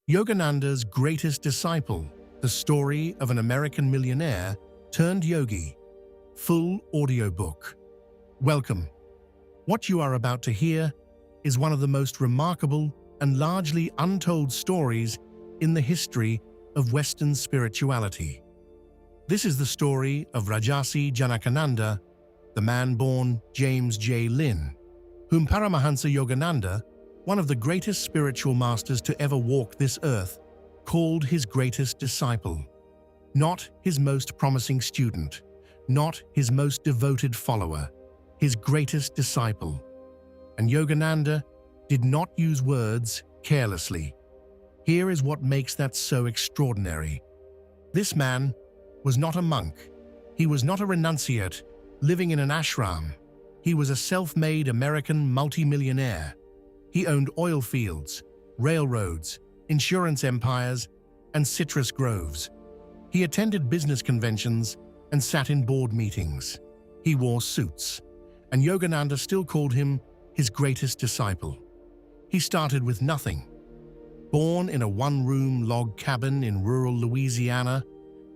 Yogananda's greatest disciple, the story of an American millionaire turned yogi. Full audiobook. Welcome. What you are about to hear is one of the most remarkable and largely untold stories in the history of Western spirituality. This is the story of Rajarsi Janakananda, the man born James J. Lynn, whom Paramahansa Yogananda, one of the greatest spiritual masters to ever walk this earth, called his greatest disciple. Not his most promising student, not his most devoted follower, his greatest disciple. And Yogananda did not use words carelessly. Here is what makes that so extraordinary. This man was not a monk. He was not a renunciate living in an ashram. He was a self-made American multimillionaire. He owned oil fields, railroads, insurance empires, and citrus groves. He attended business conventions and sat in board meetings. He wore suits, and Yogananda still called him his greatest disciple. He started with nothing. Born in a one-room log cabin in rural Louisiana,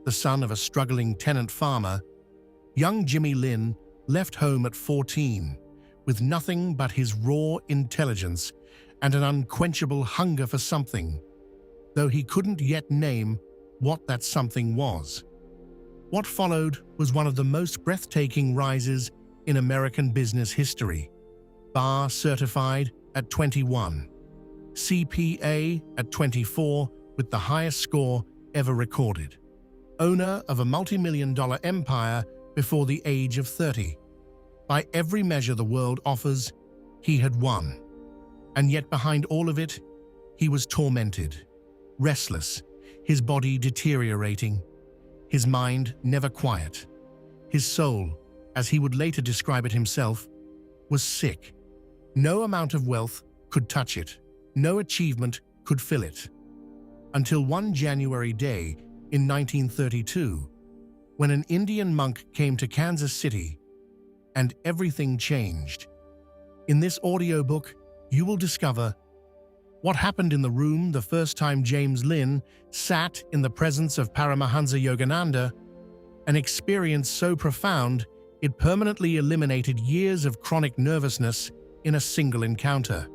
the son of a struggling tenant farmer, young Jimmy Lynn left home at 14 with nothing but his raw intelligence and an unquenchable hunger for something, though he couldn't yet name what that something was. What followed was one of the most breathtaking rises in American business history. Bar certified at 21, CPA at 24 with the highest score ever recorded. Owner of a multi-million-dollar empire before the age of 30. By every measure the world offers, he had won. And yet behind all of it, he was tormented, restless, his body deteriorating, his mind never quiet. His soul, as he would later describe it himself, was sick. No amount of wealth could touch it. No achievement could fill it. Until one January day in 1932, when an Indian monk came to Kansas City, and everything changed. In this audiobook, you will discover what happened in the room the first time James Lynn sat in the presence of Paramahansa Yogananda, an experience so profound it permanently eliminated years of chronic nervousness in a single encounter.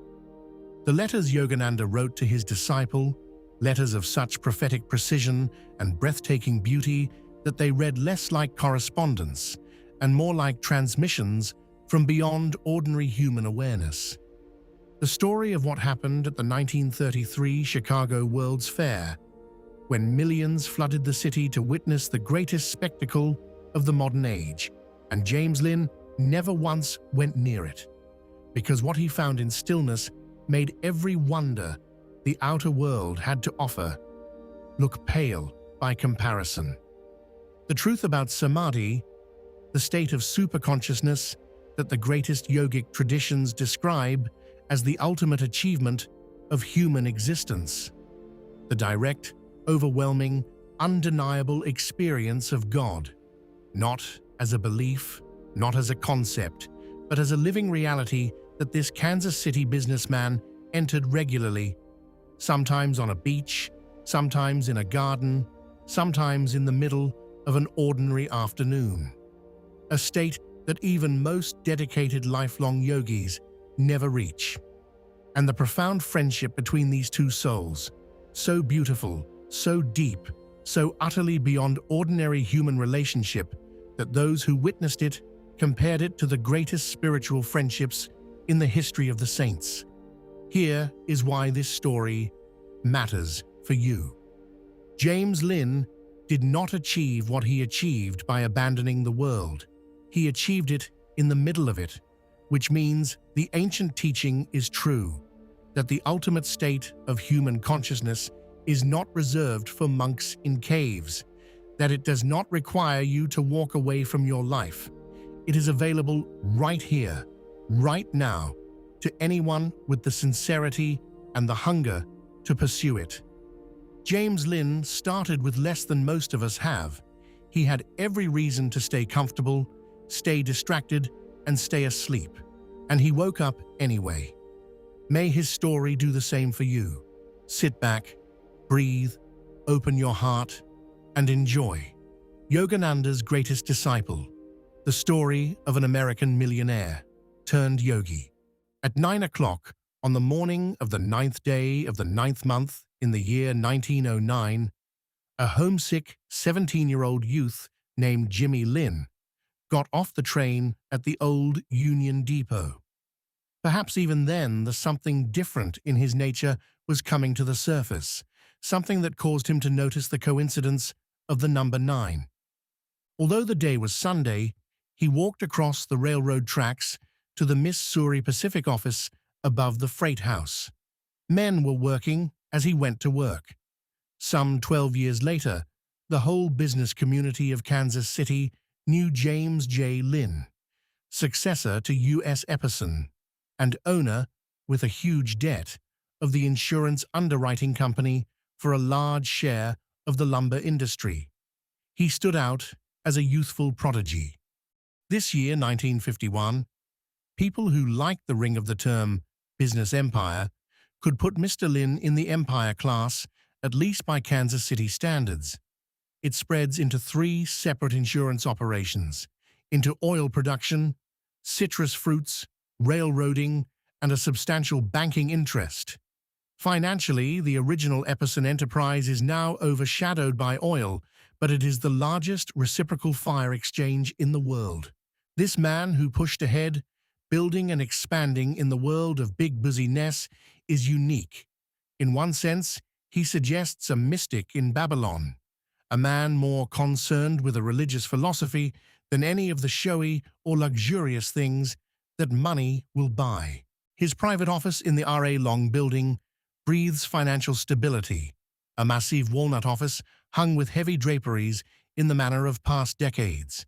The letters Yogananda wrote to his disciple, letters of such prophetic precision and breathtaking beauty that they read less like correspondence and more like transmissions from beyond ordinary human awareness. The story of what happened at the 1933 Chicago World's Fair, when millions flooded the city to witness the greatest spectacle of the modern age, and James Lynn never once went near it, because what he found in stillness made every wonder the outer world had to offer look pale by comparison. The truth about samadhi, the state of superconsciousness that the greatest yogic traditions describe as the ultimate achievement of human existence. The direct, overwhelming, undeniable experience of God, not as a belief, not as a concept, but as a living reality that this Kansas City businessman entered regularly, sometimes on a beach, sometimes in a garden, sometimes in the middle of an ordinary afternoon. A state that even most dedicated lifelong yogis never reach. And the profound friendship between these two souls, so beautiful, so deep, so utterly beyond ordinary human relationship that those who witnessed it compared it to the greatest spiritual friendships in the history of the saints. Here is why this story matters for you. James Lynn did not achieve what he achieved by abandoning the world. He achieved it in the middle of it, which means the ancient teaching is true, that the ultimate state of human consciousness is not reserved for monks in caves, that it does not require you to walk away from your life. It is available right here, right now, to anyone with the sincerity and the hunger to pursue it. James Lynn started with less than most of us have. He had every reason to stay comfortable, stay distracted, and stay asleep. And he woke up anyway. May his story do the same for you. Sit back, breathe, open your heart, and enjoy. Yogananda's greatest disciple, the story of an American millionaire turned yogi. At 9 o'clock on the morning of the 9th day of the 9th month in the year 1909, a homesick 17-year-old youth named Jimmy Lynn got off the train at the old Union Depot. Perhaps even then the something different in his nature was coming to the surface, something that caused him to notice the coincidence of the number 9. Although the day was Sunday, he walked across the railroad tracks to the Missouri Pacific office above the freight house. Men were working as he went to work. Some 12 years later, the whole business community of Kansas City knew James J. Lynn, successor to U.S. Epperson, and owner, with a huge debt, of the insurance underwriting company for a large share of the lumber industry. He stood out as a youthful prodigy. This year, 1951, people who liked the ring of the term business empire could put Mr. Lynn in the empire class, at least by Kansas City standards. It spreads into 3 separate insurance operations, into oil production, citrus fruits, railroading, and a substantial banking interest. Financially, the original Epperson enterprise is now overshadowed by oil, but it is the largest reciprocal fire exchange in the world. This man who pushed ahead, building and expanding in the world of big busyness, is unique. In one sense, he suggests a mystic in Babylon, a man more concerned with a religious philosophy than any of the showy or luxurious things that money will buy. His private office in the R.A. Long building breathes financial stability, a massive walnut office hung with heavy draperies in the manner of past decades.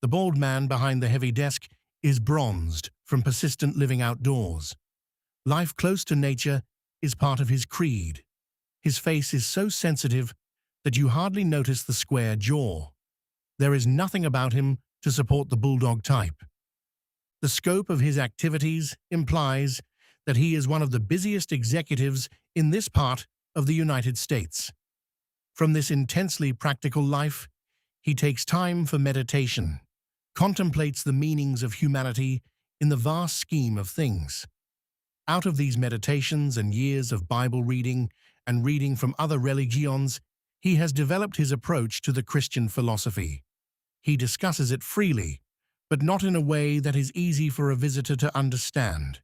The bald man behind the heavy desk is bronzed from persistent living outdoors. Life close to nature is part of his creed. His face is so sensitive that you hardly notice the square jaw. There is nothing about him to support the bulldog type. The scope of his activities implies that he is one of the busiest executives in this part of the United States. From this intensely practical life, he takes time for meditation, contemplates the meanings of humanity in the vast scheme of things. Out of these meditations and years of Bible reading and reading from other religions, he has developed his approach to the Christian philosophy. He discusses it freely, but not in a way that is easy for a visitor to understand.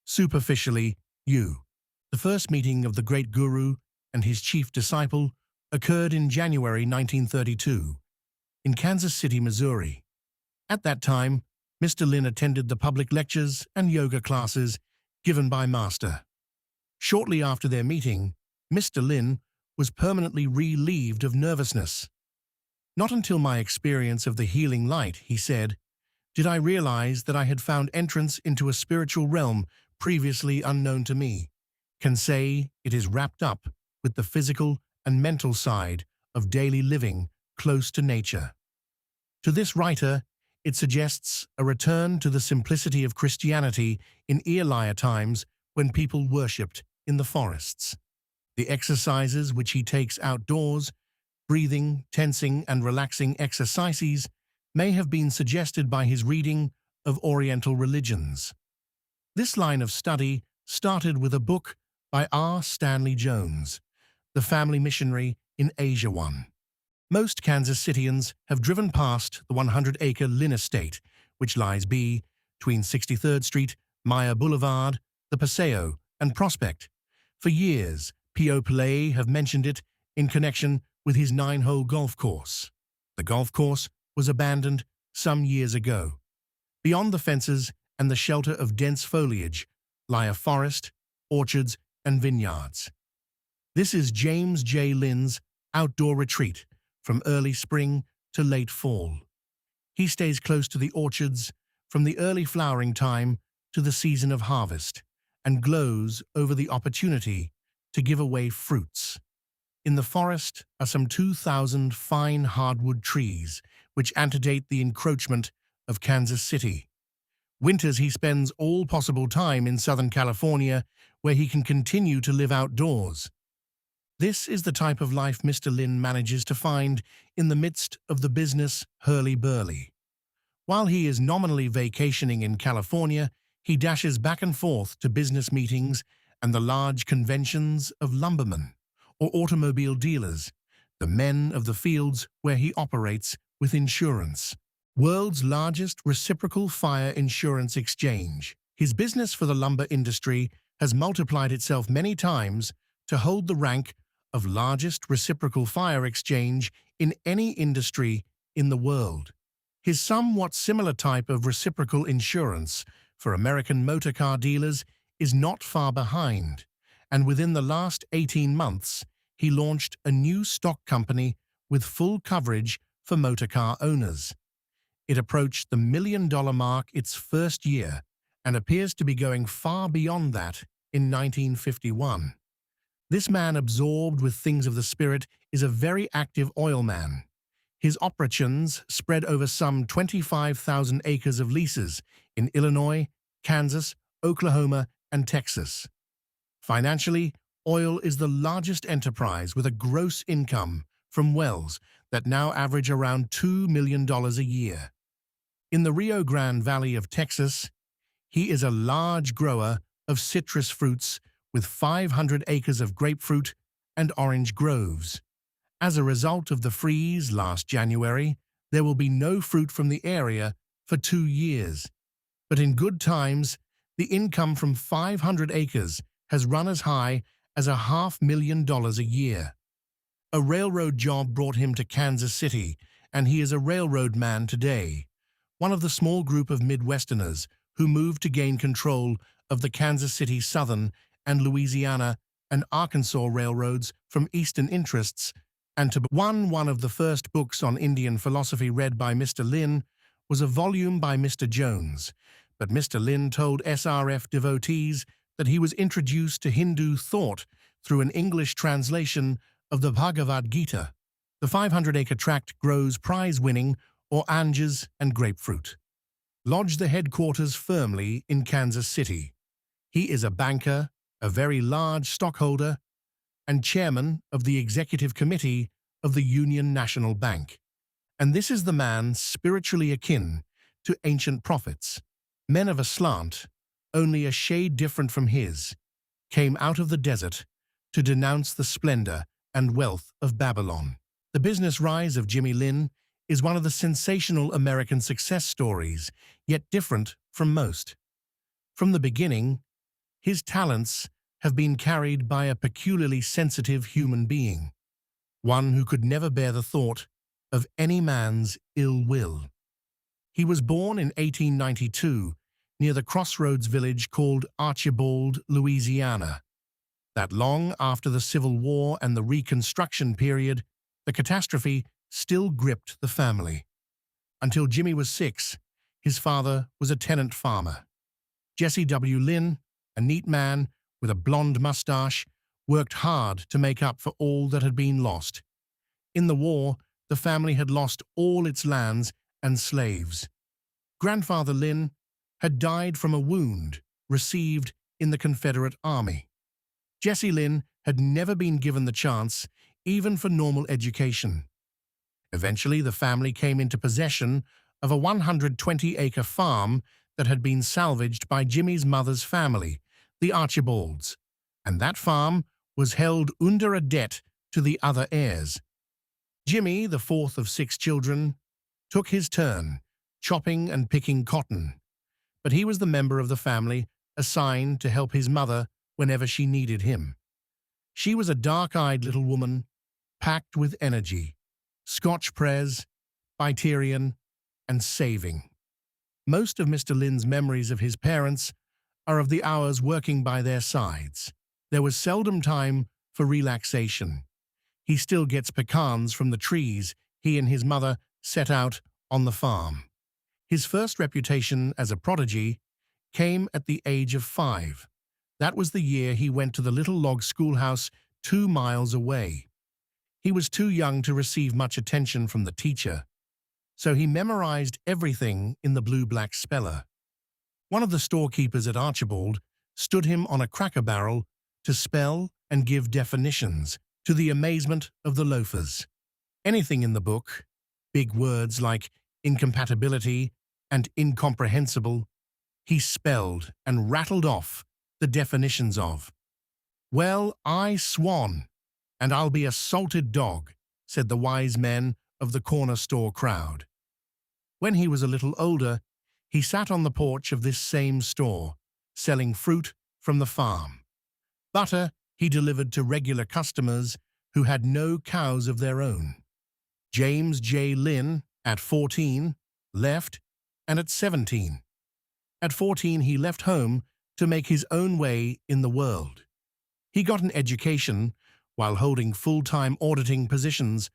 Superficially, the first meeting of the great guru and his chief disciple occurred in January 1932 in Kansas City, Missouri. At that time, Mr. Lynn attended the public lectures and yoga classes given by Master. Shortly after their meeting, Mr. Lynn was permanently relieved of nervousness. "Not until my experience of the healing light," he said, "did I realize that I had found entrance into a spiritual realm previously unknown to me. Can say it is wrapped up with the physical and mental side of daily living close to nature." To this writer, it suggests a return to the simplicity of Christianity in earlier times when people worshipped in the forests. The exercises which he takes outdoors, breathing, tensing, and relaxing exercises, may have been suggested by his reading of Oriental religions. This line of study started with a book by R. Stanley Jones, The Family Missionary in Asia 1. Most Kansas Cityans have driven past the 100-acre Lynn estate, which lies between 63rd Street, Maya Boulevard, the Paseo, and Prospect. For years, P.O. Pillay have mentioned it in connection with his 9-hole golf course. The golf course was abandoned some years ago. Beyond the fences and the shelter of dense foliage lie a forest, orchards, and vineyards. This is James J. Lynn's outdoor retreat from early spring to late fall. He stays close to the orchards from the early flowering time to the season of harvest and glows over the opportunity to give away fruits. In the forest are some 2,000 fine hardwood trees which antedate the encroachment of Kansas City. Winters he spends all possible time in Southern California, where he can continue to live outdoors. This is the type of life Mr. Lynn manages to find in the midst of the business hurly-burly. While he is nominally vacationing in California, he dashes back and forth to business meetings and the large conventions of lumbermen or automobile dealers, the men of the fields where he operates with insurance. World's largest reciprocal fire insurance exchange. His business for the lumber industry has multiplied itself many times to hold the rank of largest reciprocal fire exchange in any industry in the world. His somewhat similar type of reciprocal insurance for American motor car dealers is not far behind, and within the last 18 months, he launched a new stock company with full coverage for motor car owners. It approached the $1 million mark its first year and appears to be going far beyond that in 1951. This man, absorbed with things of the spirit, is a very active oil man. His operations spread over some 25,000 acres of leases in Illinois, Kansas, Oklahoma, and Texas. Financially, oil is the largest enterprise with a gross income from wells that now average around $2 million a year. In the Rio Grande Valley of Texas, he is a large grower of citrus fruits with 500 acres of grapefruit and orange groves. As a result of the freeze last January, there will be no fruit from the area for 2 years. But in good times, the income from 500 acres has run as high as $500,000 a year. A railroad job brought him to Kansas City, and he is a railroad man today, one of the small group of Midwesterners who moved to gain control of the Kansas City Southern and Louisiana and Arkansas railroads from Eastern interests, and to one of the first books on Indian philosophy read by Mr. Lynn was a volume by Mr. Jones, but Mr. Lynn told SRF devotees that he was introduced to Hindu thought through an English translation of the Bhagavad Gita. The 500-acre tract grows prize-winning oranges and grapefruit. Lodge the headquarters firmly in Kansas City. He is a banker, a very large stockholder, and chairman of the executive committee of the Union National Bank. And this is the man spiritually akin to ancient prophets. Men of a slant, only a shade different from his, came out of the desert to denounce the splendor and wealth of Babylon. The business rise of Jimmy Lynn is one of the sensational American success stories, yet different from most. From the beginning, his talents have been carried by a peculiarly sensitive human being, one who could never bear the thought of any man's ill will. He was born in 1892 near the crossroads village called Archibald, Louisiana. That long after the Civil War and the Reconstruction period, the catastrophe still gripped the family. Until Jimmy was 6, his father was a tenant farmer. Jesse W. Lynn, a neat man with a blonde mustache, worked hard to make up for all that had been lost. In the war, the family had lost all its lands and slaves. Grandfather Lynn had died from a wound received in the Confederate Army. Jesse Lynn had never been given the chance even for normal education. Eventually, the family came into possession of a 120-acre farm that had been salvaged by Jimmy's mother's family, the Archibalds, and that farm was held under a debt to the other heirs. Jimmy, the fourth of 6 children, took his turn, chopping and picking cotton, but he was the member of the family assigned to help his mother whenever she needed him. She was a dark-eyed little woman, packed with energy, Scotch-Prez, Biterian, and saving. Most of Mr. Lynn's memories of his parents are of the hours working by their sides. There was seldom time for relaxation. He still gets pecans from the trees he and his mother set out on the farm. His first reputation as a prodigy came at the age of 5. That was the year he went to the little log schoolhouse 2 miles away. He was too young to receive much attention from the teacher, so he memorized everything in the blue-black speller. One of the storekeepers at Archibald stood him on a cracker barrel to spell and give definitions. to the amazement of the loafers. Anything in the book, big words like incompatibility and incomprehensible, he spelled and rattled off the definitions of. "Well, I swan, and I'll be a salted dog," said the wise men of the corner store crowd. When he was a little older, he sat on the porch of this same store, selling fruit from the farm. Butter he delivered to regular customers who had no cows of their own. James J. Lynn, at 14, left, and at 17. At 14, he left home to make his own way in the world. He got an education while holding full-time auditing positions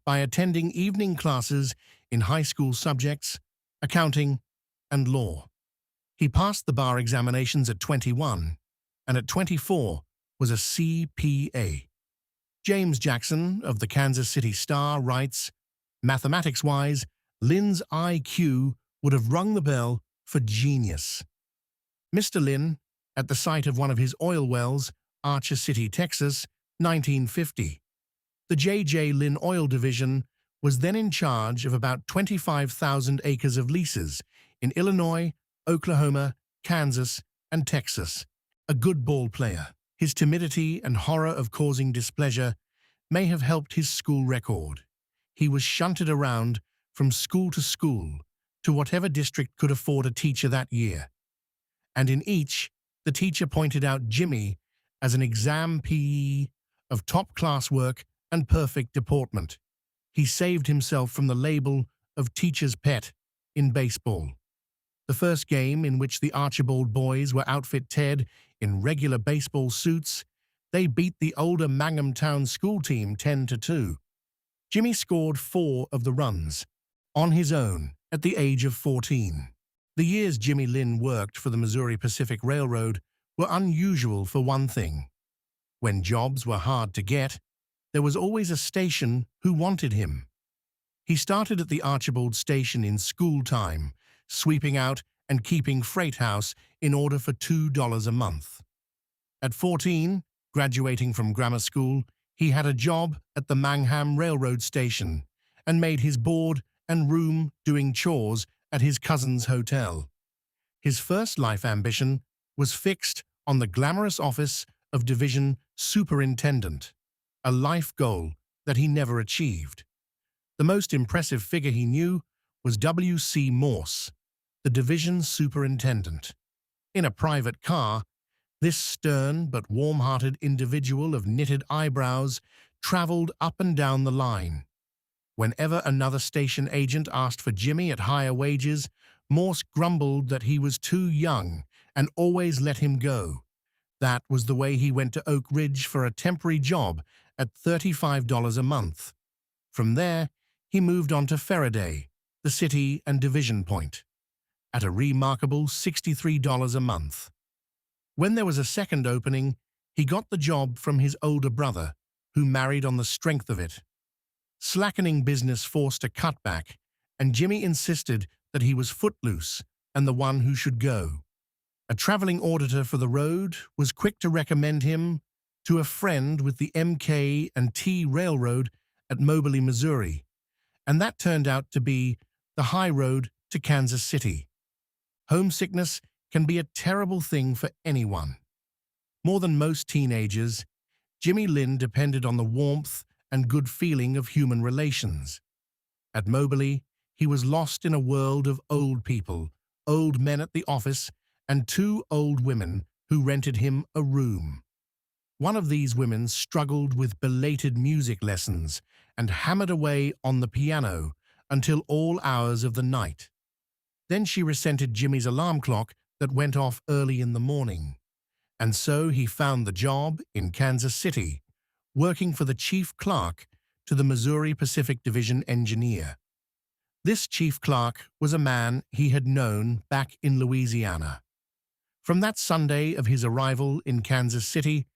by attending evening classes in high school subjects, accounting, and law. He passed the bar examinations at 21, and at 24 was a CPA. James Jackson of the Kansas City Star writes, "Mathematics-wise, Lynn's IQ would have rung the bell for genius." Mr. Lynn, at the site of one of his oil wells, Archer City, Texas, 1950. The J.J. Lynn Oil Division was then in charge of about 25,000 acres of leases in Illinois, Oklahoma, Kansas, and Texas. A good ball player, his timidity and horror of causing displeasure may have helped his school record. He was shunted around from school to whatever district could afford a teacher that year. And in each, the teacher pointed out Jimmy as an exam PE of top-class work and perfect deportment. He saved himself from the label of teacher's pet in baseball. The first game in which the Archibald boys were outfitted in regular baseball suits, they beat the older Mangumtown school team 10-2. Jimmy scored 4 of the runs, on his own, at the age of 14. The years Jimmy Lynn worked for the Missouri Pacific Railroad were unusual for one thing. When jobs were hard to get, there was always a station who wanted him. He started at the Archibald station in school time, sweeping out and keeping freight house in order for $2 a month. At 14, graduating from grammar school, he had a job at the Mangham Railroad Station and made his board and room doing chores at his cousin's hotel. His first life ambition was fixed on the glamorous office of division superintendent, a life goal that he never achieved. The most impressive figure he knew was W.C. Morse, the division superintendent. In a private car, this stern but warm-hearted individual of knitted eyebrows traveled up and down the line. Whenever another station agent asked for Jimmy at higher wages, Morse grumbled that he was too young and always let him go. That was the way he went to Oak Ridge for a temporary job at $35 a month. From there, he moved on to Faraday, the city and division point, at a remarkable $63 a month. When there was a second opening, he got the job from his older brother, who married on the strength of it. Slackening business forced a cutback, and Jimmy insisted that he was footloose and the one who should go. A traveling auditor for the road was quick to recommend him to a friend with the MK&T Railroad at Moberly, Missouri, and that turned out to be the high road to Kansas City. Homesickness can be a terrible thing for anyone. More than most teenagers, Jimmy Lynn depended on the warmth and good feeling of human relations. At Moberly, he was lost in a world of old people, old men at the office, and 2 old women who rented him a room. One of these women struggled with belated music lessons and hammered away on the piano until all hours of the night. Then she resented Jimmy's alarm clock that went off early in the morning, and so he found the job in Kansas City, working for the chief clerk to the Missouri Pacific Division engineer. This chief clerk was a man he had known back in Louisiana. From that Sunday of his arrival in Kansas City,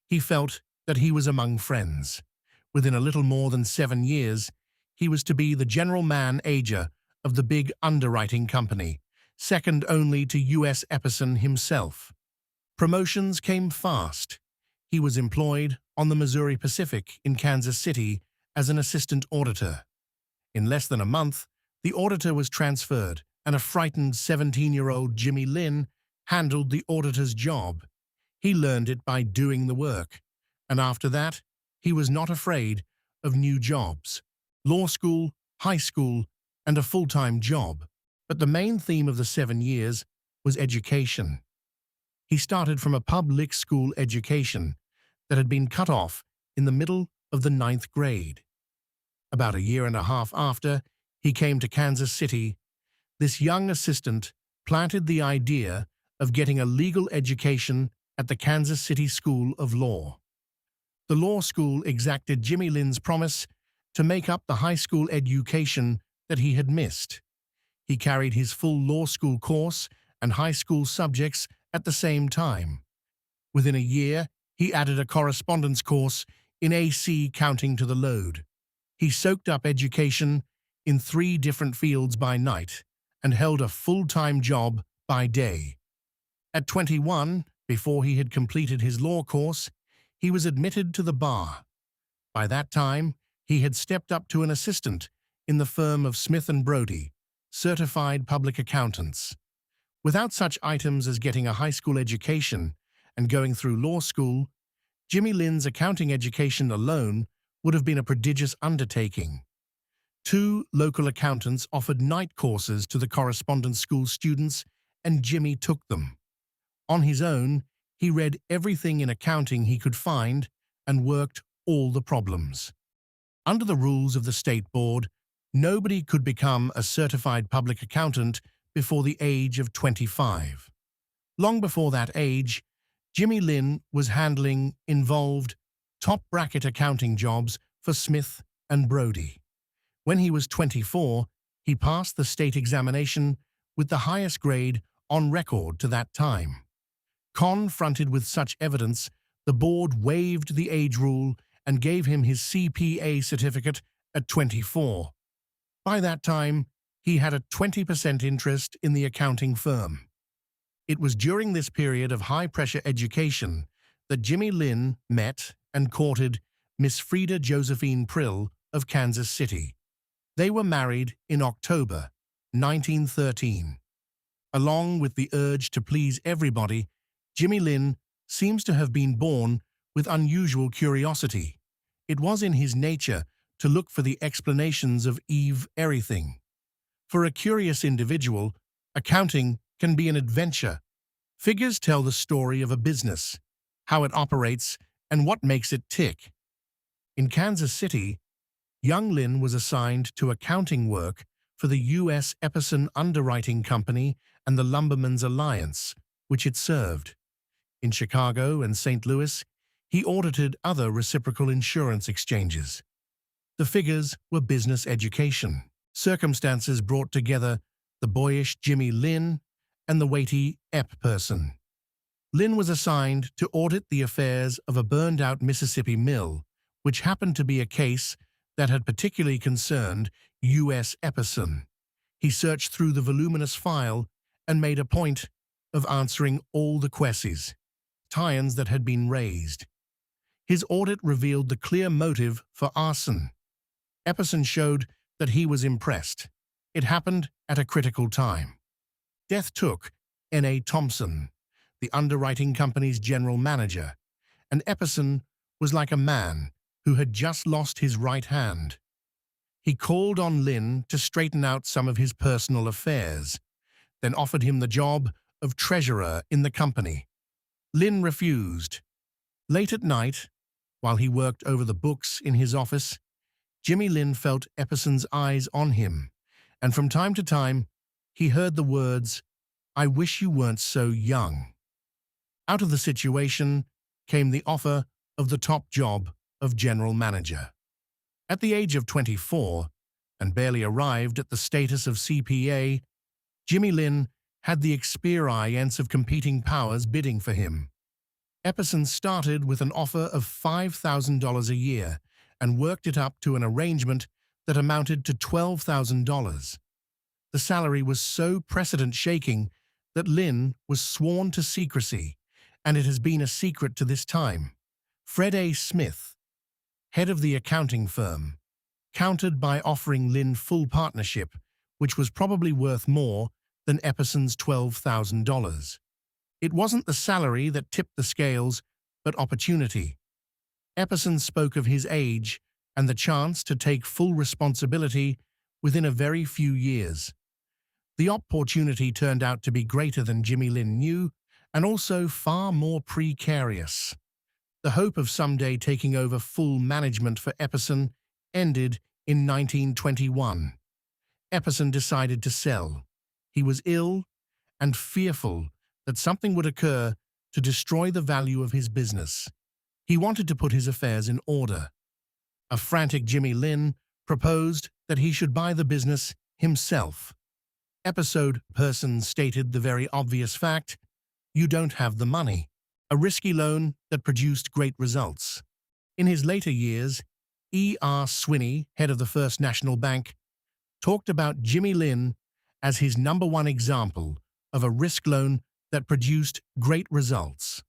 he felt that he was among friends. Within a little more than 7 years, he was to be the general manager of the big underwriting company, second only to U.S. Epperson himself. Promotions came fast. he was employed on the Missouri Pacific in Kansas City as an assistant auditor. In less than a month, the auditor was transferred, and a frightened 17-year-old Jimmy Lynn handled the auditor's job. He learned it by doing the work, and after that, he was not afraid of new jobs. Law school, high school, and a full-time job. But the main theme of the 7 years was education. He started from a public school education that had been cut off in the middle of the 9th grade. About a year and a half after he came to Kansas City, this young assistant planted the idea of getting a legal education at the Kansas City School of Law. The law school exacted Jimmy Lynn's promise to make up the high school education that he had missed. He carried his full law school course and high school subjects at the same time. Within a year, he added a correspondence course in AC counting to the load. He soaked up education in 3 different fields by night and held a full-time job by day. At 21, before he had completed his law course, he was admitted to the bar. By that time, he had stepped up to an assistant in the firm of Smith & Brody, certified public accountants. Without such items as getting a high school education and going through law school, Jimmy Lynn's accounting education alone would have been a prodigious undertaking. 2 local accountants offered night courses to the correspondence school students, and Jimmy took them. On his own, he read everything in accounting he could find and worked all the problems. Under the rules of the state board, nobody could become a certified public accountant before the age of 25. Long before that age, Jimmy Lynn was handling involved, top-bracket accounting jobs for Smith & Brody. When he was 24, he passed the state examination with the highest grade on record to that time. Confronted with such evidence, the board waived the age rule and gave him his CPA certificate at 24. By that time, he had a 20% interest in the accounting firm. It was during this period of high-pressure education that Jimmy Lynn met and courted Miss Frida Josephine Prill of Kansas City. They were married in October 1913. Along with the urge to please everybody, Jimmy Lynn seems to have been born with unusual curiosity. It was in his nature to look for the explanations of everything. For a curious individual, accounting can be an adventure. Figures tell the story of a business, how it operates, and what makes it tick. In Kansas City, young Lynn was assigned to accounting work for the U.S. Epperson Underwriting Company and the Lumbermen's Alliance, which it served. In Chicago and St. Louis, he audited other reciprocal insurance exchanges. The figures were business education. Circumstances brought together the boyish Jimmy Lynn and the weighty Epperson. Lynn was assigned to audit the affairs of a burned-out Mississippi mill, which happened to be a case that had particularly concerned U.S. Epperson. He searched through the voluminous file and made a point of answering all the questions that had been raised. His audit revealed the clear motive for arson. Epperson showed that he was impressed. It happened at a critical time. Death took N.A. Thompson, the underwriting company's general manager, and Epperson was like a man who had just lost his right hand. He called on Lynn to straighten out some of his personal affairs, then offered him the job of treasurer in the company. Lynn refused. Late at night, while he worked over the books in his office, Jimmy Lynn felt Epperson's eyes on him, and from time to time, he heard the words, "I wish you weren't so young." Out of the situation came the offer of the top job of general manager. At the age of 24, and barely arrived at the status of CPA, Jimmy Lynn had the experience of competing powers bidding for him. Epperson started with an offer of $5,000 a year and worked it up to an arrangement that amounted to $12,000. The salary was so precedent-shaking that Lynn was sworn to secrecy, and it has been a secret to this time. Fred A. Smith, head of the accounting firm, countered by offering Lynn full partnership, which was probably worth more than Epperson's $12,000. It wasn't the salary that tipped the scales, but opportunity. Epperson spoke of his age and the chance to take full responsibility within a very few years. The opportunity turned out to be greater than Jimmy Lynn knew, and also far more precarious. The hope of someday taking over full management for Epperson ended in 1921. Epperson decided to sell. He was ill and fearful that something would occur to destroy the value of his business. He wanted to put his affairs in order. A frantic Jimmy Lynn proposed that he should buy the business himself. Epperson stated the very obvious fact: you don't have the money. A risky loan that produced great results. In his later years, E.R. Swinney, head of the First National Bank, talked about Jimmy Lynn as his #1 example of a risk loan that produced great results.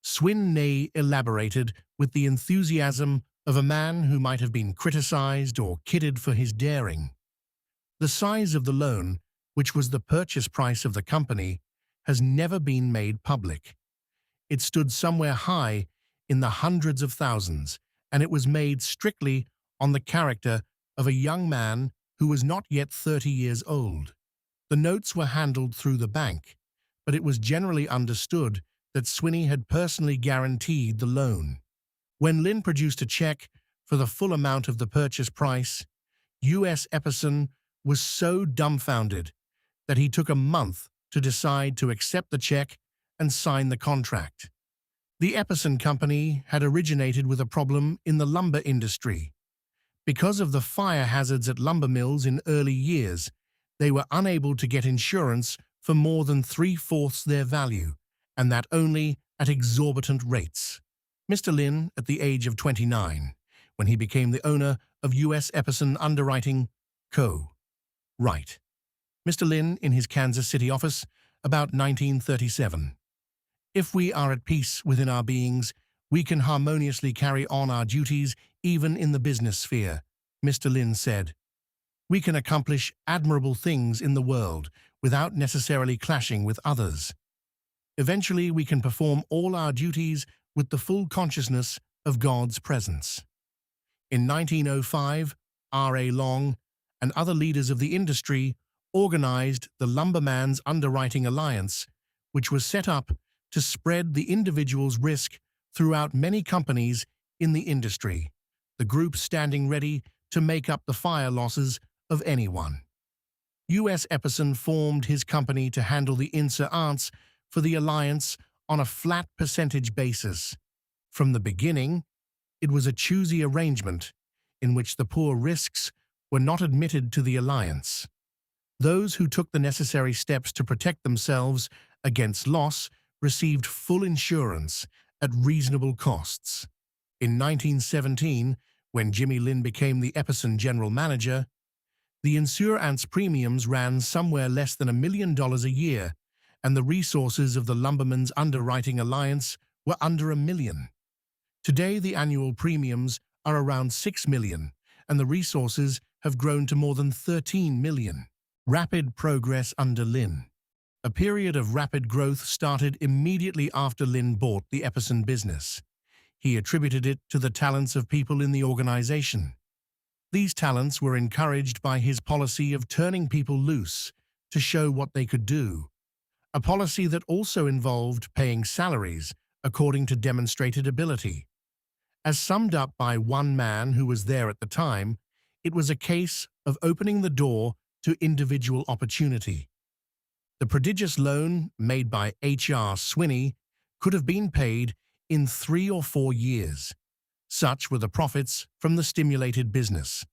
Swinney elaborated with the enthusiasm of a man who might have been criticized or kidded for his daring. The size of the loan, which was the purchase price of the company, has never been made public. It stood somewhere high in the hundreds of thousands, and it was made strictly on the character of a young man who was not yet 30 years old. The notes were handled through the bank, but it was generally understood that Swinney had personally guaranteed the loan. When Lynn produced a check for the full amount of the purchase price, U.S. Epperson was so dumbfounded that he took a month to decide to accept the check and sign the contract. The Epperson Company had originated with a problem in the lumber industry. Because of the fire hazards at lumber mills in early years, they were unable to get insurance for more than 3/4 their value, and that only at exorbitant rates. Mr. Lynn, at the age of 29, when he became the owner of U.S. Epperson Underwriting Co. Right. Mr. Lynn in his Kansas City office, about 1937. If we are at peace within our beings, we can harmoniously carry on our duties even in the business sphere, Mr. Lynn said. We can accomplish admirable things in the world without necessarily clashing with others. Eventually, we can perform all our duties with the full consciousness of God's presence. In 1905, R.A. Long and other leaders of the industry organized the Lumberman's Underwriting Alliance, which was set up to spread the individual's risk throughout many companies in the industry, the group standing ready to make up the fire losses of anyone. U.S. Epperson formed his company to handle the insurance for the alliance on a flat percentage basis. From the beginning, it was a choosy arrangement in which the poor risks were not admitted to the alliance. Those who took the necessary steps to protect themselves against loss received full insurance at reasonable costs. In 1917, when Jimmy Lynn became the Epperson general manager, the insurance premiums ran somewhere less than $1 million a year, and the resources of the Lumbermen's Underwriting Alliance were under $1 million. Today, the annual premiums are around $6 million, and the resources have grown to more than $13 million. Rapid progress under Lynn. A period of rapid growth started immediately after Lynn bought the Epperson business. He attributed it to the talents of people in the organization. These talents were encouraged by his policy of turning people loose to show what they could do, a policy that also involved paying salaries according to demonstrated ability. As summed up by one man who was there at the time, it was a case of opening the door to individual opportunity. The prodigious loan made by H.R. Swinney could have been paid in 3 or 4 years. Such were the profits from the stimulated business.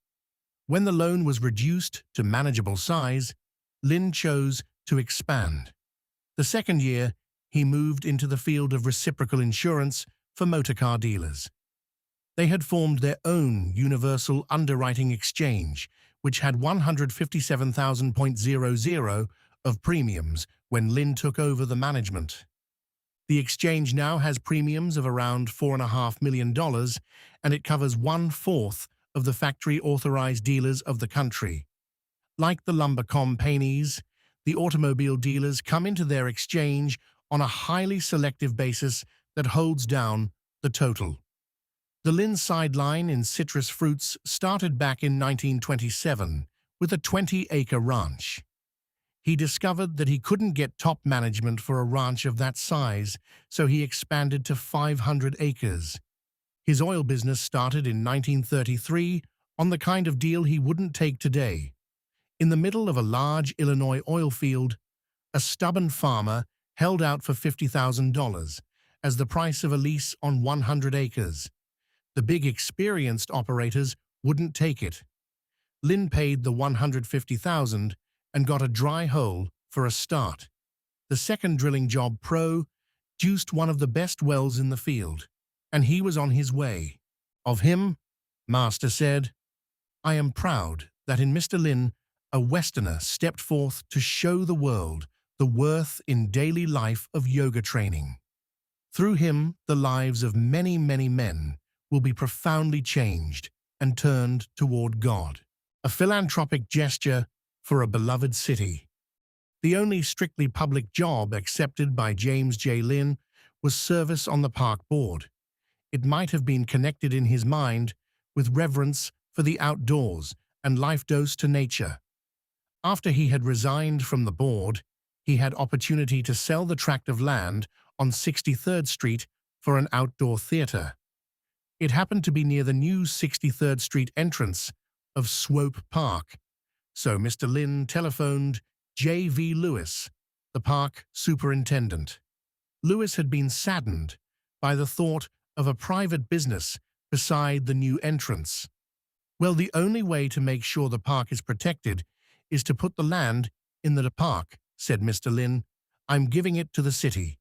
When the loan was reduced to manageable size, Lynn chose to expand. The second year, he moved into the field of reciprocal insurance for motorcar dealers. They had formed their own universal underwriting exchange, which had 157,000.00 of premiums when Lynn took over the management. The exchange now has premiums of around $4.5 million, and it covers 1/4 of the factory-authorized dealers of the country. Like the lumber companies, the automobile dealers come into their exchange on a highly selective basis that holds down the total. The Lynn sideline in citrus fruits started back in 1927 with a 20-acre ranch. He discovered that he couldn't get top management for a ranch of that size, so he expanded to 500 acres. His oil business started in 1933 on the kind of deal he wouldn't take today. In the middle of a large Illinois oil field, a stubborn farmer held out for $50,000 as the price of a lease on 100 acres. The big experienced operators wouldn't take it. Lynn paid the $150,000 and got a dry hole for a start. The second drilling job juiced one of the best wells in the field, and he was on his way. Of him, Master said, "I am proud that in Mr. Lynn, a Westerner stepped forth to show the world the worth in daily life of yoga training. Through him, the lives of many, many men will be profoundly changed and turned toward God." A philanthropic gesture for a beloved city. The only strictly public job accepted by James J. Lynn was service on the park board. It might have been connected in his mind with reverence for the outdoors and life dose to nature. After he had resigned from the board, he had opportunity to sell the tract of land on 63rd Street for an outdoor theater. It happened to be near the new 63rd Street entrance of Swope Park, so Mr. Lynn telephoned J.V. Lewis, the park superintendent. Lewis had been saddened by the thought of a private business beside the new entrance. "Well, the only way to make sure the park is protected is to put the land in the park," said Mr. Lynn. "I'm giving it to the city."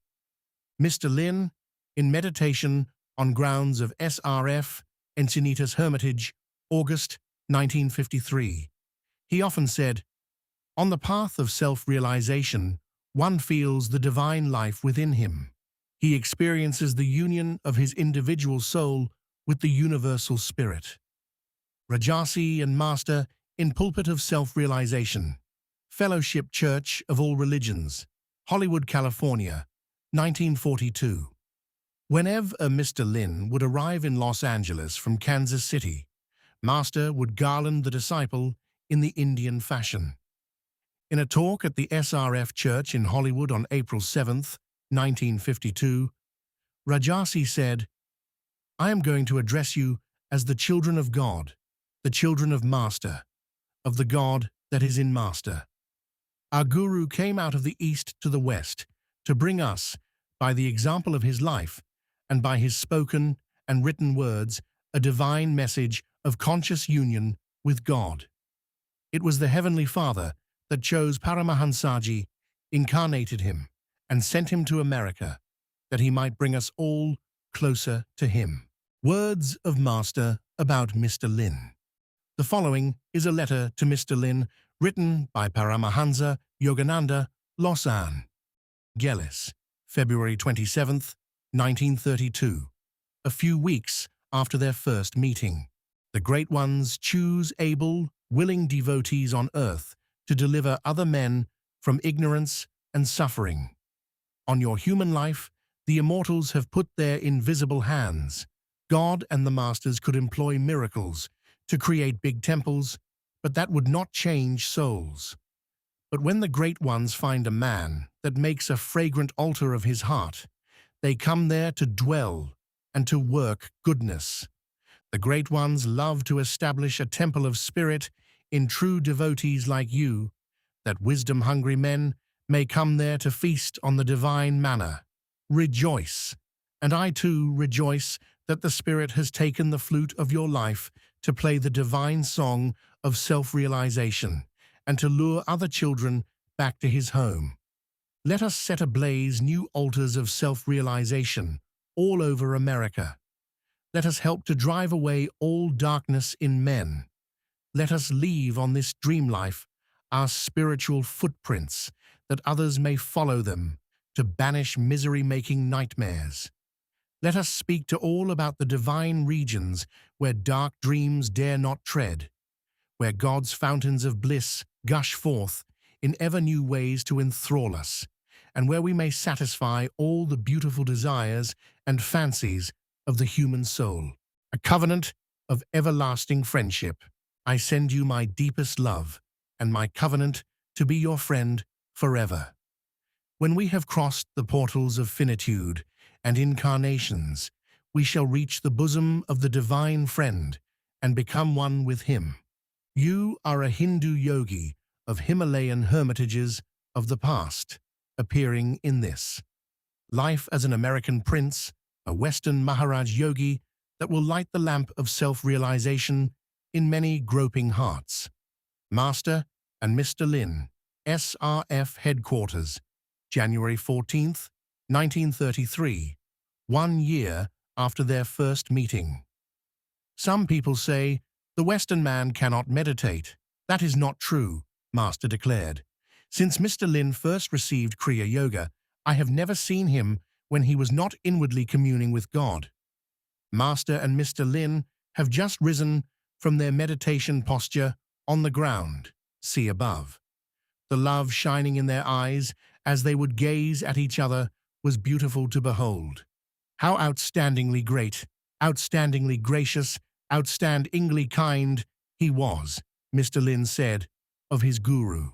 Mr. Lynn, in meditation on grounds of SRF, Encinitas Hermitage, August 1953. He often said, "On the path of self-realization, one feels the divine life within him. He experiences the union of his individual soul with the universal spirit." Rajasi and Master in Pulpit of Self-Realization, Fellowship Church of All Religions, Hollywood, California, 1942. Whenever Mr. Lynn would arrive in Los Angeles from Kansas City, Master would garland the disciple in the Indian fashion. In a talk at the SRF Church in Hollywood on April 7, 1952, Rajasi said, "I am going to address you as the children of God, the children of Master, of the God that is in Master. Our Guru came out of the East to the West to bring us, by the example of his life and by his spoken and written words, a divine message of conscious union with God. It was the Heavenly Father that chose Paramahansaji, incarnated him, and sent him to America, that he might bring us all closer to him." Words of Master about Mr. Lynn. The following is a letter to Mr. Lynn written by Paramahansa Yogananda, Los Angeles, February 27, 1932, a few weeks after their first meeting. The Great Ones choose able, willing devotees on earth to deliver other men from ignorance and suffering. On your human life, the immortals have put their invisible hands. God and the Masters could employ miracles to create big temples, but that would not change souls. But when the Great Ones find a man that makes a fragrant altar of his heart, they come there to dwell and to work goodness. The Great Ones love to establish a temple of spirit in true devotees like you, that wisdom-hungry men may come there to feast on the divine manna. Rejoice, and I too rejoice that the Spirit has taken the flute of your life to play the divine song of self-realization and to lure other children back to his home. Let us set ablaze new altars of self-realization all over America. Let us help to drive away all darkness in men. Let us leave on this dream life our spiritual footprints, that others may follow them to banish misery-making nightmares. Let us speak to all about the divine regions where dark dreams dare not tread, where God's fountains of bliss gush forth in ever-new ways to enthrall us, and where we may satisfy all the beautiful desires and fancies of the human soul. A covenant of everlasting friendship. I send you my deepest love, and my covenant to be your friend forever. When we have crossed the portals of finitude and incarnations, we shall reach the bosom of the divine friend and become one with him. You are a Hindu yogi of Himalayan hermitages of the past, appearing in this. Life as an American prince, a Western Maharaj yogi that will light the lamp of self-realization in many groping hearts. Master and Mr. Lynn, SRF Headquarters, January 14th, 1933, 1 year after their first meeting. Some people say, the Western man cannot meditate. That is not true, Master declared. Since Mr. Lynn first received Kriya Yoga, I have never seen him when he was not inwardly communing with God. Master and Mr. Lynn have just risen from their meditation posture on the ground, see above. The love shining in their eyes as they would gaze at each other was beautiful to behold. How outstandingly great, outstandingly gracious, outstandingly kind he was, Mr. Lynn said of his guru.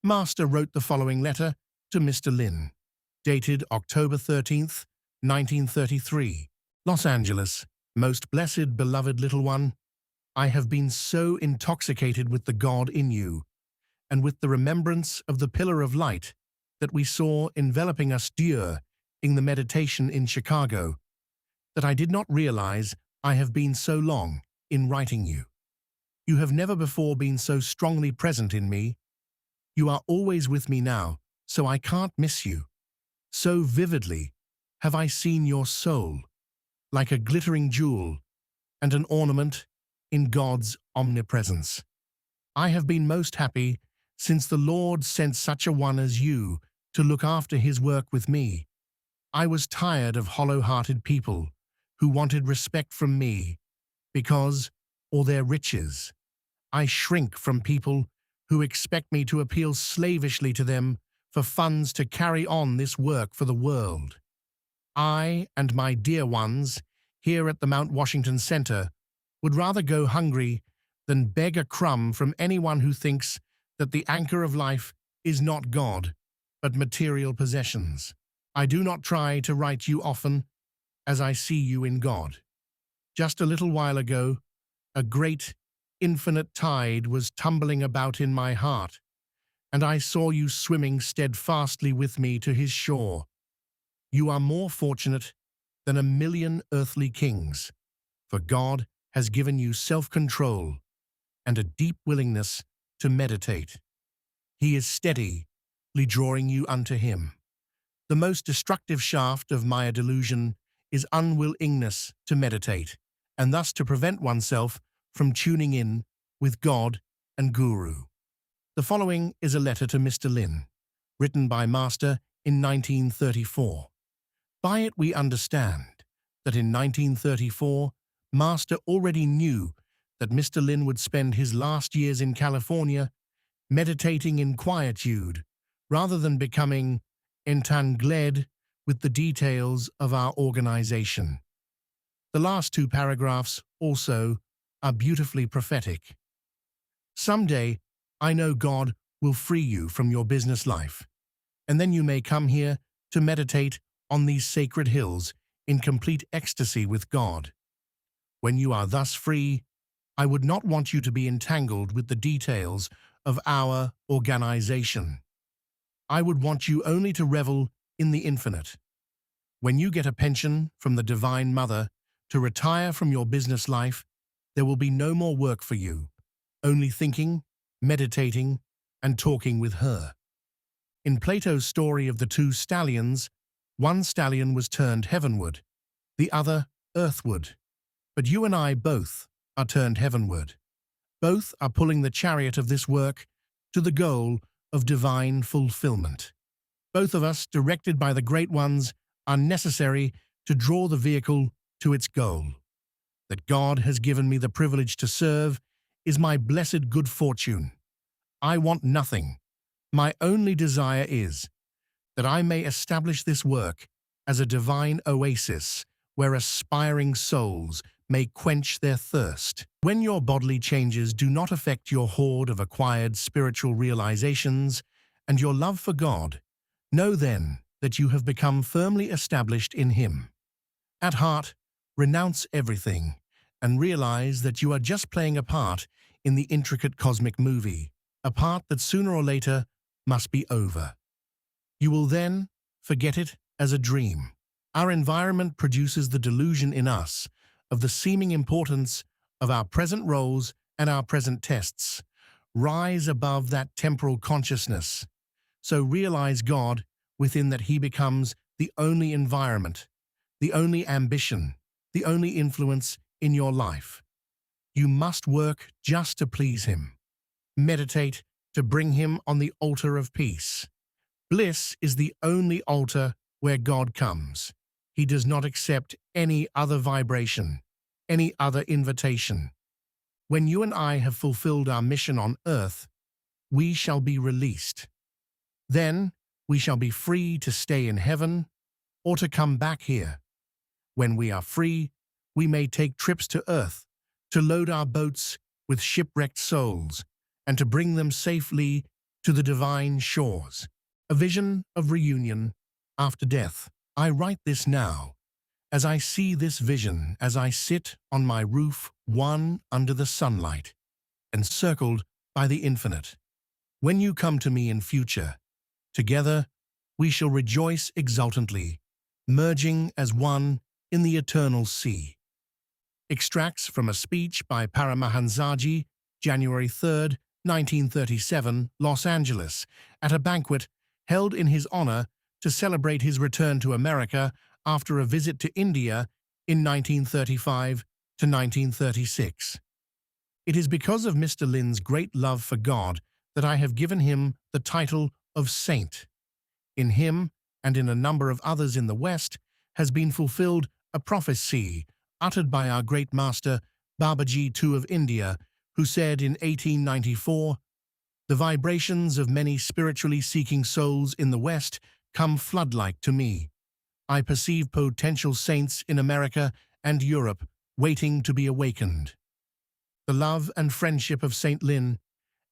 Master wrote the following letter to Mr. Lynn, dated October 13th, 1933, Los Angeles. Most blessed, beloved little one, I have been so intoxicated with the God in you, and with the remembrance of the pillar of light that we saw enveloping us in the meditation in Chicago, that I did not realize I have been so long in writing you. You have never before been so strongly present in me. You are always with me now, so I can't miss you. So vividly have I seen your soul, like a glittering jewel and an ornament in God's omnipresence. I have been most happy since the Lord sent such a one as you to look after his work with me. I was tired of hollow-hearted people who wanted respect from me because, or their riches. I shrink from people who expect me to appeal slavishly to them for funds to carry on this work for the world. I and my dear ones here at the Mount Washington Center would rather go hungry than beg a crumb from anyone who thinks that the anchor of life is not God, but material possessions. I do not try to write you often, as I see you in God. Just a little while ago, a great, infinite tide was tumbling about in my heart, and I saw you swimming steadfastly with me to his shore. You are more fortunate than 1,000,000 earthly kings, for God has given you self-control and a deep willingness to meditate. He is steadily drawing you unto him. The most destructive shaft of Maya delusion is unwillingness to meditate, and thus to prevent oneself from tuning in with God and Guru. The following is a letter to Mr. Lynn, written by Master in 1934. By it we understand that in 1934, Master already knew that Mr. Lynn would spend his last years in California meditating in quietude, rather than becoming entangled with the details of our organization. The last two paragraphs also are beautifully prophetic. Someday, I know God will free you from your business life, and then you may come here to meditate on these sacred hills in complete ecstasy with God. When you are thus free, I would not want you to be entangled with the details of our organization. I would want you only to revel in the infinite. When you get a pension from the Divine Mother to retire from your business life, there will be no more work for you, only thinking, meditating, and talking with her. In Plato's story of the two stallions, one stallion was turned heavenward, the other earthward. But you and I both are turned heavenward. Both are pulling the chariot of this work to the goal of divine fulfillment. Both of us, directed by the Great Ones, are necessary to draw the vehicle to its goal. That God has given me the privilege to serve is my blessed good fortune. I want nothing. My only desire is that I may establish this work as a divine oasis where aspiring souls may quench their thirst. When your bodily changes do not affect your hoard of acquired spiritual realizations and your love for God, know then that you have become firmly established in Him. At heart, renounce everything and realize that you are just playing a part in the intricate cosmic movie, a part that sooner or later must be over. You will then forget it as a dream. Our environment produces the delusion in us of the seeming importance of our present roles and our present tests. Rise above that temporal consciousness. So realize God within, that He becomes the only environment, the only ambition, the only influence in your life. You must work just to please Him. Meditate to bring Him on the altar of peace. Bliss is the only altar where God comes. He does not accept any other vibration, any other invitation. When you and I have fulfilled our mission on earth, we shall be released. Then we shall be free to stay in heaven or to come back here. When we are free, we may take trips to earth to load our boats with shipwrecked souls and to bring them safely to the divine shores. A vision of reunion after death. I write this now, as I see this vision as I sit on my roof, one under the sunlight, encircled by the infinite. When you come to me in future, together we shall rejoice exultantly, merging as one in the eternal sea. Extracts from a speech by Paramahansa, January 3, 1937, Los Angeles, at a banquet held in his honor to celebrate his return to America after a visit to India in 1935 to 1936. It is because of Mr. Lynn's great love for God that I have given him the title of Saint. In him, and in a number of others in the West, has been fulfilled a prophecy uttered by our great master Babaji II of India, who said in 1894, "The vibrations of many spiritually seeking souls in the West come flood-like to me. I perceive potential saints in America and Europe waiting to be awakened." The love and friendship of Saint Lynn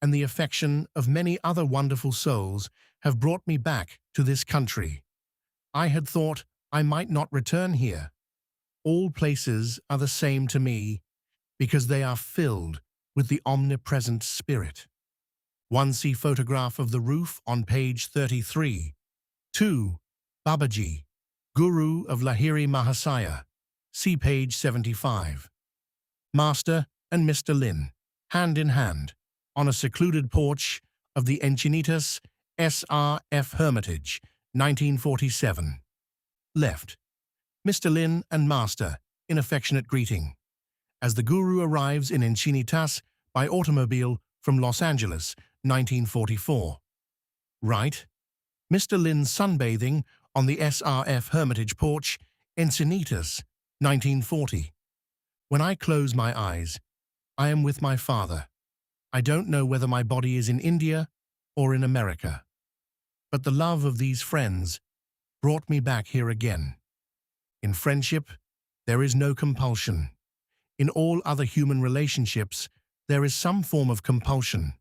and the affection of many other wonderful souls have brought me back to this country. I had thought I might not return here. All places are the same to me because they are filled with the omnipresent Spirit. 1. See photograph of the roof on page 33. 2. Babaji, Guru of Lahiri Mahasaya. See page 75. Master and Mr. Lynn, hand in hand, on a secluded porch of the Encinitas SRF Hermitage, 1947. Left. Mr. Lynn and Master, in affectionate greeting. As the Guru arrives in Encinitas by automobile from Los Angeles, 1944. Right. Mr. Lynn sunbathing on the SRF Hermitage porch, Encinitas, 1940. When I close my eyes, I am with my father. I don't know whether my body is in India or in America. But the love of these friends brought me back here again. In friendship, there is no compulsion. In all other human relationships, there is some form of compulsion.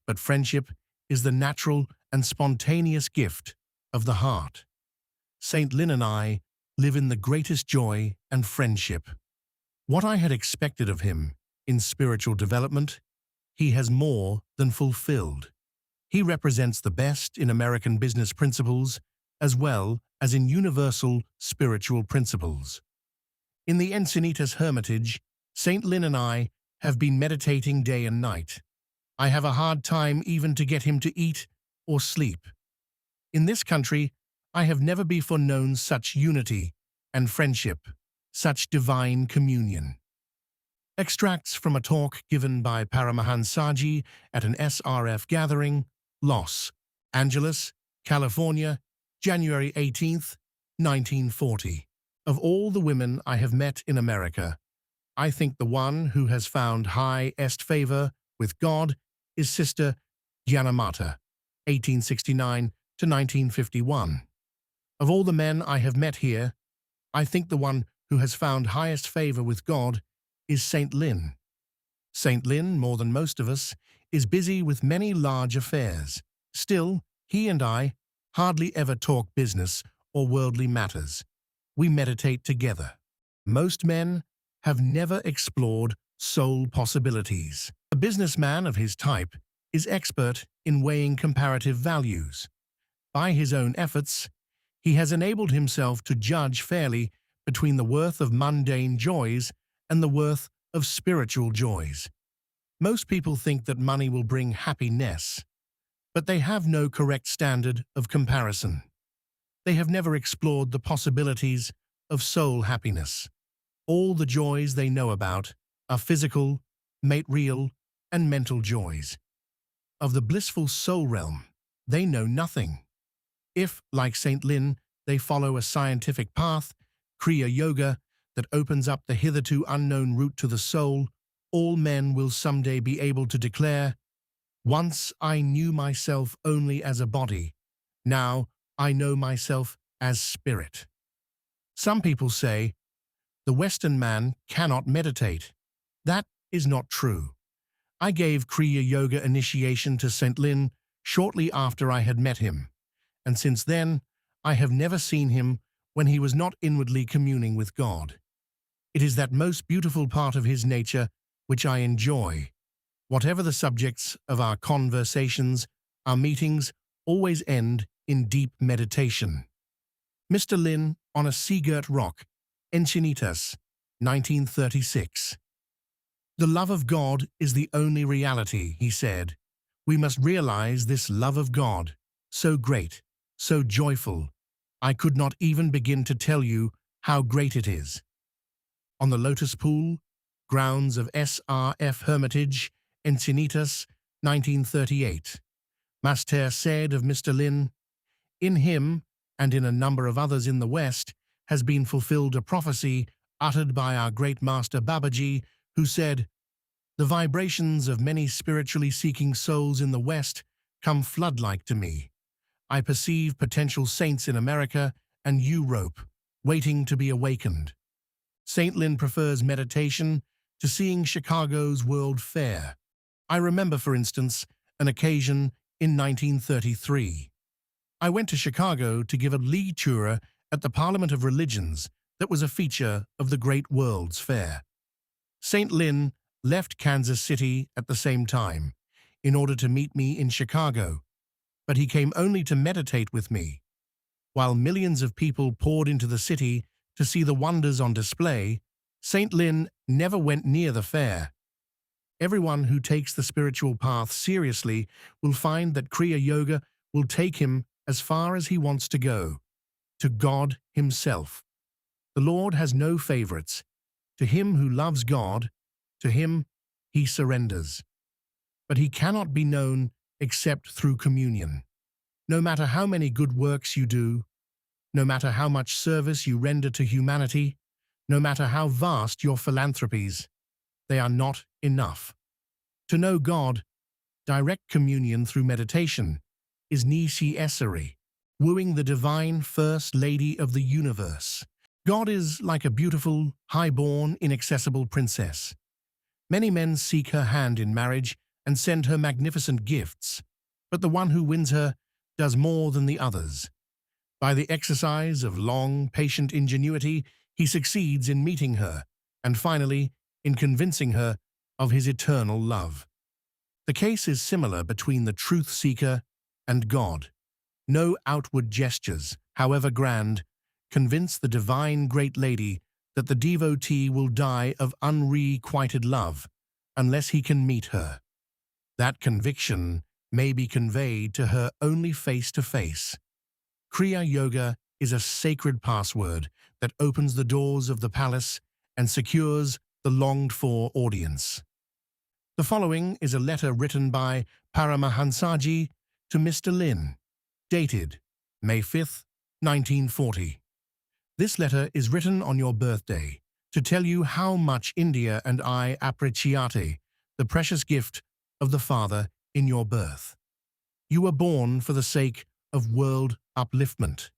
But friendship is the natural and spontaneous gift of the heart. Saint Lynn and I live in the greatest joy and friendship. What I had expected of him in spiritual development, he has more than fulfilled. He represents the best in American business principles as well as in universal spiritual principles. In the Encinitas Hermitage, Saint Lynn and I have been meditating day and night. I have a hard time even to get him to eat or sleep. In this country, I have never before known such unity and friendship, such divine communion. Extracts from a talk given by Paramahansa at an SRF gathering, Los Angeles, California, January 18th, 1940. Of all the women I have met in America, I think the one who has found highest favor with God is Sister Janamata, 1869 to 1951. Of all the men I have met here, I think the one who has found highest favor with God is Saint Lynn. Saint Lynn, more than most of us, is busy with many large affairs. Still, he and I hardly ever talk business or worldly matters. We meditate together. Most men have never explored soul possibilities. A businessman of his type is expert in weighing comparative values. By his own efforts, he has enabled himself to judge fairly between the worth of mundane joys and the worth of spiritual joys. Most people think that money will bring happiness, but they have no correct standard of comparison. They have never explored the possibilities of soul happiness. All the joys they know about are physical, material, and mental joys. Of the blissful soul realm, they know nothing. If, like Saint Lynn, they follow a scientific path, Kriya Yoga, that opens up the hitherto unknown route to the soul, all men will someday be able to declare, "Once I knew myself only as a body, now I know myself as spirit." Some people say, the Western man cannot meditate. That is not true. I gave Kriya Yoga initiation to Saint Lynn shortly after I had met him, and since then I have never seen him when he was not inwardly communing with God. It is that most beautiful part of his nature which I enjoy. Whatever the subjects of our conversations, our meetings always end in deep meditation. Mr. Lynn on a sea-girt rock, Encinitas, 1936. The love of God is the only reality, he said. We must realize this love of God, so great, so joyful. I could not even begin to tell you how great it is. On the Lotus Pool, grounds of SRF Hermitage, Encinitas, 1938. Master said of Mr. Lynn, "In him, and in a number of others in the West, has been fulfilled a prophecy uttered by our great Master Babaji, who said, 'The vibrations of many spiritually seeking souls in the West come flood-like to me. I perceive potential saints in America and Europe, waiting to be awakened.'" Saint Lynn prefers meditation to seeing Chicago's World Fair. I remember, for instance, an occasion in 1933. I went to Chicago to give a lecture at the Parliament of Religions that was a feature of the Great World's Fair. Saint Lynn left Kansas City at the same time in order to meet me in Chicago, but he came only to meditate with me. While millions of people poured into the city to see the wonders on display, Saint Lynn never went near the fair. Everyone who takes the spiritual path seriously will find that Kriya Yoga will take him as far as he wants to go, to God himself. The Lord has no favorites. To him who loves God, to him he surrenders. But he cannot be known except through communion. No matter how many good works you do, no matter how much service you render to humanity, no matter how vast your philanthropies, they are not enough. To know God, direct communion through meditation, is necessary, wooing the divine First Lady of the universe. God is like a beautiful, high-born, inaccessible princess. Many men seek her hand in marriage and send her magnificent gifts, but the one who wins her does more than the others. By the exercise of long, patient ingenuity, he succeeds in meeting her, and finally, in convincing her of his eternal love. The case is similar between the truth seeker and God. No outward gestures, however grand, convince the divine great lady that the devotee will die of unrequited love unless he can meet her. That conviction may be conveyed to her only face to face. Kriya Yoga is a sacred password that opens the doors of the palace and secures the longed-for audience. The following is a letter written by Paramahansaji to Mr. Lynn, dated May 5th, 1940. This letter is written on your birthday to tell you how much India and I appreciate the precious gift of the Father in your birth. You were born for the sake of world upliftment.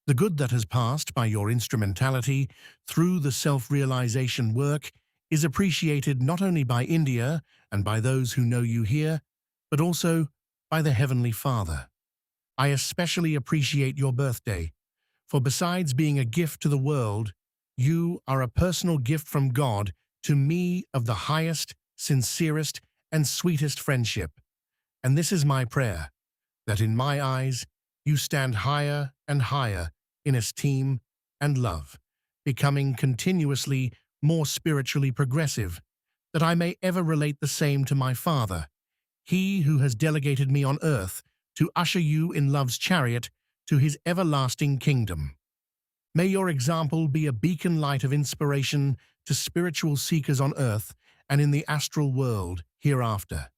The good that has passed by your instrumentality through the self-realization work is appreciated not only by India and by those who know you here, but also by the Heavenly Father. I especially appreciate your birthday, for besides being a gift to the world, you are a personal gift from God to me of the highest, sincerest, and sweetest friendship. And this is my prayer, that in my eyes you stand higher and higher in esteem and love, becoming continuously more spiritually progressive, that I may ever relate the same to my Father, He who has delegated me on earth to usher you in love's chariot to His everlasting kingdom. May your example be a beacon light of inspiration to spiritual seekers on earth and in the astral world hereafter.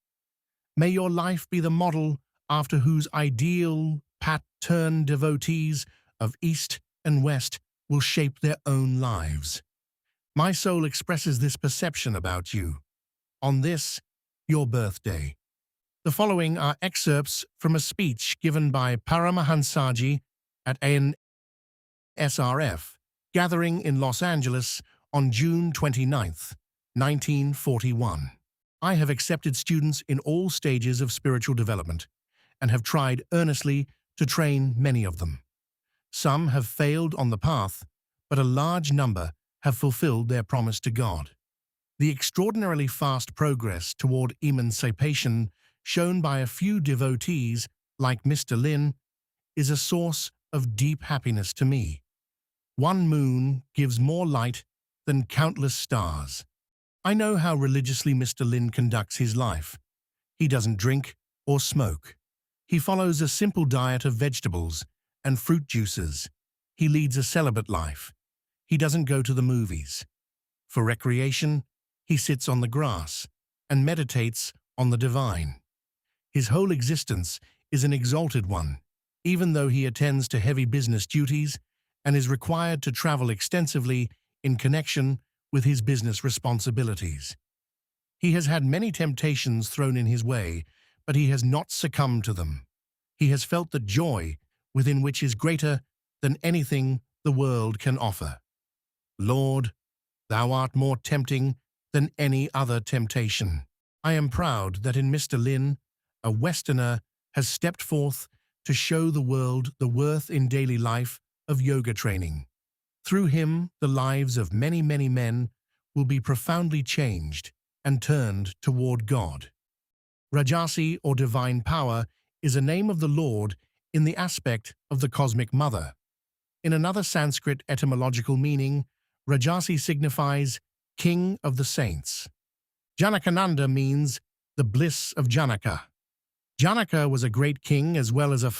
May your life be the model after whose ideal pattern devotees of East and West will shape their own lives. My soul expresses this perception about you. On this, your birthday. The following are excerpts from a speech given by Paramahansa at an SRF gathering in Los Angeles on June 29, 1941. I have accepted students in all stages of spiritual development and have tried earnestly to train many of them. Some have failed on the path, but a large number have fulfilled their promise to God. The extraordinarily fast progress toward emancipation shown by a few devotees like Mr. Lynn is a source of deep happiness to me. One moon gives more light than countless stars. I know how religiously Mr. Lynn conducts his life. He doesn't drink or smoke. He follows a simple diet of vegetables and fruit juices. He leads a celibate life. He doesn't go to the movies. For recreation, he sits on the grass and meditates on the divine. His whole existence is an exalted one, even though he attends to heavy business duties and is required to travel extensively in connection with his business responsibilities. He has had many temptations thrown in his way, but he has not succumbed to them. He has felt the joy within which is greater than anything the world can offer. Lord, thou art more tempting than any other temptation. I am proud that in Mr. Lynn, a Westerner has stepped forth to show the world the worth in daily life of yoga training. Through him, the lives of many, many men will be profoundly changed and turned toward God. Rajasi, or divine power, is a name of the Lord in the aspect of the cosmic mother. In another Sanskrit etymological meaning, Rajasi signifies king of the saints. Janakananda means the bliss of Janaka. Janaka was a great king as well as a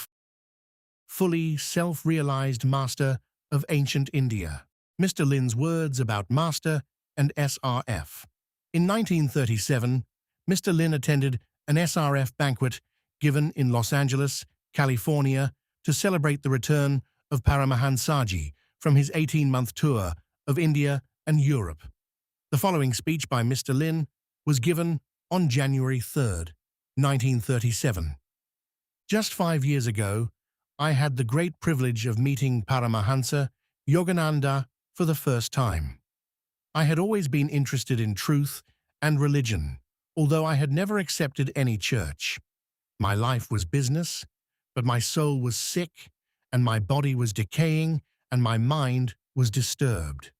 fully self-realized master of ancient India. Mr. Lynn's words about master and SRF. In 1937, Mr. Lynn attended an SRF banquet given in Los Angeles, California, to celebrate the return of Paramahansa from his 18-month tour of India and Europe. The following speech by Mr. Lynn was given on January 3, 1937. Just 5 years ago, I had the great privilege of meeting Paramahansa Yogananda for the first time. I had always been interested in truth and religion, although I had never accepted any church. My life was business, but my soul was sick, and my body was decaying, and my mind was disturbed.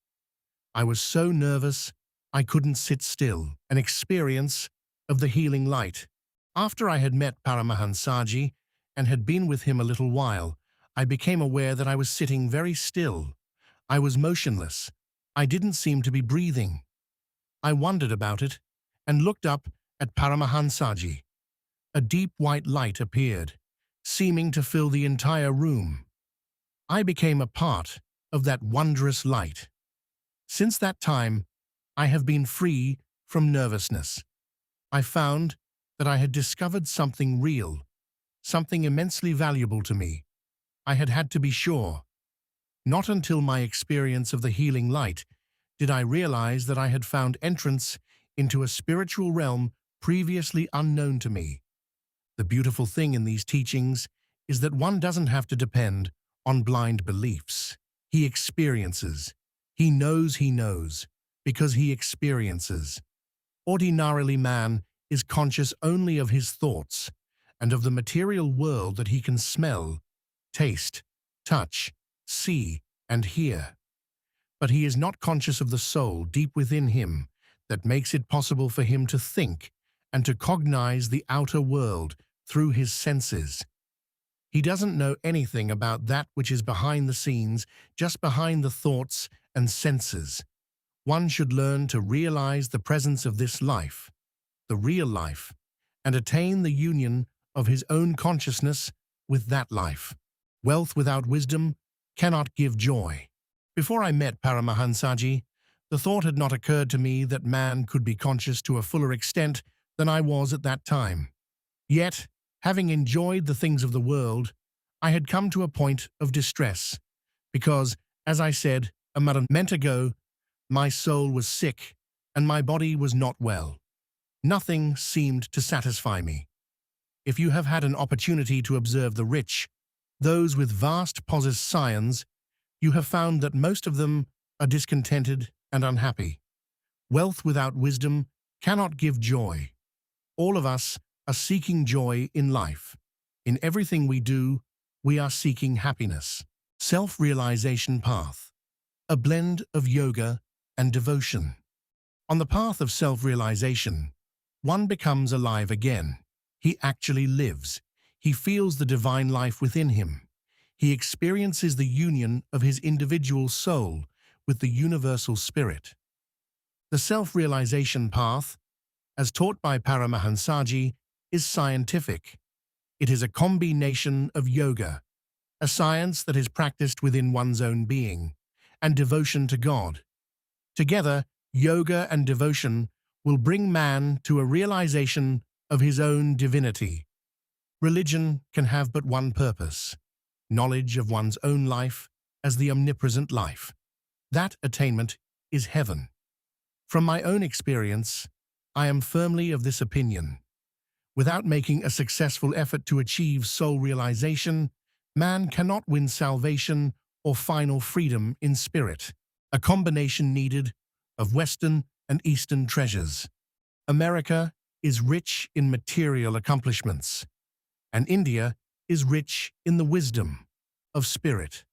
I was so nervous I couldn't sit still. An experience of the healing light. After I had met Paramahansa and had been with him a little while, I became aware that I was sitting very still. I was motionless. I didn't seem to be breathing. I wondered about it and looked up at Paramahansa. A deep white light appeared, seeming to fill the entire room. I became a part of that wondrous light. Since that time, I have been free from nervousness. I found that I had discovered something real, something immensely valuable to me. I had had to be sure. Not until my experience of the healing light did I realize that I had found entrance into a spiritual realm previously unknown to me. The beautiful thing in these teachings is that one doesn't have to depend on blind beliefs. He experiences. He knows, because he experiences. Ordinarily, man is conscious only of his thoughts and of the material world that he can smell, taste, touch, see, and hear. But he is not conscious of the soul deep within him that makes it possible for him to think and to cognize the outer world through his senses. He doesn't know anything about that which is behind the scenes, just behind the thoughts and senses. One should learn to realize the presence of this life, the real life, and attain the union of his own consciousness with that life. Wealth without wisdom cannot give joy. Before I met Paramahansaji, the thought had not occurred to me that man could be conscious to a fuller extent than I was at that time. Yet, having enjoyed the things of the world, I had come to a point of distress, because, as I said a moment ago, my soul was sick and my body was not well. Nothing seemed to satisfy me. If you have had an opportunity to observe the rich, those with vast possessions, you have found that most of them are discontented and unhappy. Wealth without wisdom cannot give joy. All of us are seeking joy in life. In everything we do, we are seeking happiness. Self-realization path, a blend of yoga and devotion. On the path of self-realization, one becomes alive again. He actually lives. He feels the divine life within him. He experiences the union of his individual soul with the universal spirit. The self-realization path, as taught by Paramahansaji, is scientific. It is a combination of yoga, a science that is practiced within one's own being, and devotion to God. Together, yoga and devotion will bring man to a realization of his own divinity. Religion can have but one purpose: knowledge of one's own life as the omnipresent life. That attainment is heaven. From my own experience, I am firmly of this opinion. Without making a successful effort to achieve soul realization, man cannot win salvation or final freedom in spirit, a combination needed of Western and Eastern treasures. America is rich in material accomplishments, and India is rich in the wisdom of spirit.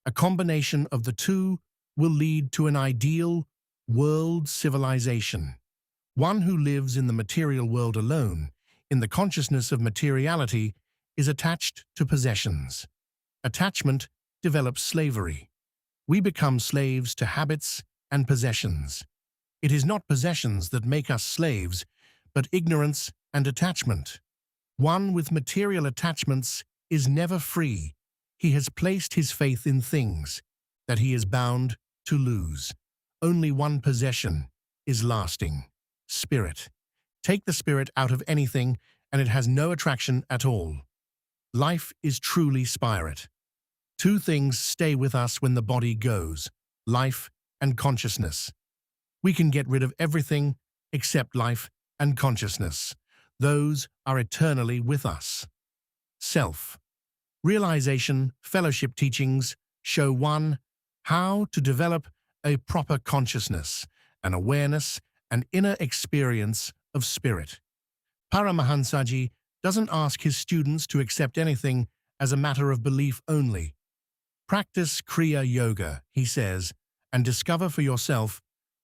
A combination of the two will lead to an ideal world civilization. One who lives in the material world alone, in the consciousness of materiality, is attached to possessions. Attachment develops slavery. We become slaves to habits and possessions. It is not possessions that make us slaves, but ignorance and attachment. One with material attachments is never free. He has placed his faith in things that he is bound to lose. Only one possession is lasting: spirit. Take the spirit out of anything, and it has no attraction at all. Life is truly spirit. Two things stay with us when the body goes: life and consciousness. We can get rid of everything except life and consciousness. Those are eternally with us. Self. Realization fellowship teachings show 1. How to develop a proper consciousness, an awareness, and inner experience of spirit. Paramahansaji doesn't ask his students to accept anything as a matter of belief only. Practice Kriya Yoga, he says, and discover for yourself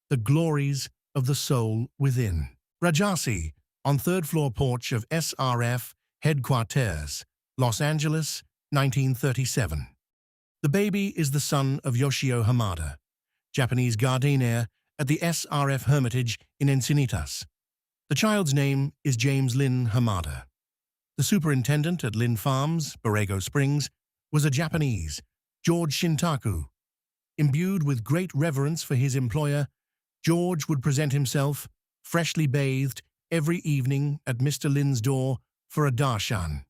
the glories of the soul within. Rajasi, on third floor porch of SRF headquarters, Los Angeles, 1937. The baby is the son of Yoshio Hamada, Japanese gardener at the SRF Hermitage in Encinitas. The child's name is James Lynn Hamada. The superintendent at Lynn Farms, Borrego Springs, was a Japanese, George Shintaku. Imbued with great reverence for his employer, George would present himself, freshly bathed, every evening at Mr. Lynn's door for a darshan.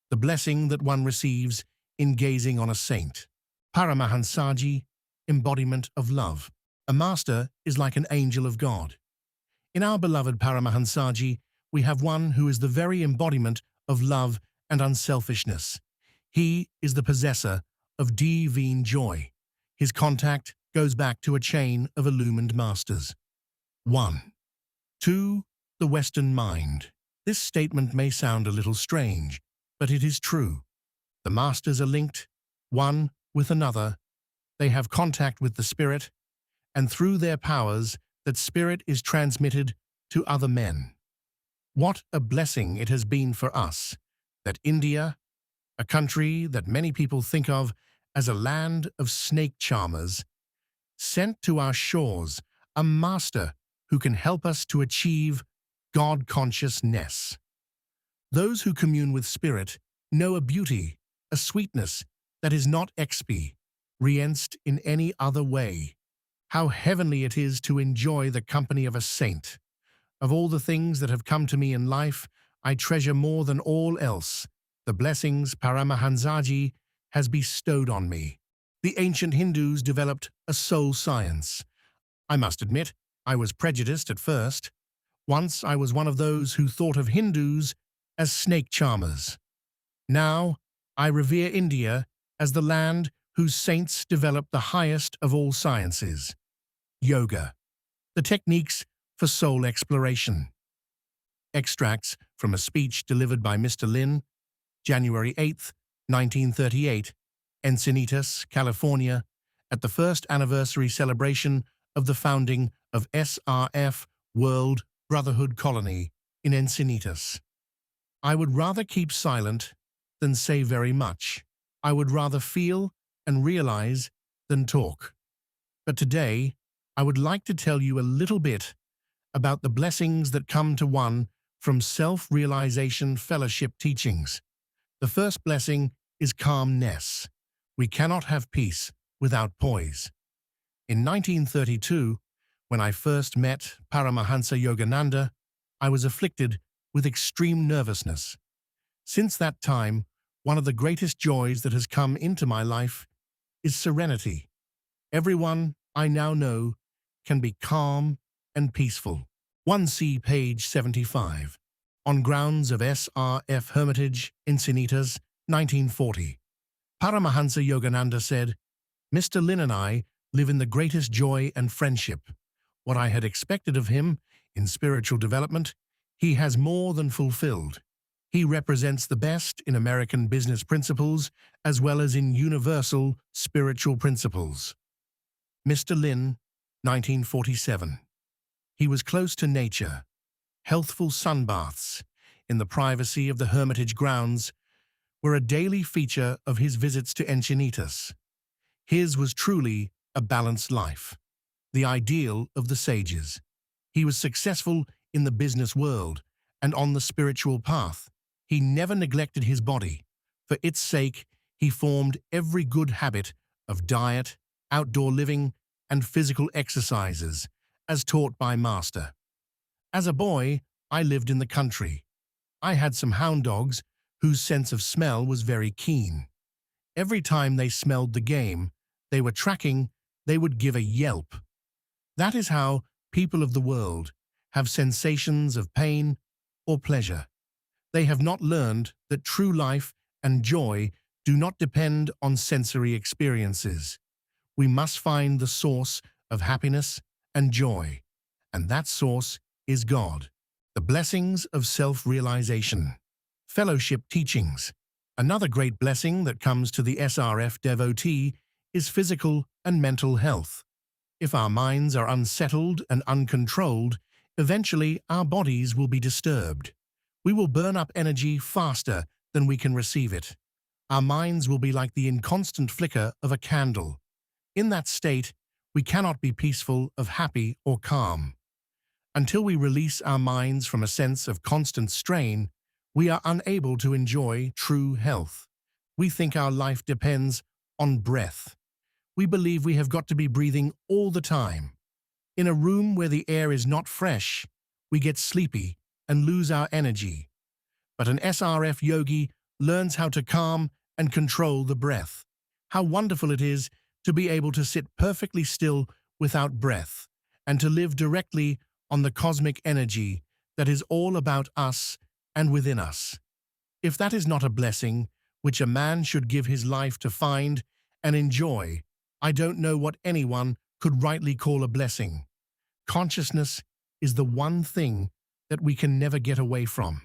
The blessing that one receives in gazing on a saint. Paramahansaji, embodiment of love. A master is like an angel of God. In our beloved Paramahansaji, we have one who is the very embodiment of love and unselfishness. He is the possessor of divine joy. His contact goes back to a chain of illumined masters. 1. 2. The Western mind. This statement may sound a little strange, but it is true. The masters are linked, one with another. They have contact with the spirit, and through their powers, that spirit is transmitted to other men. What a blessing it has been for us that India, a country that many people think of as a land of snake charmers, sent to our shores a master who can help us to achieve God-consciousness. Those who commune with spirit know a beauty, a sweetness that is not experienced in any other way. How heavenly it is to enjoy the company of a saint. Of all the things that have come to me in life, I treasure more than all else the blessings Paramahansaji has bestowed on me. The ancient Hindus developed a soul science. I must admit, I was prejudiced at first. Once I was one of those who thought of Hindus as snake charmers. Now, I revere India as the land whose saints developed the highest of all sciences, yoga, the techniques for soul exploration. Extracts from a speech delivered by Mr. Lynn, January 8, 1938, Encinitas, California, at the first anniversary celebration of the founding of SRF World Brotherhood Colony in Encinitas. I would rather keep silent than say very much. I would rather feel and realize than talk. But today, I would like to tell you a little bit about the blessings that come to one from self-realization fellowship teachings. The first blessing is calmness. We cannot have peace without poise. In 1932, when I first met Paramahansa Yogananda, I was afflicted with extreme nervousness. Since that time, one of the greatest joys that has come into my life is serenity. Everyone I now know can be calm and peaceful. 1C page 75. On grounds of SRF Hermitage, Encinitas, 1940. Paramahansa Yogananda said, Mr. Lynn and I live in the greatest joy and friendship. What I had expected of him in spiritual development, he has more than fulfilled. He represents the best in American business principles as well as in universal spiritual principles. Mr. Lynn, 1947. He was close to nature. Healthful sunbaths in the privacy of the Hermitage grounds were a daily feature of his visits to Encinitas. His was truly a balanced life, the ideal of the sages. He was successful in the business world and on the spiritual path. He never neglected his body. For its sake, he formed every good habit of diet, outdoor living, and physical exercises, as taught by Master. As a boy, I lived in the country. I had some hound dogs whose sense of smell was very keen. Every time they smelled the game they were tracking, they would give a yelp. That is how people of the world have sensations of pain or pleasure. They have not learned that true life and joy do not depend on sensory experiences. We must find the source of happiness and joy, and that source is God. The blessings of self-realization. Fellowship teachings. Another great blessing that comes to the SRF devotee is physical and mental health. If our minds are unsettled and uncontrolled, eventually our bodies will be disturbed. We will burn up energy faster than we can receive it. Our minds will be like the inconstant flicker of a candle. In that state, we cannot be peaceful, happy, or calm. Until we release our minds from a sense of constant strain, we are unable to enjoy true health. We think our life depends on breath. We believe we have got to be breathing all the time. In a room where the air is not fresh, we get sleepy and lose our energy. But an SRF yogi learns how to calm and control the breath. How wonderful it is to be able to sit perfectly still without breath and to live directly on the cosmic energy that is all about us and within us. If that is not a blessing which a man should give his life to find and enjoy, I don't know what anyone could rightly call a blessing. Consciousness is the one thing that we can never get away from.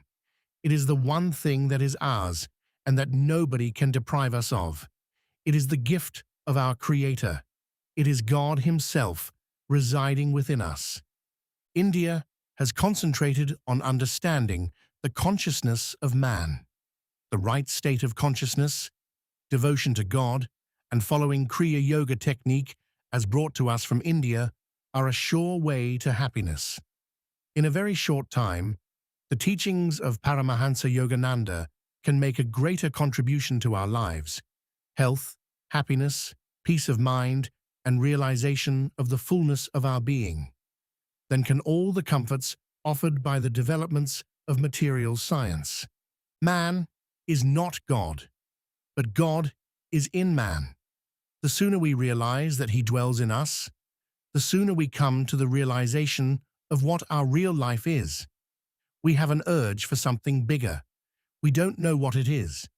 It is the one thing that is ours and that nobody can deprive us of. It is the gift of our Creator. It is God Himself residing within us. India has concentrated on understanding the consciousness of man. The right state of consciousness, devotion to God, and following Kriya Yoga technique as brought to us from India are a sure way to happiness. In a very short time, the teachings of Paramahansa Yogananda can make a greater contribution to our lives. Health, happiness, peace of mind, and realization of the fullness of our being. Then can all the comforts offered by the developments of material science. Man is not God, but God is in man. The sooner we realize that He dwells in us, the sooner we come to the realization of what our real life is. We have an urge for something bigger. We don't know what it is,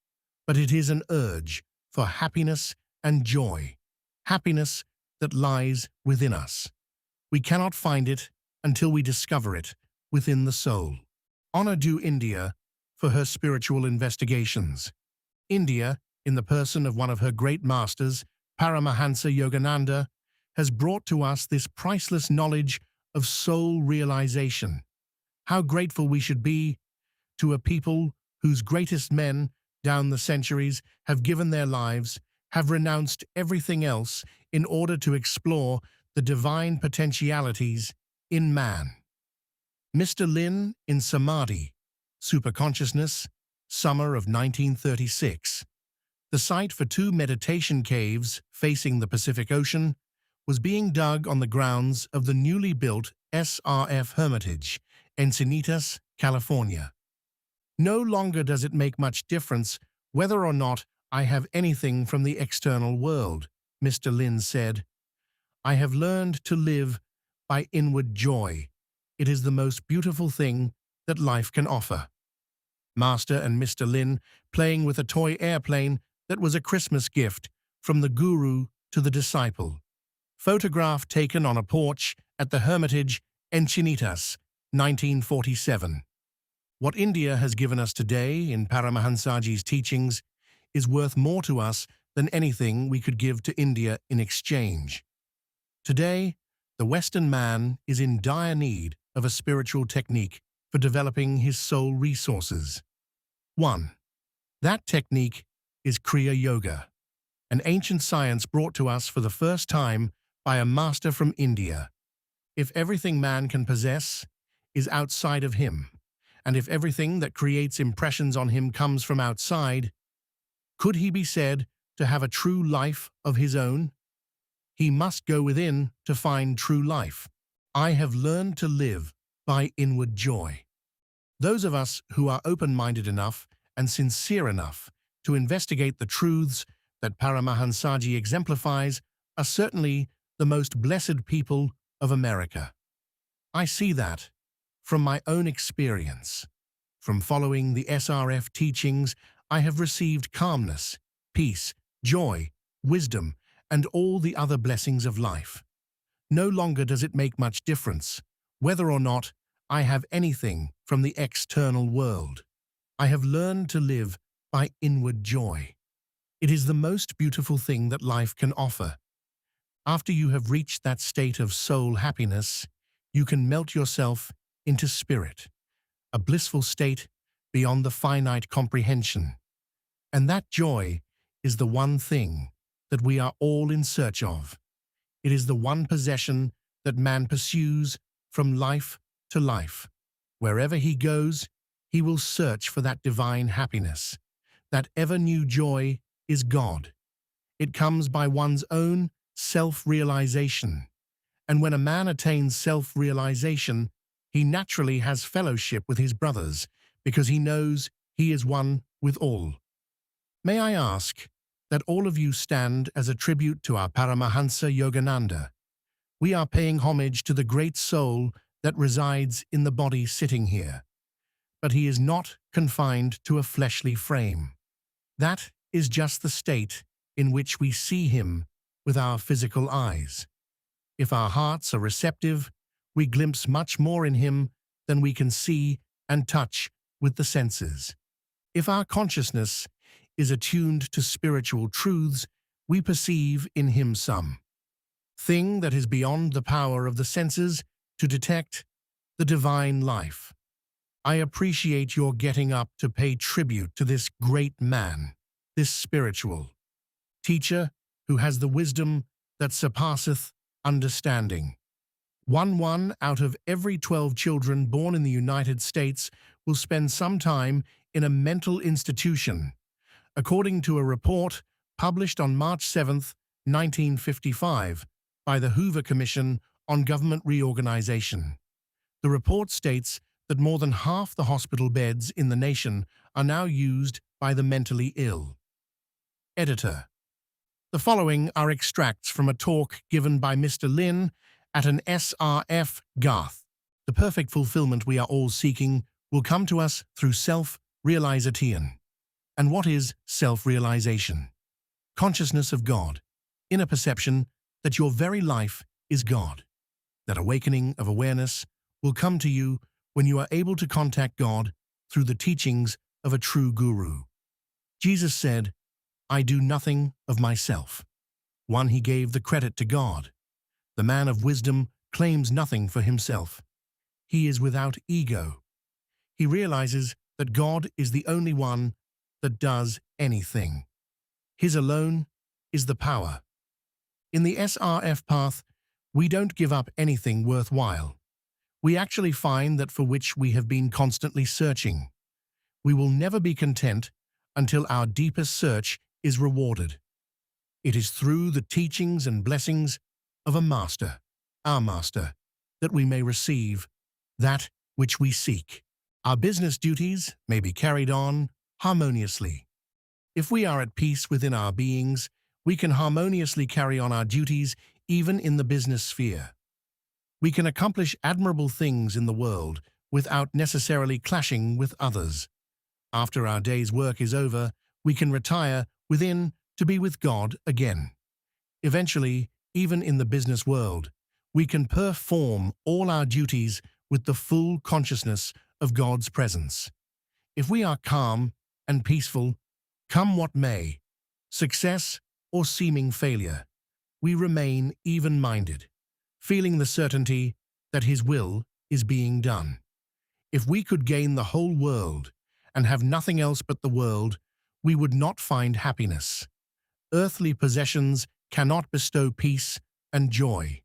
but it is an urge for happiness and joy, happiness that lies within us. We cannot find it until we discover it within the soul. Honor due India for her spiritual investigations. India, in the person of one of her great masters, Paramahansa Yogananda, has brought to us this priceless knowledge of soul realization. How grateful we should be to a people whose greatest men down the centuries have given their lives, have renounced everything else in order to explore the divine potentialities in man. Mr. Lynn in Samadhi, Superconsciousness, summer of 1936. The site for 2 meditation caves facing the Pacific Ocean was being dug on the grounds of the newly built SRF Hermitage, Encinitas, California. No longer does it make much difference whether or not I have anything from the external world, Mr. Lynn said. I have learned to live by inward joy. It is the most beautiful thing that life can offer. Master and Mr. Lynn playing with a toy airplane that was a Christmas gift from the guru to the disciple. Photograph taken on a porch at the Hermitage, Encinitas, 1947. What India has given us today in Paramahansaji's teachings is worth more to us than anything we could give to India in exchange. Today, the Western man is in dire need of a spiritual technique for developing his soul resources. 1. That technique is Kriya Yoga, an ancient science brought to us for the first time by a master from India. If everything man can possess is outside of him, and if everything that creates impressions on him comes from outside, could he be said to have a true life of his own? He must go within to find true life. I have learned to live by inward joy. Those of us who are open-minded enough and sincere enough to investigate the truths that Paramahansaji exemplifies are certainly the most blessed people of America. I see that from my own experience. From following the SRF teachings, I have received calmness, peace, joy, wisdom, and all the other blessings of life. No longer does it make much difference whether or not I have anything from the external world. I have learned to live by inward joy. It is the most beautiful thing that life can offer. After you have reached that state of soul happiness, you can melt yourself into spirit, a blissful state beyond the finite comprehension. And that joy is the one thing that we are all in search of. It is the one possession that man pursues from life to life. Wherever he goes, he will search for that divine happiness. That ever-new joy is God. It comes by one's own self-realization. And when a man attains self-realization, he naturally has fellowship with his brothers because he knows he is one with all. May I ask that all of you stand as a tribute to our Paramahansa Yogananda. We are paying homage to the great soul that resides in the body sitting here, but he is not confined to a fleshly frame. That is just the state in which we see him with our physical eyes. If our hearts are receptive, we glimpse much more in him than we can see and touch with the senses. If our consciousness is attuned to spiritual truths, we perceive in him some thing that is beyond the power of the senses to detect the divine life. I appreciate your getting up to pay tribute to this great man, this spiritual teacher who has the wisdom that surpasseth understanding. One out of every 12 children born in the United States will spend some time in a mental institution, according to a report published on March 7, 1955, by the Hoover Commission on Government Reorganization. The report states that more than half the hospital beds in the nation are now used by the mentally ill. Editor. The following are extracts from a talk given by Mr. Lynn at an SRF Garth. The perfect fulfillment we are all seeking will come to us through self-realization. And what is self-realization? Consciousness of God, inner perception that your very life is God. That awakening of awareness will come to you when you are able to contact God through the teachings of a true guru. Jesus said, "I do nothing of myself." He gave the credit to God. The man of wisdom claims nothing for himself. He is without ego. He realizes that God is the only one that does anything. His alone is the power. In the SRF path, we don't give up anything worthwhile. We actually find that for which we have been constantly searching. We will never be content until our deepest search is rewarded. It is through the teachings and blessings of a master, our master, that we may receive that which we seek. Our business duties may be carried on harmoniously. If we are at peace within our beings, we can harmoniously carry on our duties even in the business sphere. We can accomplish admirable things in the world without necessarily clashing with others. After our day's work is over, we can retire within to be with God again. Eventually, even in the business world, we can perform all our duties with the full consciousness of God's presence. If we are calm and peaceful, come what may, success or seeming failure, we remain even-minded, feeling the certainty that His will is being done. If we could gain the whole world and have nothing else but the world, we would not find happiness. Earthly possessions cannot bestow peace and joy.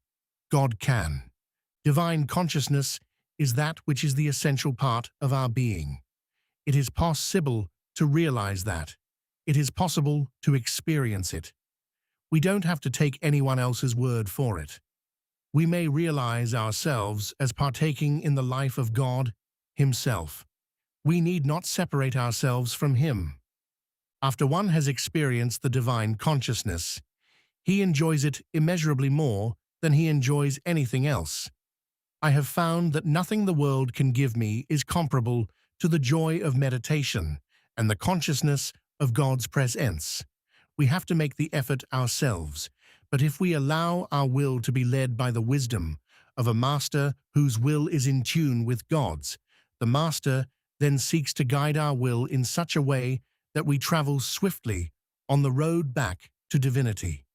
God can. Divine consciousness is that which is the essential part of our being. It is possible to realize that. It is possible to experience it. We don't have to take anyone else's word for it. We may realize ourselves as partaking in the life of God Himself. We need not separate ourselves from Him. After one has experienced the divine consciousness, he enjoys it immeasurably more than he enjoys anything else. I have found that nothing the world can give me is comparable to the joy of meditation and the consciousness of God's presence. We have to make the effort ourselves, but if we allow our will to be led by the wisdom of a master whose will is in tune with God's, the master then seeks to guide our will in such a way that we travel swiftly on the road back to divinity.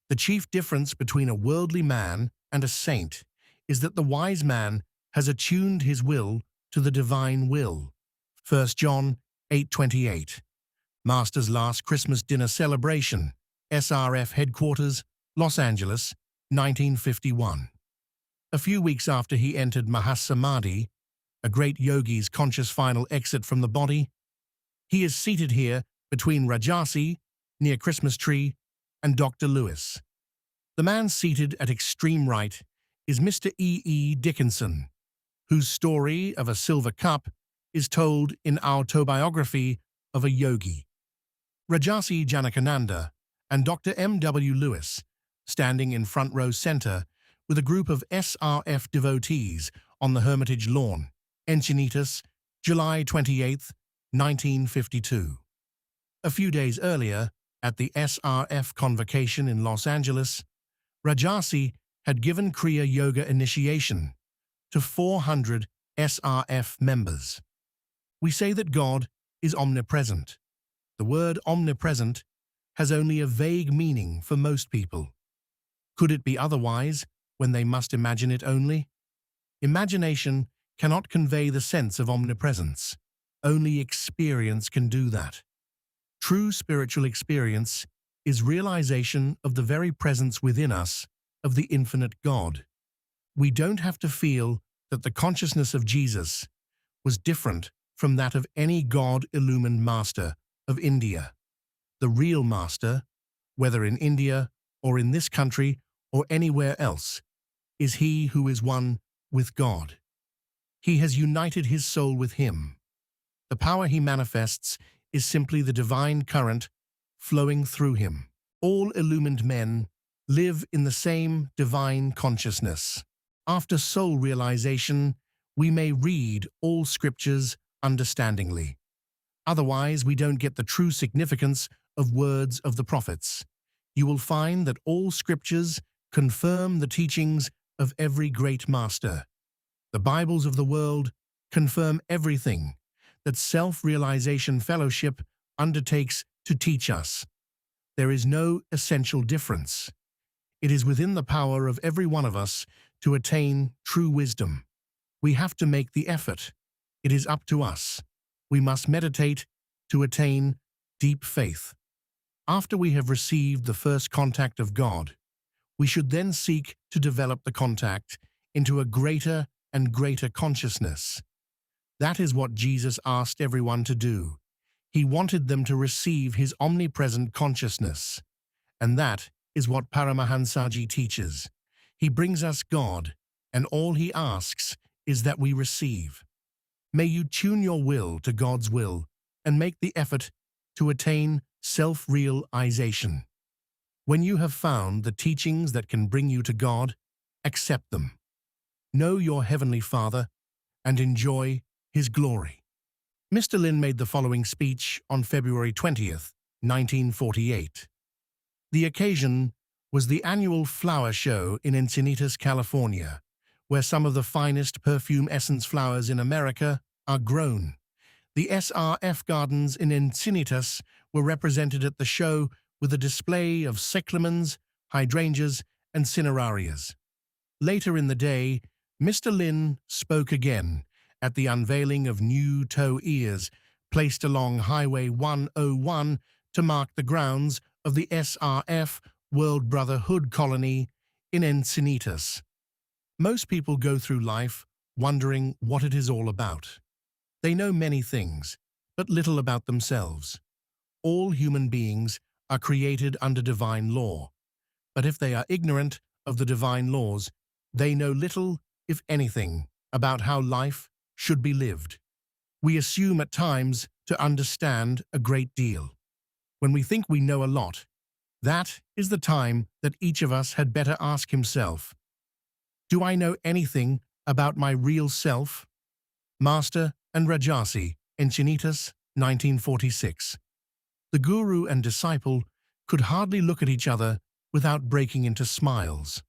The chief difference between a worldly man and a saint is that the wise man has attuned his will to the divine will. 1 John 8:28. Master's Last Christmas Dinner Celebration, SRF Headquarters, Los Angeles, 1951. A few weeks after he entered Mahasamadhi, a great yogi's conscious final exit from the body, he is seated here between Rajasi, near Christmas tree, and Dr. Lewis. The man seated at extreme right is Mr. E. Dickinson, whose story of a silver cup is told in Autobiography of a Yogi. Rajarsi Janakananda and Dr. M.W. Lewis, standing in front row center with a group of SRF devotees on the Hermitage lawn, Encinitas, July 28, 1952. A few days earlier, at the SRF convocation in Los Angeles, Rajasi had given Kriya Yoga initiation to 400 SRF members. We say that God is omnipresent. The word omnipresent has only a vague meaning for most people. Could it be otherwise when they must imagine it only? Imagination cannot convey the sense of omnipresence. Only experience can do that. True spiritual experience is realization of the very presence within us of the infinite God. We don't have to feel that the consciousness of Jesus was different from that of any God-illumined master of India. The real master, whether in India or in this country or anywhere else, is he who is one with God. He has united his soul with him. The power he manifests is simply the divine current flowing through him. All illumined men live in the same divine consciousness. After soul realization, we may read all scriptures understandingly. Otherwise, we don't get the true significance of words of the prophets. You will find that all scriptures confirm the teachings of every great master. The Bibles of the world confirm everything that Self-Realization Fellowship undertakes to teach us. There is no essential difference. It is within the power of every one of us to attain true wisdom. We have to make the effort. It is up to us. We must meditate to attain deep faith. After we have received the first contact of God, we should then seek to develop the contact into a greater and greater consciousness. That is what Jesus asked everyone to do. He wanted them to receive his omnipresent consciousness. And that is what Paramahansa teaches. He brings us God, and all he asks is that we receive. May you tune your will to God's will and make the effort to attain self-realization. When you have found the teachings that can bring you to God, accept them. Know your Heavenly Father and enjoy his glory. Mr. Lynn made the following speech on February 20th, 1948. The occasion was the annual flower show in Encinitas, California, where some of the finest perfume essence flowers in America are grown. The SRF gardens in Encinitas were represented at the show with a display of cyclamens, hydrangeas, and cinerarias. Later in the day, Mr. Lynn spoke again at the unveiling of new tow ears placed along Highway 101 to mark the grounds of the SRF World Brotherhood Colony in Encinitas. Most people go through life wondering what it is all about. They know many things, but little about themselves. All human beings are created under divine law, but if they are ignorant of the divine laws, they know little, if anything, about how life should be lived. We assume at times to understand a great deal. When we think we know a lot, that is the time that each of us had better ask himself, do I know anything about my real self? Master and Rajasi, Encinitas, 1946. The guru and disciple could hardly look at each other without breaking into smiles.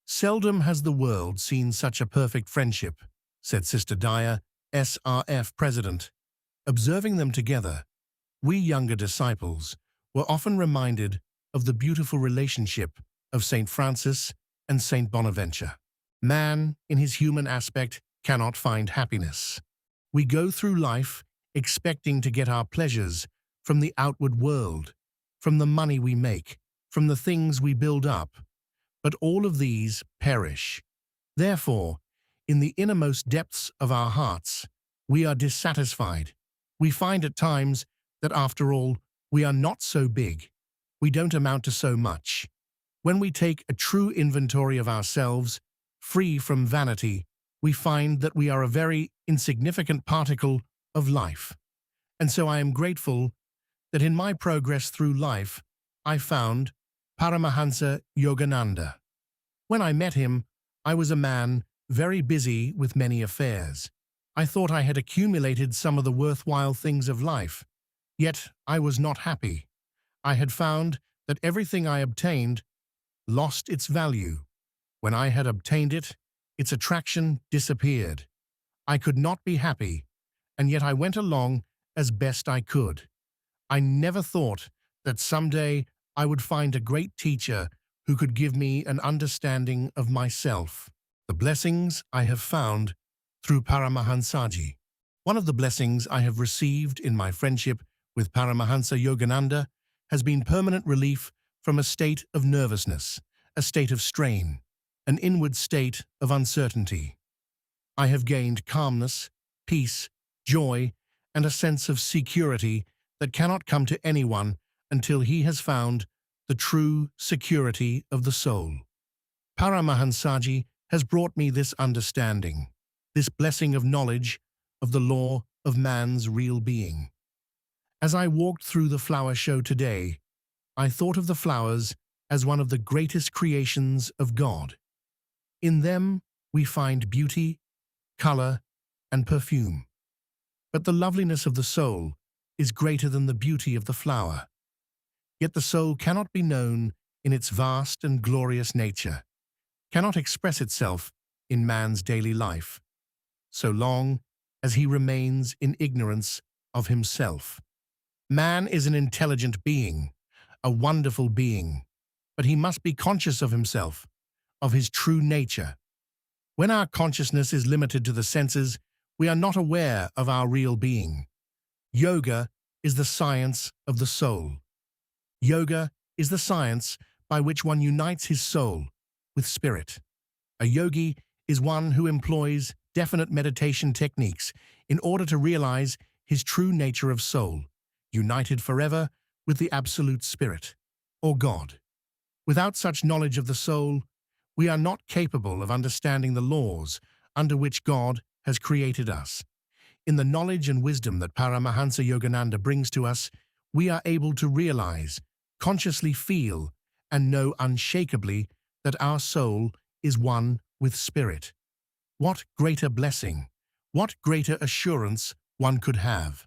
Seldom has the world seen such a perfect friendship, said Sister Daya, SRF president. Observing them together, we younger disciples were often reminded of the beautiful relationship of St. Francis and St. Bonaventure. Man, in his human aspect, cannot find happiness. We go through life expecting to get our pleasures from the outward world, from the money we make, from the things we build up. But all of these perish. Therefore, in the innermost depths of our hearts, we are dissatisfied. We find at times that after all, we are not so big. We don't amount to so much. When we take a true inventory of ourselves, free from vanity, we find that we are a very insignificant particle of life. And so I am grateful that in my progress through life, I found Paramahansa Yogananda. When I met him, I was a man very busy with many affairs. I thought I had accumulated some of the worthwhile things of life, yet I was not happy. I had found that everything I obtained lost its value. When I had obtained it, its attraction disappeared. I could not be happy, and yet I went along as best I could. I never thought that someday I would find a great teacher who could give me an understanding of myself. The blessings I have found through Paramahansaji. One of the blessings I have received in my friendship with Paramahansa Yogananda has been permanent relief from a state of nervousness, a state of strain, an inward state of uncertainty. I have gained calmness, peace, joy, and a sense of security that cannot come to anyone until he has found the true security of the soul. Paramahansaji has brought me this understanding, this blessing of knowledge of the law of man's real being. As I walked through the flower show today, I thought of the flowers as one of the greatest creations of God. In them, we find beauty, color, and perfume. But the loveliness of the soul is greater than the beauty of the flower. Yet the soul cannot be known in its vast and glorious nature, cannot express itself in man's daily life, so long as he remains in ignorance of himself. Man is an intelligent being, a wonderful being, but he must be conscious of himself, of his true nature. When our consciousness is limited to the senses, we are not aware of our real being. Yoga is the science of the soul. Yoga is the science by which one unites his soul with spirit. A yogi is one who employs definite meditation techniques in order to realize his true nature of soul, united forever with the absolute spirit, or God. Without such knowledge of the soul, we are not capable of understanding the laws under which God has created us. In the knowledge and wisdom that Paramahansa Yogananda brings to us, we are able to realize, consciously feel, and know unshakably that our soul is one with spirit. What greater blessing, what greater assurance one could have.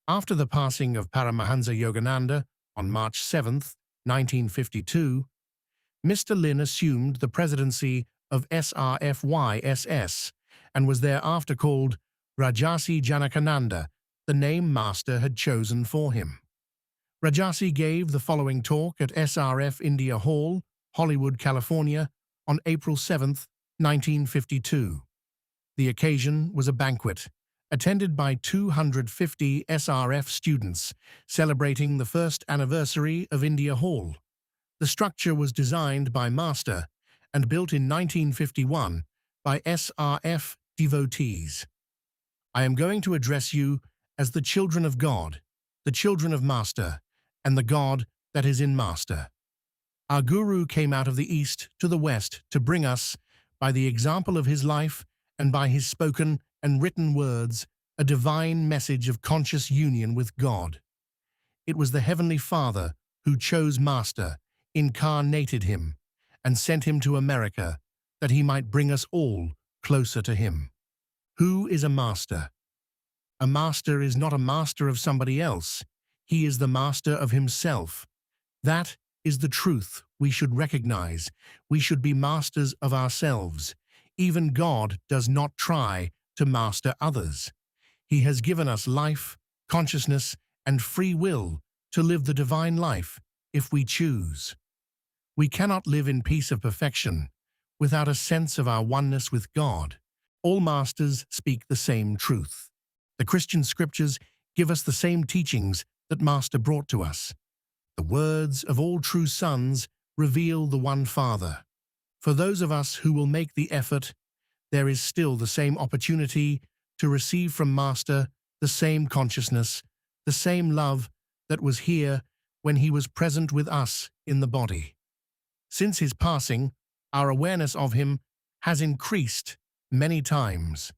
After the passing of Paramahansa Yogananda on March 7th, 1952, Mr. Lynn assumed the presidency of SRFYSS and was thereafter called Rajarsi Janakananda, the name Master had chosen for him. Rajasi gave the following talk at SRF India Hall, Hollywood, California, on April 7th, 1952. The occasion was a banquet, attended by 250 SRF students, celebrating the first anniversary of India Hall. The structure was designed by Master and built in 1951 by SRF devotees. I am going to address you as the children of God, the children of Master, and the God that is in Master. Our Guru came out of the East to the West to bring us, by the example of his life and by his spoken and written words, a divine message of conscious union with God. It was the Heavenly Father who chose Master, incarnated him, and sent him to America that he might bring us all closer to him. Who is a master? A master is not a master of somebody else. He is the master of himself. That is the truth we should recognize. We should be masters of ourselves. Even God does not try to master others. He has given us life, consciousness, and free will to live the divine life if we choose. We cannot live in peace of perfection without a sense of our oneness with God. All masters speak the same truth. The Christian scriptures give us the same teachings that Master brought to us. The words of all true sons reveal the one Father. For those of us who will make the effort, there is still the same opportunity to receive from Master the same consciousness, the same love that was here when he was present with us in the body. Since his passing, our awareness of him has increased many times.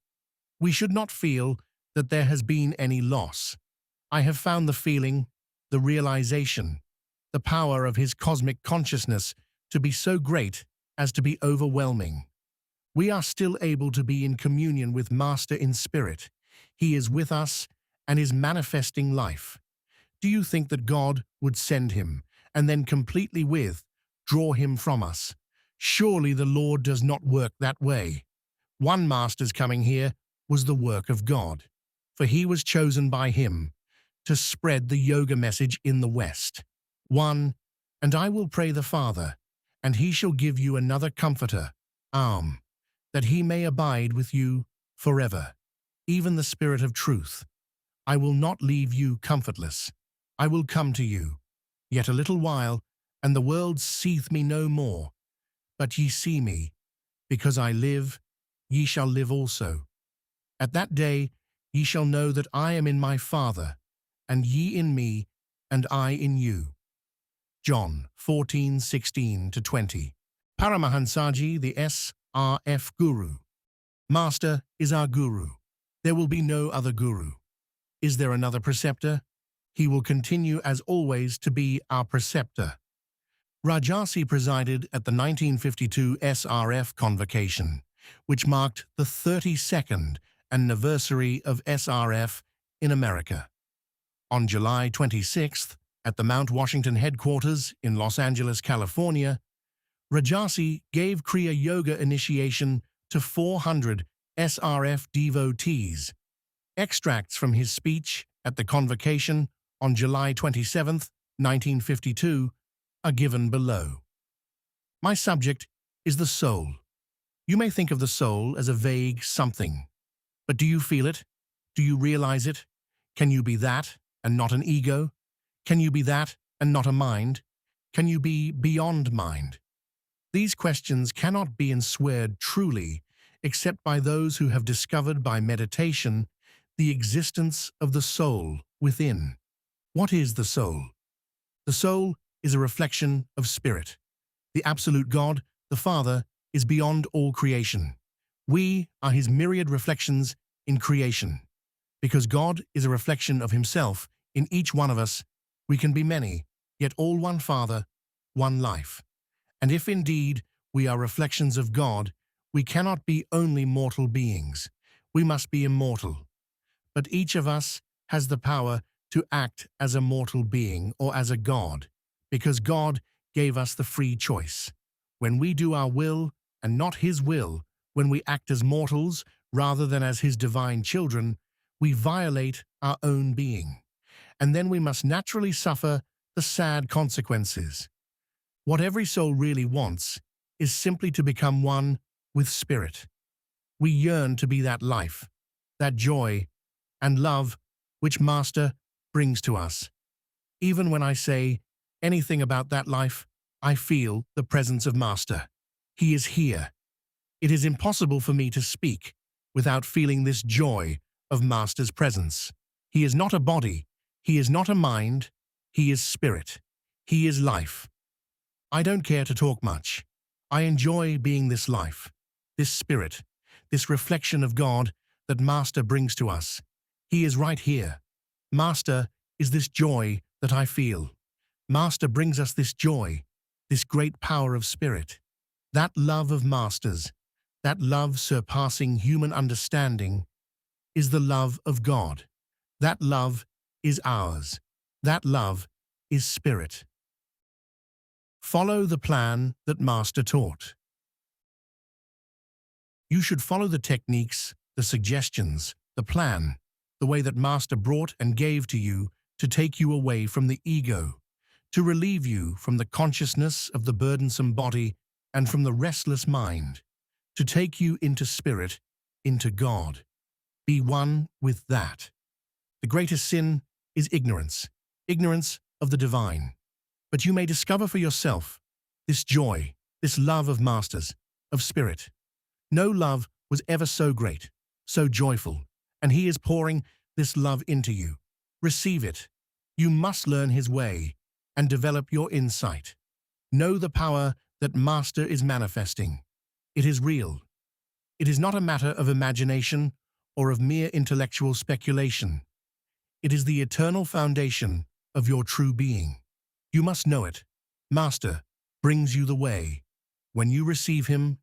We should not feel that there has been any loss. I have found the feeling the realization, the power of his cosmic consciousness to be so great as to be overwhelming. We are still able to be in communion with Master in spirit. He is with us and is manifesting life. Do you think that God would send him and then completely withdraw him from us? Surely the Lord does not work that way. One Master's coming here was the work of God, for he was chosen by him to spread the yoga message in the West. 1. And I will pray the Father, and he shall give you another comforter, that he may abide with you forever, even the Spirit of truth. I will not leave you comfortless. I will come to you. Yet a little while, and the world seeth me no more. But ye see me. Because I live, ye shall live also. At that day ye shall know that I am in my Father, and ye in me, and I in you. John 14:16-20. Paramahansaji, the SRF Guru. Master is our Guru. There will be no other Guru. Is there another preceptor? He will continue as always to be our preceptor. Rajasi presided at the 1952 SRF convocation, which marked the 32nd anniversary of SRF in America. On July 26th, at the Mount Washington headquarters in Los Angeles, California, Rajasi gave Kriya Yoga initiation to 400 SRF devotees. Extracts from his speech at the convocation on July 27, 1952, are given below. My subject is the soul. You may think of the soul as a vague something, but do you feel it? Do you realize it? Can you be that and not an ego? Can you be that and not a mind? Can you be beyond mind? These questions cannot be answered truly except by those who have discovered by meditation the existence of the soul within. What is the soul? The soul is a reflection of spirit. The absolute God, the Father, is beyond all creation. We are his myriad reflections in creation. Because God is a reflection of himself in each one of us, we can be many, yet all one Father, one life. And if indeed we are reflections of God, we cannot be only mortal beings. We must be immortal. But each of us has the power to act as a mortal being or as a God, because God gave us the free choice. When we do our will and not his will, when we act as mortals rather than as his divine children, we violate our own being. And then we must naturally suffer the sad consequences. What every soul really wants is simply to become one with spirit. We yearn to be that life, that joy and love which Master brings to us. Even when I say anything about that life, I feel the presence of Master. He is here. It is impossible for me to speak without feeling this joy of Master's presence. He is not a body. He is not a mind. He is spirit. He is life. I don't care to talk much. I enjoy being this life, this spirit, this reflection of God that Master brings to us. He is right here. Master is this joy that I feel. Master brings us this joy, this great power of spirit. That love of Master's, that love surpassing human understanding, is the love of God. That love is ours. That love is spirit. Follow the plan that Master taught. You should follow the techniques, the suggestions, the plan, the way that Master brought and gave to you to take you away from the ego, to relieve you from the consciousness of the burdensome body and from the restless mind, to take you into spirit, into God. Be one with that. The greatest sin is ignorance, ignorance of the divine. But you may discover for yourself this joy, this love of Master's, of spirit. No love was ever so great, so joyful, and he is pouring this love into you. Receive it. You must learn his way and develop your insight. Know the power that Master is manifesting. It is real. It is not a matter of imagination or of mere intellectual speculation. It is the eternal foundation of your true being. You must know it. Master brings you the way. When you receive him,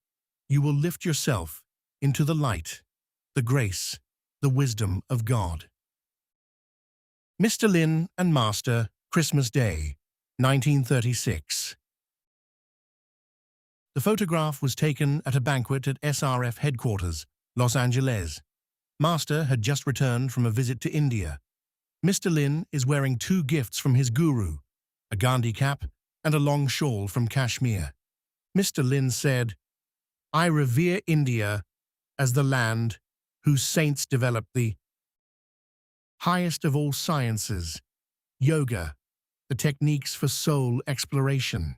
you will lift yourself into the light, the grace, the wisdom of God. Mr. Lynn and Master, Christmas Day, 1936. The photograph was taken at a banquet at SRF headquarters, Los Angeles. Master had just returned from a visit to India. Mr. Lynn is wearing two gifts from his guru, a Gandhi cap and a long shawl from Kashmir. Mr. Lynn said, "I revere India as the land whose saints developed the highest of all sciences, yoga, the techniques for soul exploration.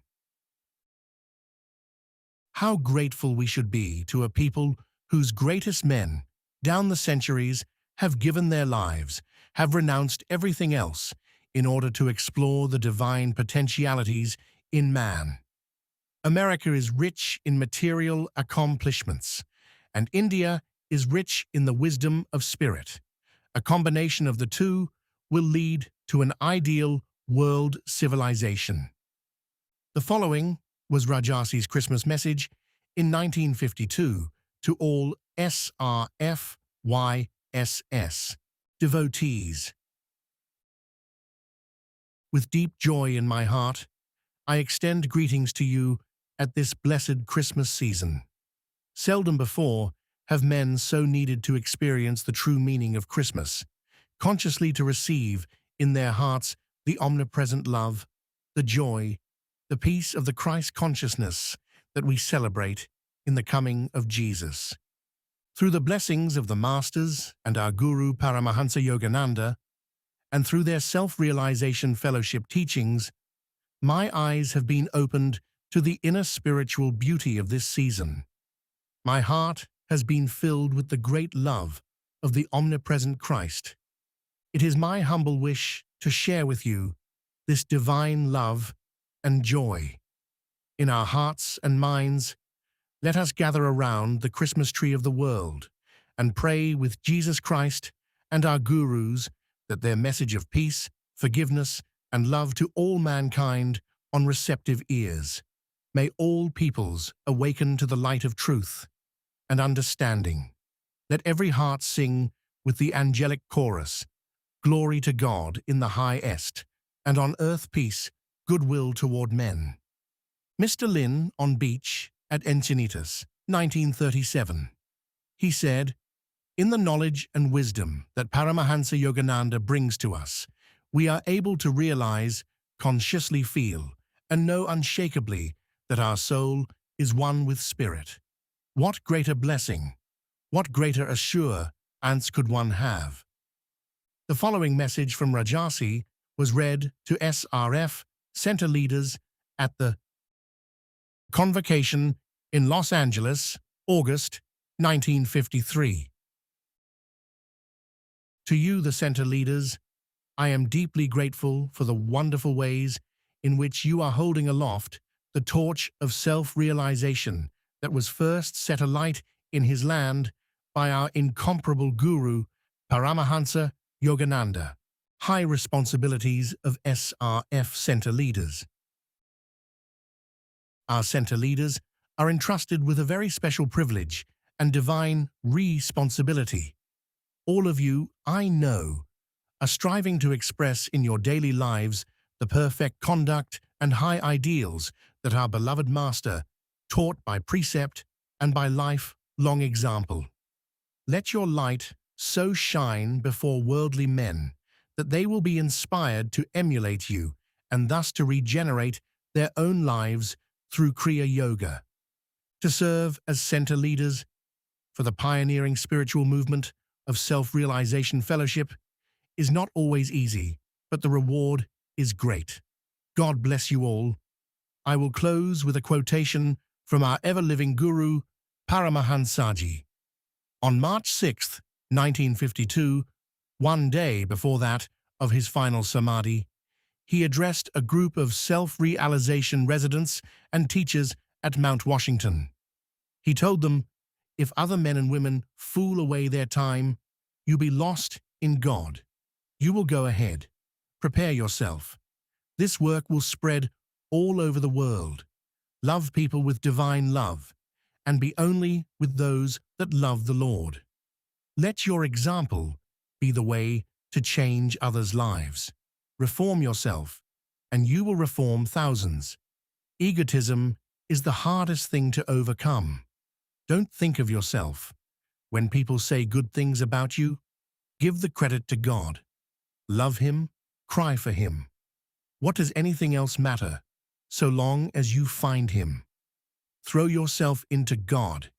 How grateful we should be to a people whose greatest men, down the centuries, have given their lives, have renounced everything else in order to explore the divine potentialities in man. America is rich in material accomplishments, and India is rich in the wisdom of spirit. A combination of the two will lead to an ideal world civilization." The following was Rajasi's Christmas message in 1952 to all SRFYSS devotees. With deep joy in my heart, I extend greetings to you at this blessed Christmas season. Seldom before have men so needed to experience the true meaning of Christmas, consciously to receive in their hearts the omnipresent love, the joy, the peace of the Christ consciousness that we celebrate in the coming of Jesus. Through the blessings of the Masters and our Guru Paramahansa Yogananda, and through their self-realization fellowship teachings, my eyes have been opened to the inner spiritual beauty of this season. My heart has been filled with the great love of the omnipresent Christ. It is my humble wish to share with you this divine love and joy. In our hearts and minds, let us gather around the Christmas tree of the world and pray with Jesus Christ and our gurus that their message of peace, forgiveness, and love to all mankind on receptive ears. May all peoples awaken to the light of truth and understanding. Let every heart sing with the angelic chorus, "Glory to God in the highest, and on earth peace, goodwill toward men." Mr. Lynn on beach at Encinitas, 1937. He said, "In the knowledge and wisdom that Paramahansa Yogananda brings to us, we are able to realize, consciously feel, and know unshakably that our soul is one with spirit. What greater blessing, what greater assurance could one have?" The following message from Rajasi was read to SRF Center leaders at the convocation in Los Angeles, August 1953. To you, the center leaders, I am deeply grateful for the wonderful ways in which you are holding aloft the torch of self-realization that was first set alight in his land by our incomparable guru, Paramahansa Yogananda. High responsibilities of SRF center leaders. Our center leaders are entrusted with a very special privilege and divine responsibility. All of you, I know, are striving to express in your daily lives the perfect conduct and high ideals that our beloved Master taught by precept and by lifelong example. Let your light so shine before worldly men that they will be inspired to emulate you and thus to regenerate their own lives through Kriya Yoga. To serve as center leaders for the pioneering spiritual movement of self-realization fellowship is not always easy, but the reward is great. God bless you all. I will close with a quotation from our ever-living guru, Paramahansaji. On March 6, 1952, one day before that of his final samadhi, he addressed a group of self-realization residents and teachers at Mount Washington. He told them, "If other men and women fool away their time, you be lost in God. You will go ahead. Prepare yourself. This work will spread all over the world. Love people with divine love, and be only with those that love the Lord. Let your example be the way to change others' lives. Reform yourself, and you will reform thousands. Egotism is the hardest thing to overcome. Don't think of yourself. When people say good things about you, give the credit to God. Love Him, cry for Him. What does anything else matter, so long as you find Him? Throw yourself into God.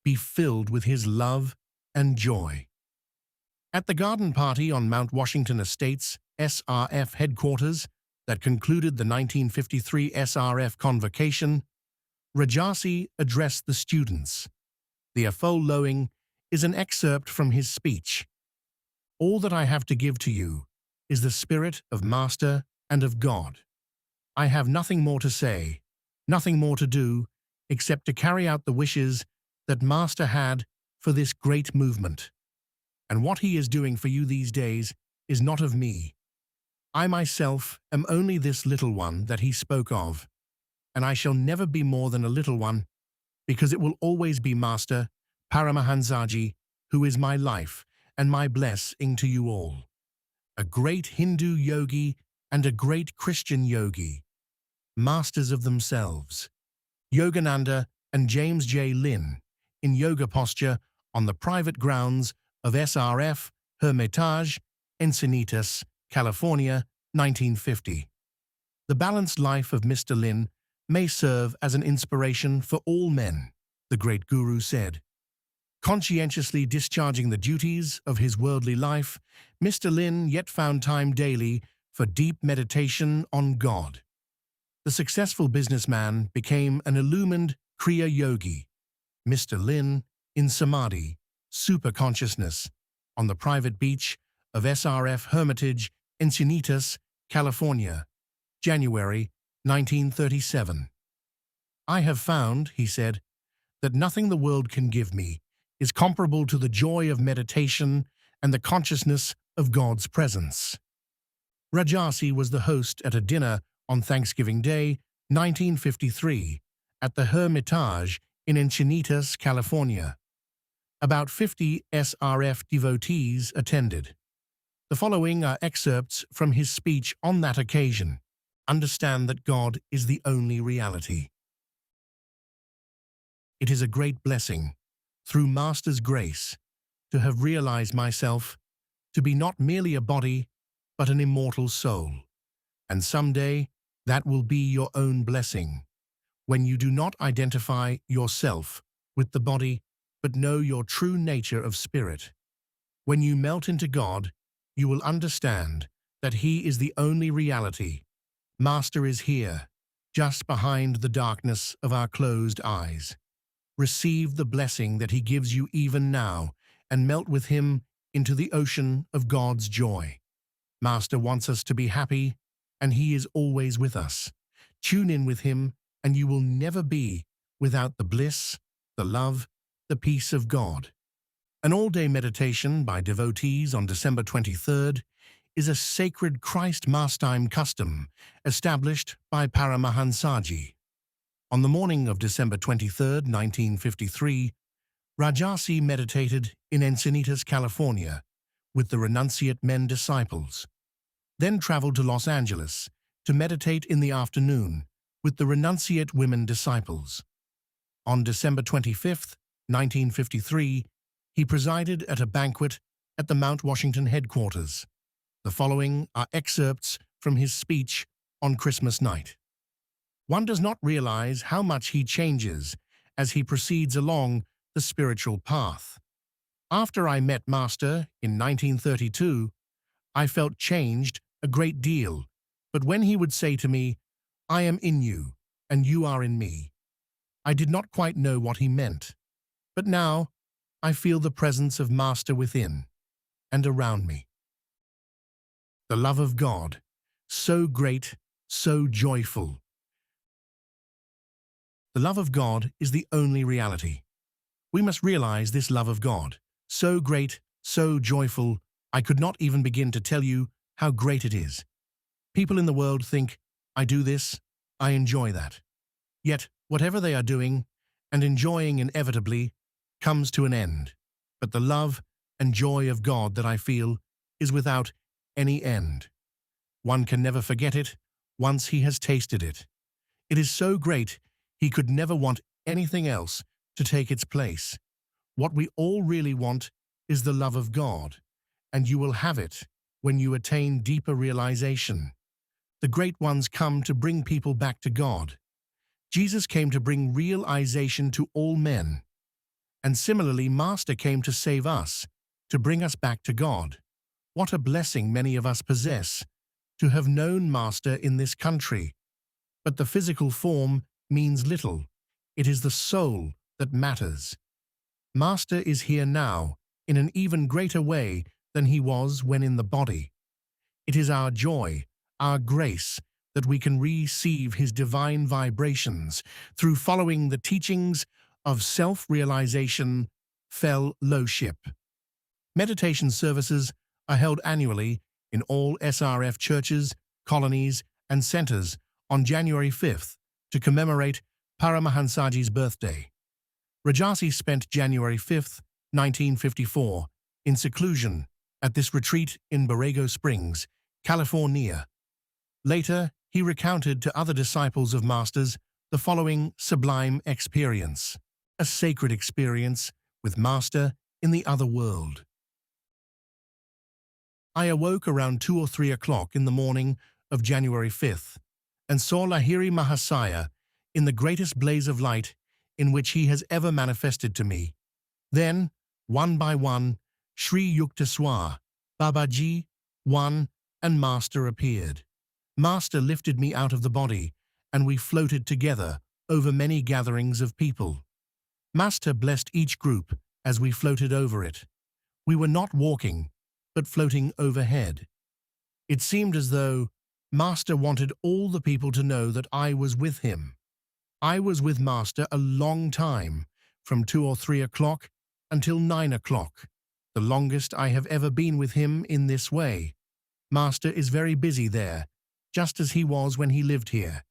Be filled with His love and joy. At the garden party on Mount Washington Estates, SRF headquarters, that concluded the 1953 SRF convocation, Rajasi addressed the students. The following is an excerpt from his speech. All that I have to give to you is the spirit of Master and of God. I have nothing more to say, nothing more to do, except to carry out the wishes that Master had for this great movement. And what he is doing for you these days is not of me. I myself am only this little one that he spoke of, and I shall never be more than a little one, because it will always be Master Paramahansaji, who is my life and my blessing to you all. A great Hindu yogi and a great Christian yogi, masters of themselves. Yogananda and James J. Lynn, in yoga posture on the private grounds of SRF Hermitage, Encinitas, California, 1950. The balanced life of Mr. Lynn may serve as an inspiration for all men, the great guru said. Conscientiously discharging the duties of his worldly life, Mr. Lynn yet found time daily for deep meditation on God. The successful businessman became an illumined Kriya Yogi. Mr. Lynn, in Samadhi, super-consciousness, on the private beach of SRF Hermitage, Encinitas, California, January 1937. I have found, he said, that nothing the world can give me is comparable to the joy of meditation and the consciousness of God's presence. Rajasi was the host at a dinner on Thanksgiving Day, 1953, at the Hermitage in Encinitas, California. About 50 SRF devotees attended. The following are excerpts from his speech on that occasion. Understand that God is the only reality. It is a great blessing, through Master's grace, to have realized myself to be not merely a body, but an immortal soul. And someday, that will be your own blessing, when you do not identify yourself with the body, but know your true nature of spirit. When you melt into God, you will understand that He is the only reality. Master is here, just behind the darkness of our closed eyes. Receive the blessing that He gives you even now, and melt with Him into the ocean of God's joy. Master wants us to be happy, and He is always with us. Tune in with Him, and you will never be without the bliss, the love, the peace of God. An all-day meditation by devotees on December 23rd is a sacred Christ mastime custom established by Paramahansaji. On the morning of December 23rd, 1953, Rajasi meditated in Encinitas, California, with the renunciate men disciples, then traveled to Los Angeles to meditate in the afternoon with the renunciate women disciples. On December 25th, 1953, he presided at a banquet at the Mount Washington headquarters. The following are excerpts from his speech on Christmas night. One does not realize how much he changes as he proceeds along the spiritual path. After I met Master in 1932, I felt changed a great deal, but when he would say to me, "I am in you, and you are in me," I did not quite know what he meant. But now, I feel the presence of Master within and around me. The love of God, so great, so joyful. The love of God is the only reality. We must realize this love of God, so great, so joyful, I could not even begin to tell you how great it is. People in the world think, I do this, I enjoy that. Yet, whatever they are doing and enjoying inevitably comes to an end. But the love and joy of God that I feel is without any end. One can never forget it once he has tasted it. It is so great he could never want anything else to take its place. What we all really want is the love of God, and you will have it when you attain deeper realization. The great ones come to bring people back to God. Jesus came to bring realization to all men. And similarly, Master came to save us, to bring us back to God. What a blessing many of us possess, to have known Master in this country. But the physical form means little. It is the soul that matters. Master is here now, in an even greater way than he was when in the body. It is our joy, our grace, that we can receive his divine vibrations through following the teachings of self-realization, fellowship. Meditation services are held annually in all SRF churches, colonies, and centers on January 5th to commemorate Paramahansaji's birthday. Rajasi spent January 5th, 1954, in seclusion at this retreat in Borrego Springs, California. Later, he recounted to other disciples of Masters the following sublime experience, a sacred experience with Master in the other world. I awoke around 2 or 3 o'clock in the morning of January 5th and saw Lahiri Mahasaya in the greatest blaze of light in which he has ever manifested to me. Then, one by one, Sri Yukteswar, Babaji, one, and Master appeared. Master lifted me out of the body, and we floated together over many gatherings of people. Master blessed each group as we floated over it. We were not walking, but floating overhead. It seemed as though Master wanted all the people to know that I was with him. I was with Master a long time, from 2 or 3 o'clock until 9 o'clock, the longest I have ever been with him in this way. Master is very busy there, just as he was when he lived here,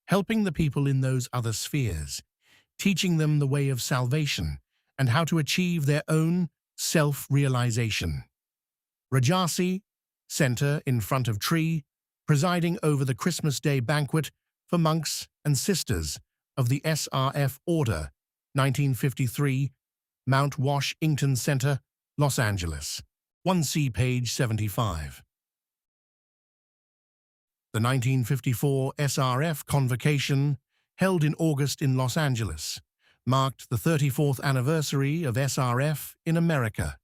helping the people in those other spheres, teaching them the way of salvation and how to achieve their own self-realization. Rajasi, center in front of tree, presiding over the Christmas Day banquet for monks and sisters of the SRF Order, 1953, Mount Washington Center, Los Angeles. 1C page 75. The 1954 SRF convocation, held in August in Los Angeles, marked the 34th anniversary of SRF in America.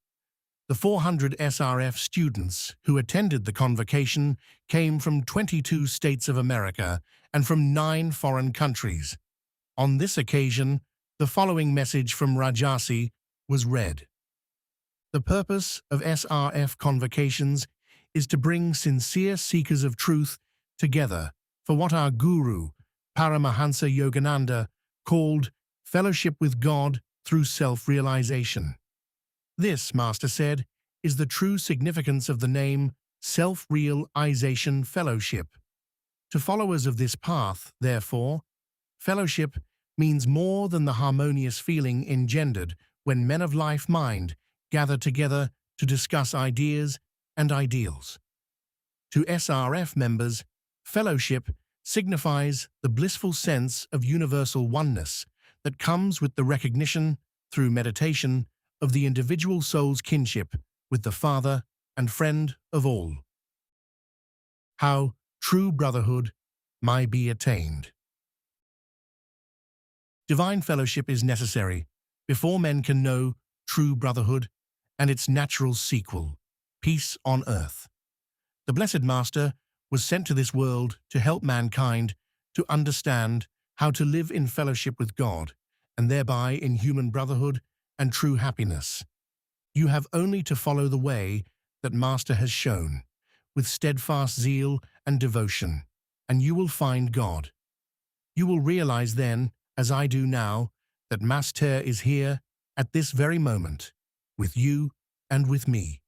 The 400 SRF students who attended the convocation came from 22 states of America and from 9 foreign countries. On this occasion, the following message from Rajasi was read. The purpose of SRF convocations is to bring sincere seekers of truth together for what our Guru, Paramahansa Yogananda, called fellowship with God through self-realization. This, Master said, is the true significance of the name Self-Realization Fellowship. To followers of this path, therefore, fellowship means more than the harmonious feeling engendered when men of life mind gather together to discuss ideas and ideals. To SRF members, fellowship signifies the blissful sense of universal oneness that comes with the recognition, through meditation, of the individual soul's kinship with the Father and Friend of all. How true brotherhood may be attained. Divine fellowship is necessary before men can know true brotherhood and its natural sequel, peace on earth. The Blessed Master was sent to this world to help mankind to understand how to live in fellowship with God and thereby in human brotherhood and true happiness. You have only to follow the way that Master has shown, with steadfast zeal and devotion, and you will find God. You will realize then, as I do now, that Master is here at this very moment, with you and with me.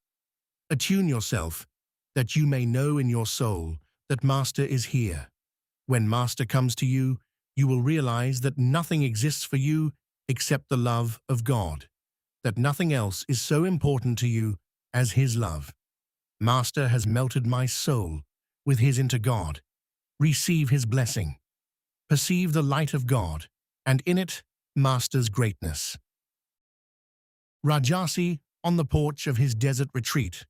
Attune yourself, that you may know in your soul that Master is here. When Master comes to you, you will realize that nothing exists for you except the love of God, that nothing else is so important to you as His love. Master has melted my soul with His into God. Receive His blessing. Perceive the light of God, and in it, Master's greatness. Rajasi on the porch of his desert retreat,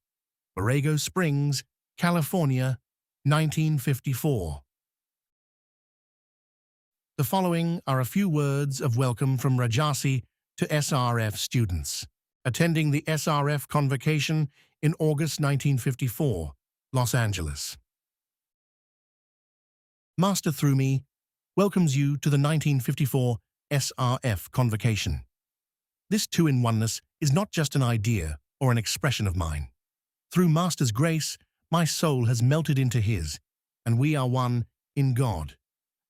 Borrego Springs, California, 1954. The following are a few words of welcome from Rajasi to SRF students attending the SRF convocation in August 1954, Los Angeles. Master, through me, welcomes you to the 1954 SRF convocation. This two-in-oneness is not just an idea or an expression of mine. Through Master's grace, my soul has melted into His, and we are one in God.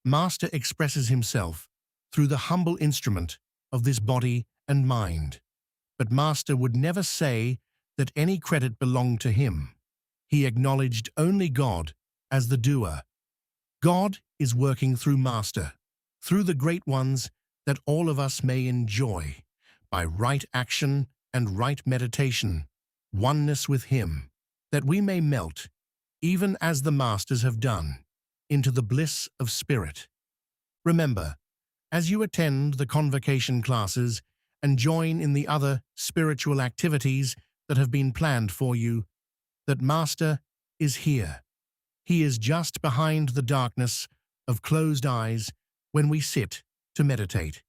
Master expresses Himself through the humble instrument of this body and mind. But Master would never say that any credit belonged to Him. He acknowledged only God as the doer. God is working through Master, through the great ones that all of us may enjoy, by right action and right meditation, oneness with Him, that we may melt, even as the Masters have done, into the bliss of spirit. Remember, as you attend the convocation classes and join in the other spiritual activities that have been planned for you, that Master is here. He is just behind the darkness of closed eyes when we sit to meditate.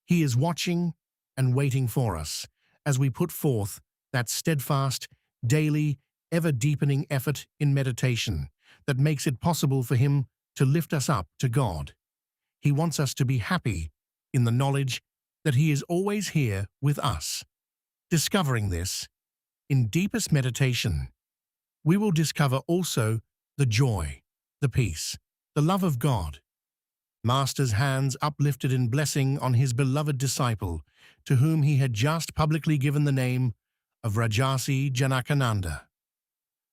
He is watching and waiting for us as we put forth that steadfast, daily, ever-deepening effort in meditation that makes it possible for Him to lift us up to God. He wants us to be happy in the knowledge that He is always here with us. Discovering this, in deepest meditation, we will discover also the joy, the peace, the love of God. Master's hands uplifted in blessing on his beloved disciple, to whom he had just publicly given the name of Rajarsi Janakananda.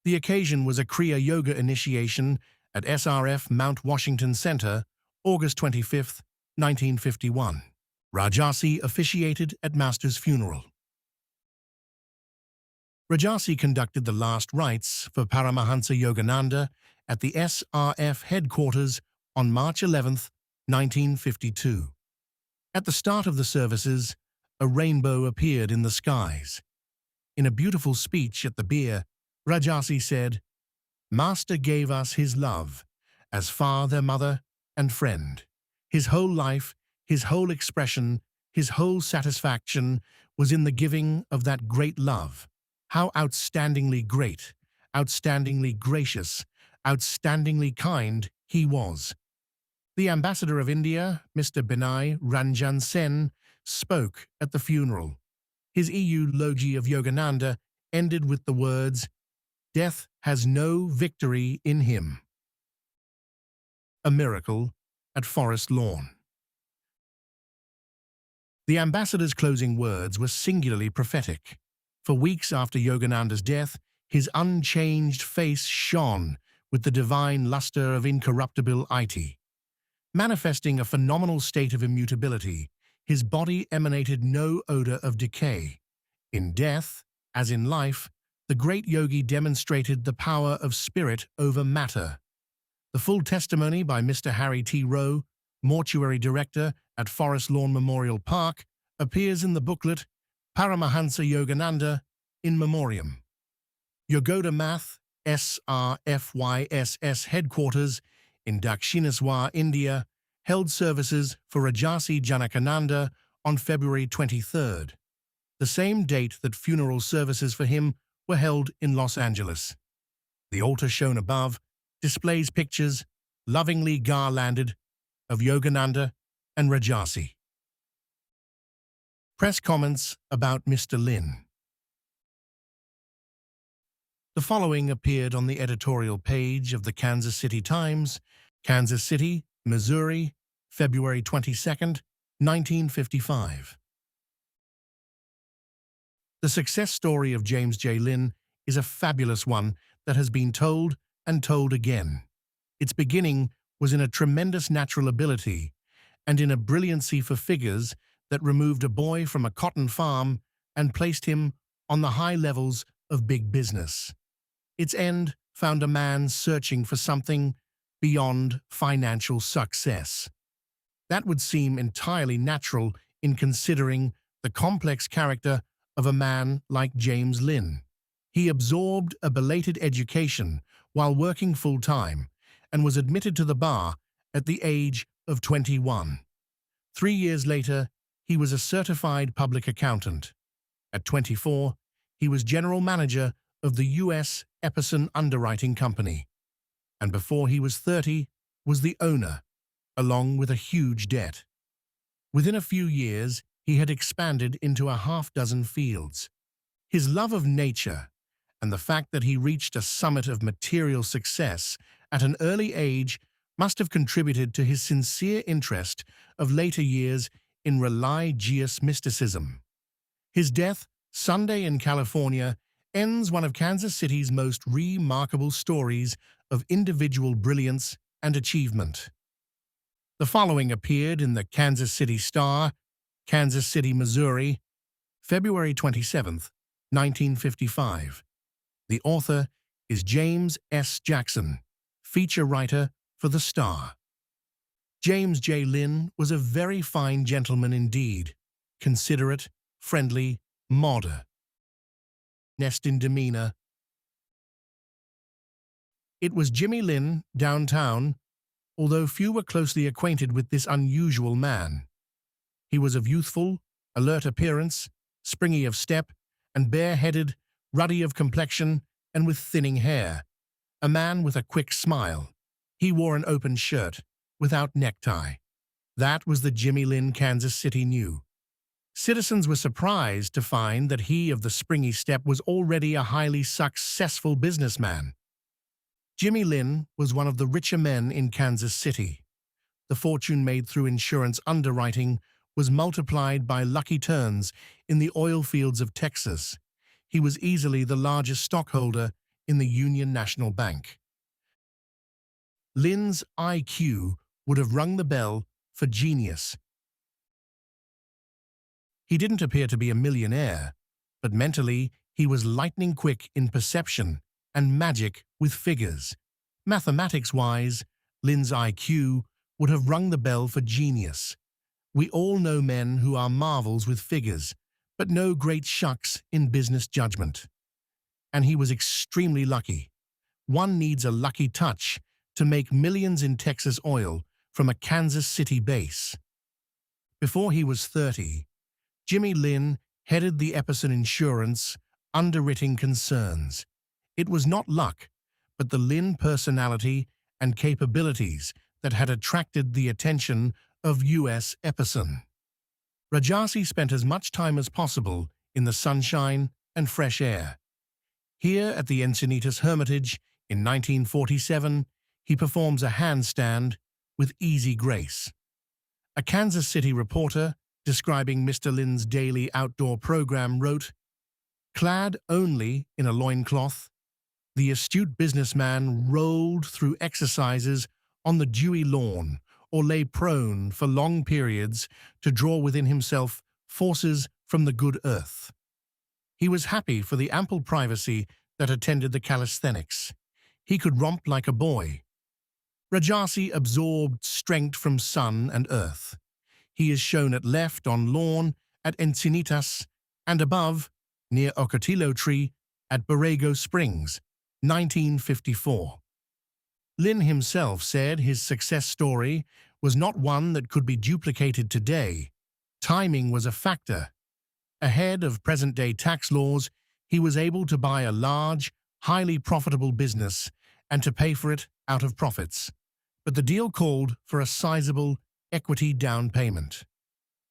The occasion was a Kriya Yoga initiation at SRF Mount Washington Center, August 25, 1951. Rajasi officiated at Master's funeral. Rajasi conducted the last rites for Paramahansa Yogananda at the SRF headquarters on March 11, 1952. At the start of the services, a rainbow appeared in the skies. In a beautiful speech at the bier, Rajasi said, "Master gave us his love, as father, mother, and friend. His whole life, his whole expression, his whole satisfaction was in the giving of that great love. How outstandingly great, outstandingly gracious, outstandingly kind he was." The ambassador of India, Mr. Binay Ranjan Sen, spoke at the funeral. His Eulogy of Yogananda ended with the words, "Death has no victory in him." A miracle at Forest Lawn. The ambassador's closing words were singularly prophetic. For weeks after Yogananda's death, his unchanged face shone with the divine luster of incorruptibility. Manifesting a phenomenal state of immutability, his body emanated no odor of decay. In death, as in life, the great yogi demonstrated the power of spirit over matter. The full testimony by Mr. Harry T. Rowe, mortuary director at Forest Lawn Memorial Park, appears in the booklet Paramahansa Yogananda in Memoriam. Yogoda Math SRFYSS headquarters in Dakshinaswar, India, held services for Rajarsi Janakananda on February 23rd, the same date that funeral services for him were held in Los Angeles. The altar shown above displays pictures, lovingly garlanded, of Yogananda and Rajasi. Press comments about Mr. Lynn. The following appeared on the editorial page of the Kansas City Times, Kansas City, Missouri, February 22, 1955. The success story of James J. Lynn is a fabulous one that has been told and told again. Its beginning was in a tremendous natural ability and in a brilliancy for figures that removed a boy from a cotton farm and placed him on the high levels of big business. Its end found a man searching for something beyond financial success. That would seem entirely natural in considering the complex character of a man like James Lynn. He absorbed a belated education while working full-time and was admitted to the bar at the age of 21. 3 years later, he was a certified public accountant. At 24, he was general manager of the U.S. Epperson Underwriting Company, and before he was 30, was the owner, along with a huge debt. Within a few years, he had expanded into a half-dozen fields. His love of nature and the fact that he reached a summit of material success at an early age must have contributed to his sincere interest of later years in religious mysticism. His death, Sunday in California, ends one of Kansas City's most remarkable stories of individual brilliance and achievement. The following appeared in the Kansas City Star, Kansas City, Missouri, February 27, 1955. The author is James S. Jackson, feature writer for The Star. James J. Lynn was a very fine gentleman indeed, considerate, friendly, modest in demeanor. It was Jimmy Lynn, downtown, although few were closely acquainted with this unusual man. He was of youthful, alert appearance, springy of step, and bare-headed, ruddy of complexion, and with thinning hair. A man with a quick smile. He wore an open shirt, without necktie. That was the Jimmy Lynn Kansas City knew. Citizens were surprised to find that he of the springy step was already a highly successful businessman. Jimmy Lynn was one of the richer men in Kansas City. The fortune made through insurance underwriting was multiplied by lucky turns in the oil fields of Texas. He was easily the largest stockholder in the Union National Bank. Lynn's IQ would have rung the bell for genius. He didn't appear to be a millionaire, but mentally he was lightning quick in perception and magic with figures. Mathematics-wise, Lynn's IQ would have rung the bell for genius. We all know men who are marvels with figures, but no great shucks in business judgment. And he was extremely lucky. One needs a lucky touch to make millions in Texas oil from a Kansas City base. Before he was 30, Jimmy Lynn headed the Epperson Insurance underwriting concerns. It was not luck, but the Lynn personality and capabilities that had attracted the attention of U.S. Epperson. Rajasi spent as much time as possible in the sunshine and fresh air. Here at the Encinitas Hermitage in 1947, he performs a handstand with easy grace. A Kansas City reporter describing Mr. Lynn's daily outdoor program wrote, "Clad only in a loincloth, the astute businessman rolled through exercises on the dewy lawn or lay prone for long periods to draw within himself forces from the good earth. He was happy for the ample privacy that attended the calisthenics. He could romp like a boy. Rajasi absorbed strength from sun and earth. He is shown at left on lawn at Encinitas and above, near Ocotillo Tree, at Borrego Springs, 1954. Lynn himself said his success story was not one that could be duplicated today. Timing was a factor. Ahead of present-day tax laws, he was able to buy a large, highly profitable business and to pay for it out of profits. But the deal called for a sizable equity down payment.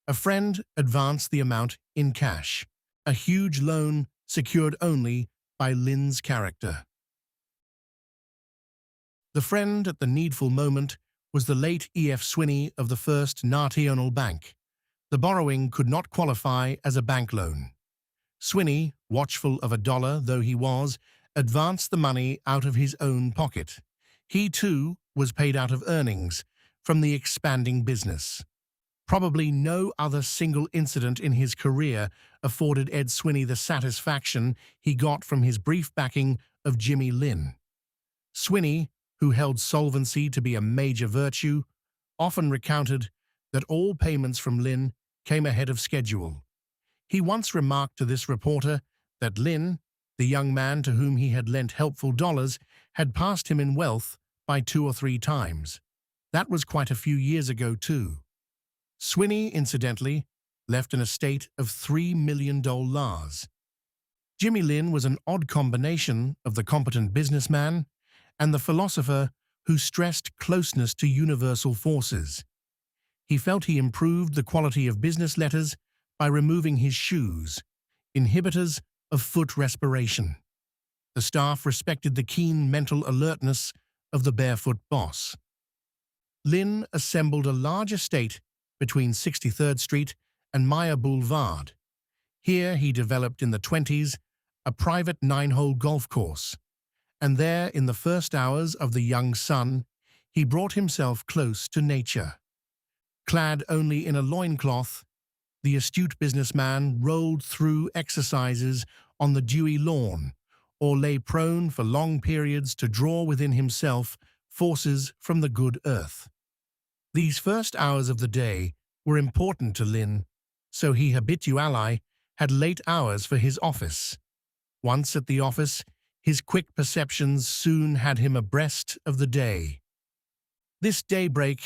A friend advanced the amount in cash, a huge loan secured only by Lynn's character. The friend at the needful moment was the late E.F. Swinney of the First National Bank. The borrowing could not qualify as a bank loan. Swinney, watchful of a dollar though he was, advanced the money out of his own pocket. He too was paid out of earnings from the expanding business. Probably no other single incident in his career afforded Ed Swinney the satisfaction he got from his brief backing of Jimmy Lynn. Swinney, who held solvency to be a major virtue, often recounted that all payments from Lynn came ahead of schedule. He once remarked to this reporter that Lynn, the young man to whom he had lent helpful dollars, had passed him in wealth by 2 or 3 times. That was quite a few years ago too. Swinney, incidentally, left an estate of $3 million. Jimmy Lynn was an odd combination of the competent businessman and the philosopher who stressed closeness to universal forces. He felt he improved the quality of business letters by removing his shoes, inhibitors of foot respiration. The staff respected the keen mental alertness of the barefoot boss. Lynn assembled a large estate between 63rd Street and Maya Boulevard. Here he developed in the 20s a private 9-hole golf course, and there in the first hours of the young sun, he brought himself close to nature. Clad only in a loincloth, the astute businessman rolled through exercises on the dewy lawn, or lay prone for long periods to draw within himself forces from the good earth. These first hours of the day were important to Lynn, so he habitually had late hours for his office. Once at the office, his quick perceptions soon had him abreast of the day. This daybreak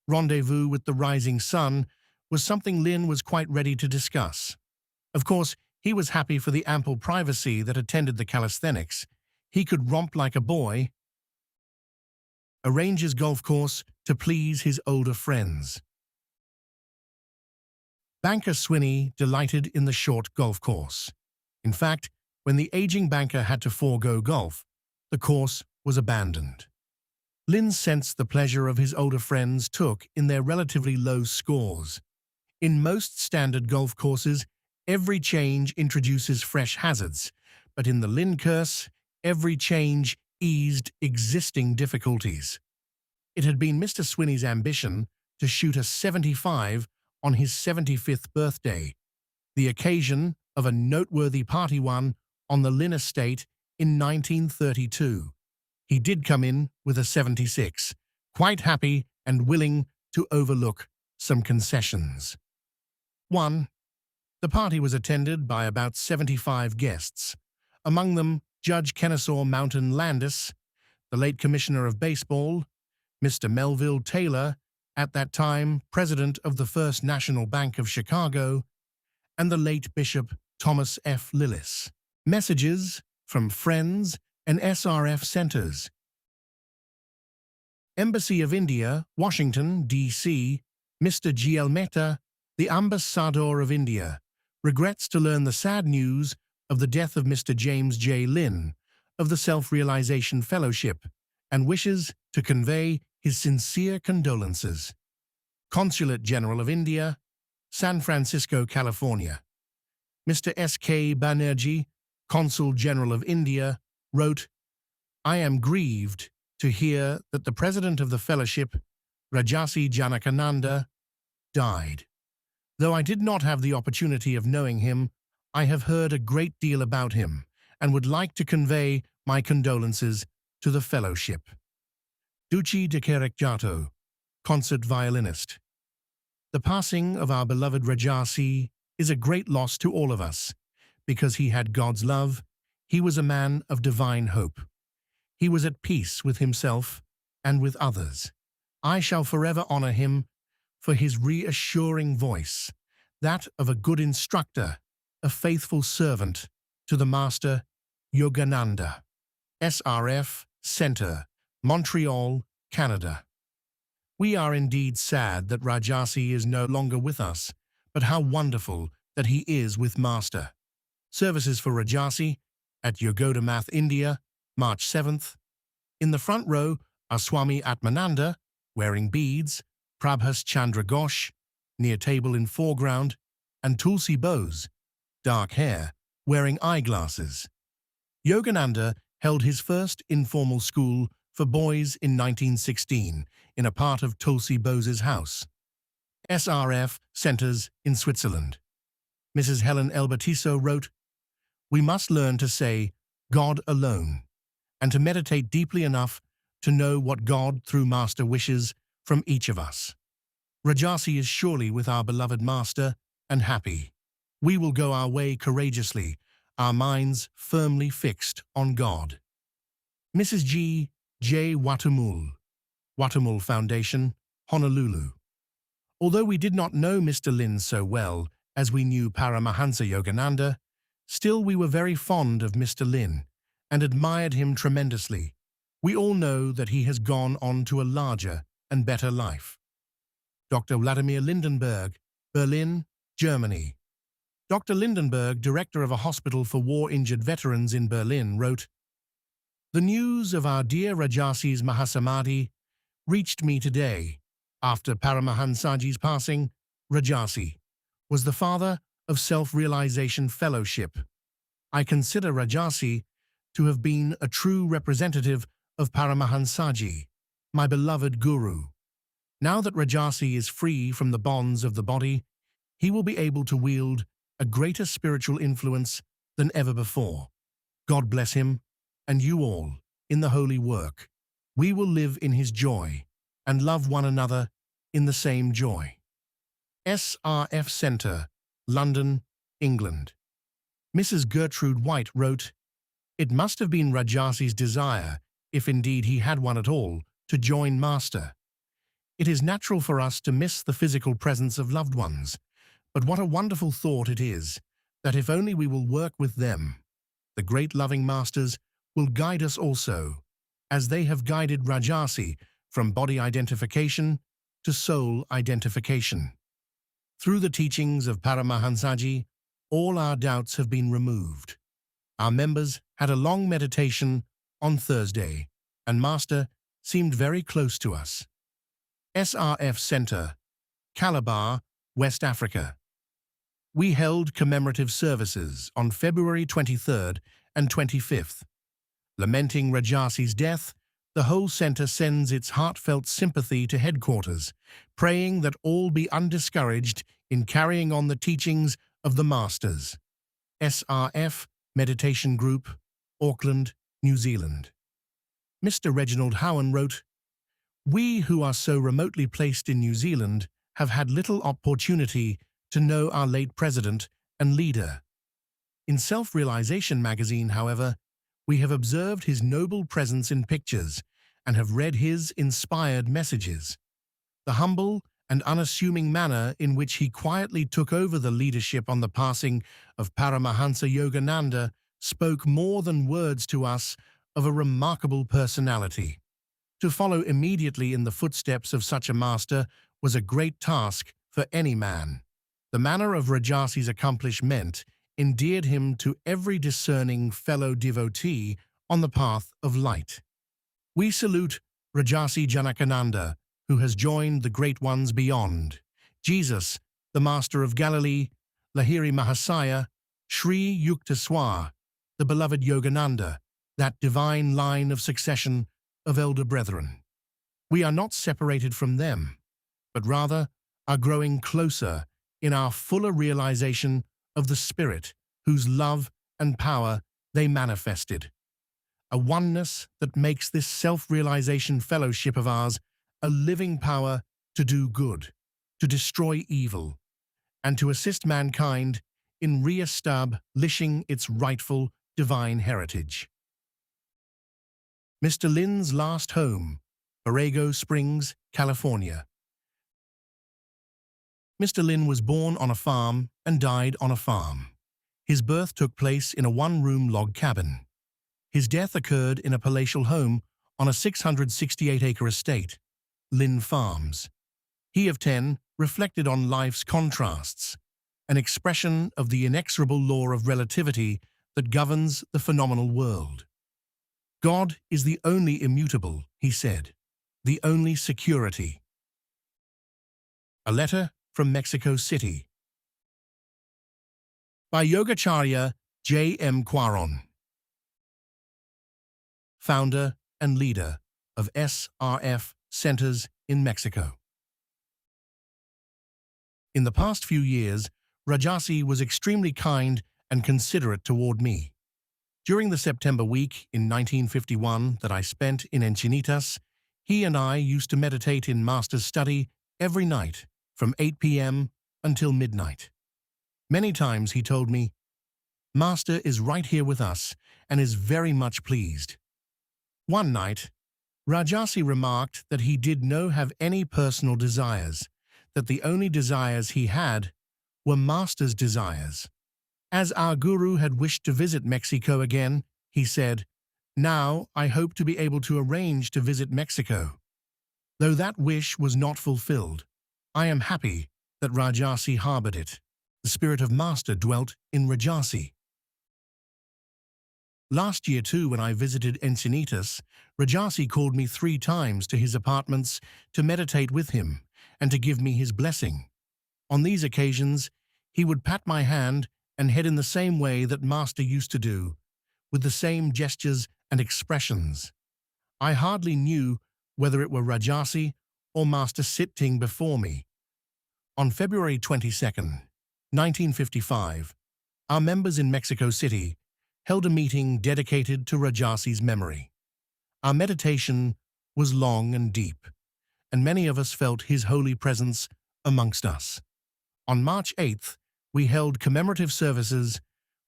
rendezvous with the rising sun was something Lynn was quite ready to discuss. Of course, he was happy for the ample privacy that attended the calisthenics. He could romp like a boy, arrange his golf course to please his older friends. Banker Swinney delighted in the short golf course. In fact, when the aging banker had to forego golf, the course was abandoned. Lynn sensed the pleasure of his older friends took in their relatively low scores. In most standard golf courses, every change introduces fresh hazards, but in the Lynn course, every change eased existing difficulties. It had been Mr. Swinney's ambition to shoot a 75 on his 75th birthday, the occasion of a noteworthy party one on the Lynn estate in 1932. He did come in with a 76, quite happy and willing to overlook some concessions. 1. The party was attended by about 75 guests, among them Judge Kennesaw Mountain Landis, the late Commissioner of Baseball, Mr. Melville Taylor, at that time President of the First National Bank of Chicago, and the late Bishop Thomas F. Lillis. Messages from friends and SRF centers. Embassy of India, Washington, D.C., Mr. G.L. Mehta, the Ambassador of India, regrets to learn the sad news of the death of Mr. James J. Lynn of the Self-Realization Fellowship and wishes to convey his sincere condolences. Consulate General of India, San Francisco, California. Mr. S.K. Banerjee, Consul General of India, wrote, "I am grieved to hear that the President of the Fellowship, Rajarsi Janakananda, died. Though I did not have the opportunity of knowing him, I have heard a great deal about him and would like to convey my condolences to the Fellowship." Ducci de Caricciato, concert violinist. The passing of our beloved Rajasi is a great loss to all of us. Because he had God's love, he was a man of divine hope. He was at peace with himself and with others. I shall forever honor him for his reassuring voice, that of a good instructor, a faithful servant to the Master Yogananda. SRF Center, Montreal, Canada. We are indeed sad that Rajasi is no longer with us, but how wonderful that he is with Master. Services for Rajasi at Yogodamath, India, March 7th. In the front row are Swami Atmananda, wearing beads, Prabhas Chandra Ghosh, near table in foreground, and Tulsi Bose, dark hair, wearing eyeglasses. Yogananda held his first informal school for for boys in 1916 in a part of Tulsi Bose's house. SRF centers in Switzerland. Mrs. Helen Elbertiso wrote, "We must learn to say God alone and to meditate deeply enough to know what God through Master wishes from each of us. Rajasi is surely with our beloved Master and happy. We will go our way courageously, our minds firmly fixed on God." Mrs. G. J. Watamul Foundation, Honolulu. Although we did not know Mr. Lynn so well as we knew Paramahansa Yogananda, still we were very fond of Mr. Lynn and admired him tremendously. We all know that he has gone on to a larger and better life. Dr. Vladimir Lindenberg, Berlin, Germany. Dr. Lindenberg, director of a hospital for war-injured veterans in Berlin, wrote, "The news of our dear Rajasi's Mahasamadhi reached me today. After Paramahansaji's passing, Rajasi was the father of Self-Realization Fellowship. I consider Rajasi to have been a true representative of Paramahansaji, my beloved Guru. Now that Rajasi is free from the bonds of the body, he will be able to wield a greater spiritual influence than ever before. God bless him, and you all, in the holy work. We will live in his joy and love one another in the same joy." SRF Centre, London, England. Mrs. Gertrude White wrote, "It must have been Rajasi's desire, if indeed he had one at all, to join Master. It is natural for us to miss the physical presence of loved ones, but what a wonderful thought it is that if only we will work with them, the great loving Masters will guide us also, as they have guided Rajasi from body identification to soul identification. Through the teachings of Paramahansaji, all our doubts have been removed. Our members had a long meditation on Thursday, and Master seemed very close to us." SRF Centre, Calabar, West Africa. We held commemorative services on February 23rd and 25th. Lamenting Rajasi's death, the whole centre sends its heartfelt sympathy to headquarters, praying that all be undiscouraged in carrying on the teachings of the Masters. SRF Meditation Group, Auckland, New Zealand. Mr. Reginald Howen wrote, "We who are so remotely placed in New Zealand have had little opportunity to know our late president and leader. In Self-Realization magazine, however, we have observed his noble presence in pictures and have read his inspired messages. The humble and unassuming manner in which he quietly took over the leadership on the passing of Paramahansa Yogananda spoke more than words to us of a remarkable personality. To follow immediately in the footsteps of such a master was a great task for any man. The manner of Rajasi's accomplishment endeared him to every discerning fellow devotee on the path of light. We salute Rajarsi Janakananda, who has joined the great ones beyond, Jesus, the Master of Galilee, Lahiri Mahasaya, Sri Yukteswar, the beloved Yogananda, that divine line of succession of elder brethren. We are not separated from them, but rather are growing closer in our fuller realization of the Spirit whose love and power they manifested. A oneness that makes this self-realization fellowship of ours a living power to do good, to destroy evil, and to assist mankind in re-establishing its rightful divine heritage." Mr. Lynn's last home, Borrego Springs, California. Mr. Lynn was born on a farm and died on a farm. His birth took place in a one-room log cabin. His death occurred in a palatial home on a 668-acre estate, Lynn Farms. He of 10 reflected on life's contrasts, an expression of the inexorable law of relativity that governs the phenomenal world. God is the only immutable, he said, the only security. A letter from Mexico City. By Yogacharya J. M. Quaron, founder and leader of SRF centers in Mexico. In the past few years, Rajasi was extremely kind and considerate toward me. During the September week in 1951 that I spent in Encinitas, he and I used to meditate in Master's study every night from 8 p.m. until midnight. Many times he told me, "Master is right here with us and is very much pleased." One night, Rajasi remarked that he did not have any personal desires, that the only desires he had were Master's desires. As our guru had wished to visit Mexico again, he said, "Now I hope to be able to arrange to visit Mexico." Though that wish was not fulfilled, I am happy that Rajasi harbored it. The spirit of Master dwelt in Rajasi. Last year too, when I visited Encinitas, Rajasi called me 3 times to his apartments to meditate with him and to give me his blessing. On these occasions, he would pat my hand and head in the same way that Master used to do, with the same gestures and expressions. I hardly knew whether it were Rajasi or Master sitting before me. On February 22, 1955, our members in Mexico City held a meeting dedicated to Rajasi's memory. Our meditation was long and deep, and many of us felt his holy presence amongst us. On March 8th, we held commemorative services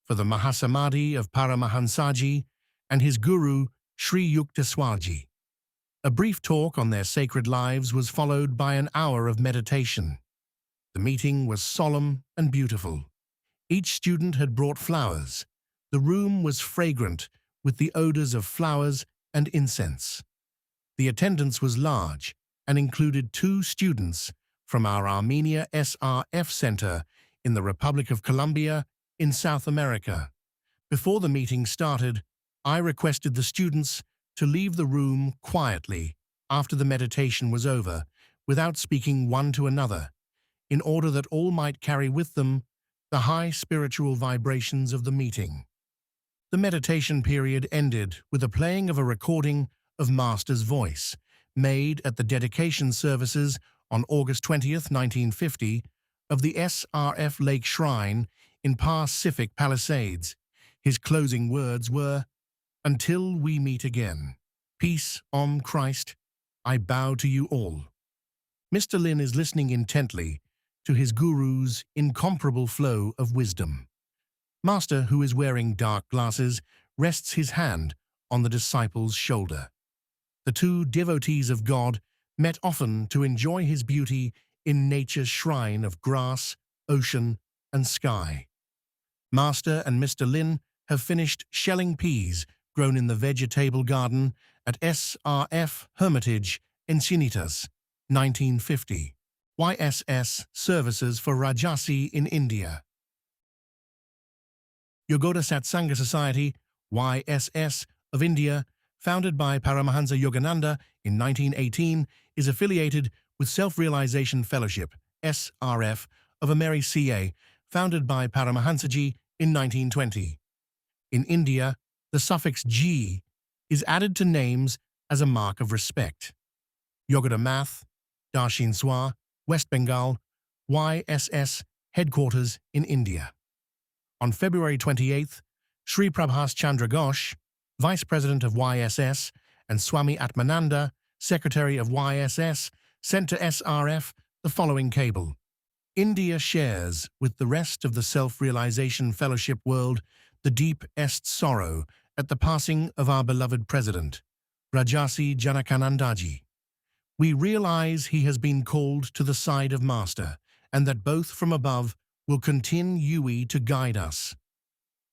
for the Mahasamadhi of Paramahansaji and his guru, Sri Yukteswarji. A brief talk on their sacred lives was followed by an hour of meditation. The meeting was solemn and beautiful. Each student had brought flowers. The room was fragrant with the odors of flowers and incense. The attendance was large and included 2 students from our Armenia SRF Center in the Republic of Colombia in South America. Before the meeting started, I requested the students to leave the room quietly after the meditation was over, without speaking one to another, in order that all might carry with them the high spiritual vibrations of the meeting. The meditation period ended with the playing of a recording of Master's voice, made at the dedication services on August 20th, 1950, of the SRF Lake Shrine in Pacific Palisades. His closing words were, "Until we meet again. Peace, Om Christ, I bow to you all." Mr. Lynn is listening intently to his guru's incomparable flow of wisdom. Master, who is wearing dark glasses, rests his hand on the disciple's shoulder. The 2 devotees of God met often to enjoy his beauty in nature's shrine of grass, ocean, and sky. Master and Mr. Lynn have finished shelling peas grown in the vegetable garden at SRF Hermitage, Encinitas, 1950. YSS Services for Rajasi in India. Yogoda Satsanga Society, YSS, of India, founded by Paramahansa Yogananda in 1918, is affiliated with Self-Realization Fellowship, SRF, of America, founded by Paramahansaji in 1920. In India, the suffix G is added to names as a mark of respect. Yogoda Math, Darshin Swa, West Bengal, YSS, headquarters in India. On February 28th, Sri Prabhas Chandra Ghosh, Vice President of YSS, and Swami Atmananda, Secretary of YSS, sent to SRF the following cable. India shares with the rest of the Self-Realization Fellowship world the deepest sorrow at the passing of our beloved President, Rajarsi Janakananda. We realize he has been called to the side of Master, and that both from above will continue to guide us.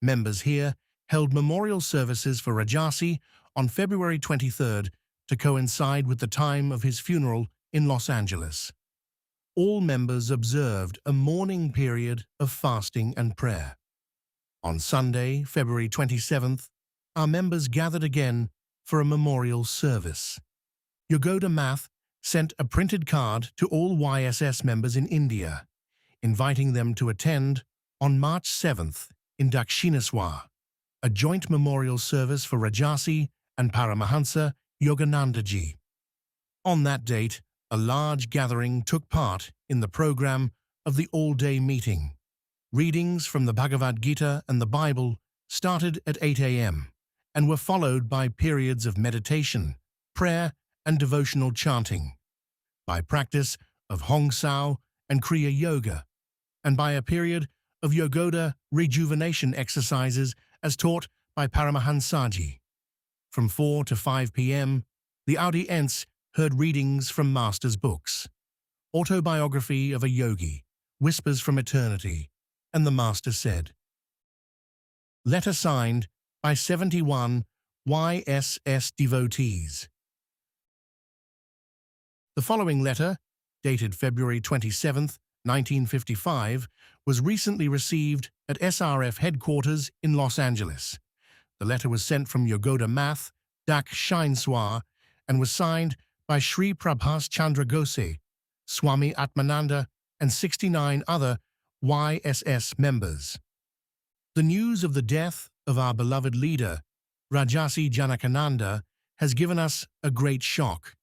Members here held memorial services for Rajasi on February 23rd to coincide with the time of his funeral in Los Angeles. All members observed a mourning period of fasting and prayer. On Sunday, February 27th, our members gathered again for a memorial service. Yogoda Math sent a printed card to all YSS members in India, inviting them to attend on March 7th in Dakshinaswar, a joint memorial service for Rajasi and Paramahansa Yogananda. On that date, a large gathering took part in the program of the all-day meeting. Readings from the Bhagavad Gita and the Bible started at 8 a.m. and were followed by periods of meditation, prayer, and devotional chanting, by practice of Hong Sao and Kriya Yoga, and by a period of Yogoda rejuvenation exercises as taught by Paramahansa. From 4 to 5 p.m., the audience heard readings from Master's books, Autobiography of a Yogi, Whispers from Eternity, and the Master said. Letter signed by 71 YSS devotees. The following letter, dated February 27, 1955, was recently received at SRF headquarters in Los Angeles. The letter was sent from Yogoda Math, Dak Shineswar, and was signed by Sri Prabhas Chandra Gose, Swami Atmananda, and 69 other YSS members. The news of the death of our beloved leader, Rajarsi Janakananda, has given us a great shock.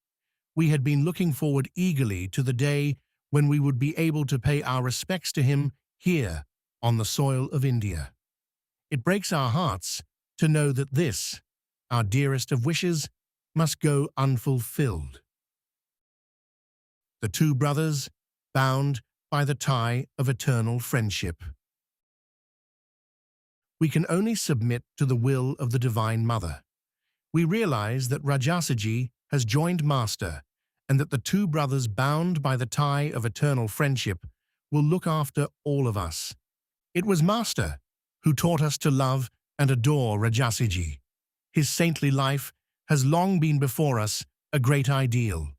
We had been looking forward eagerly to the day when we would be able to pay our respects to him here on the soil of India. It breaks our hearts to know that this, our dearest of wishes, must go unfulfilled. The two brothers, bound by the tie of eternal friendship. We can only submit to the will of the Divine Mother. We realize that Rajasi has joined Master and that the two brothers bound by the tie of eternal friendship will look after all of us. It was Master who taught us to love and adore Rajasi. His saintly life has long been before us a great ideal.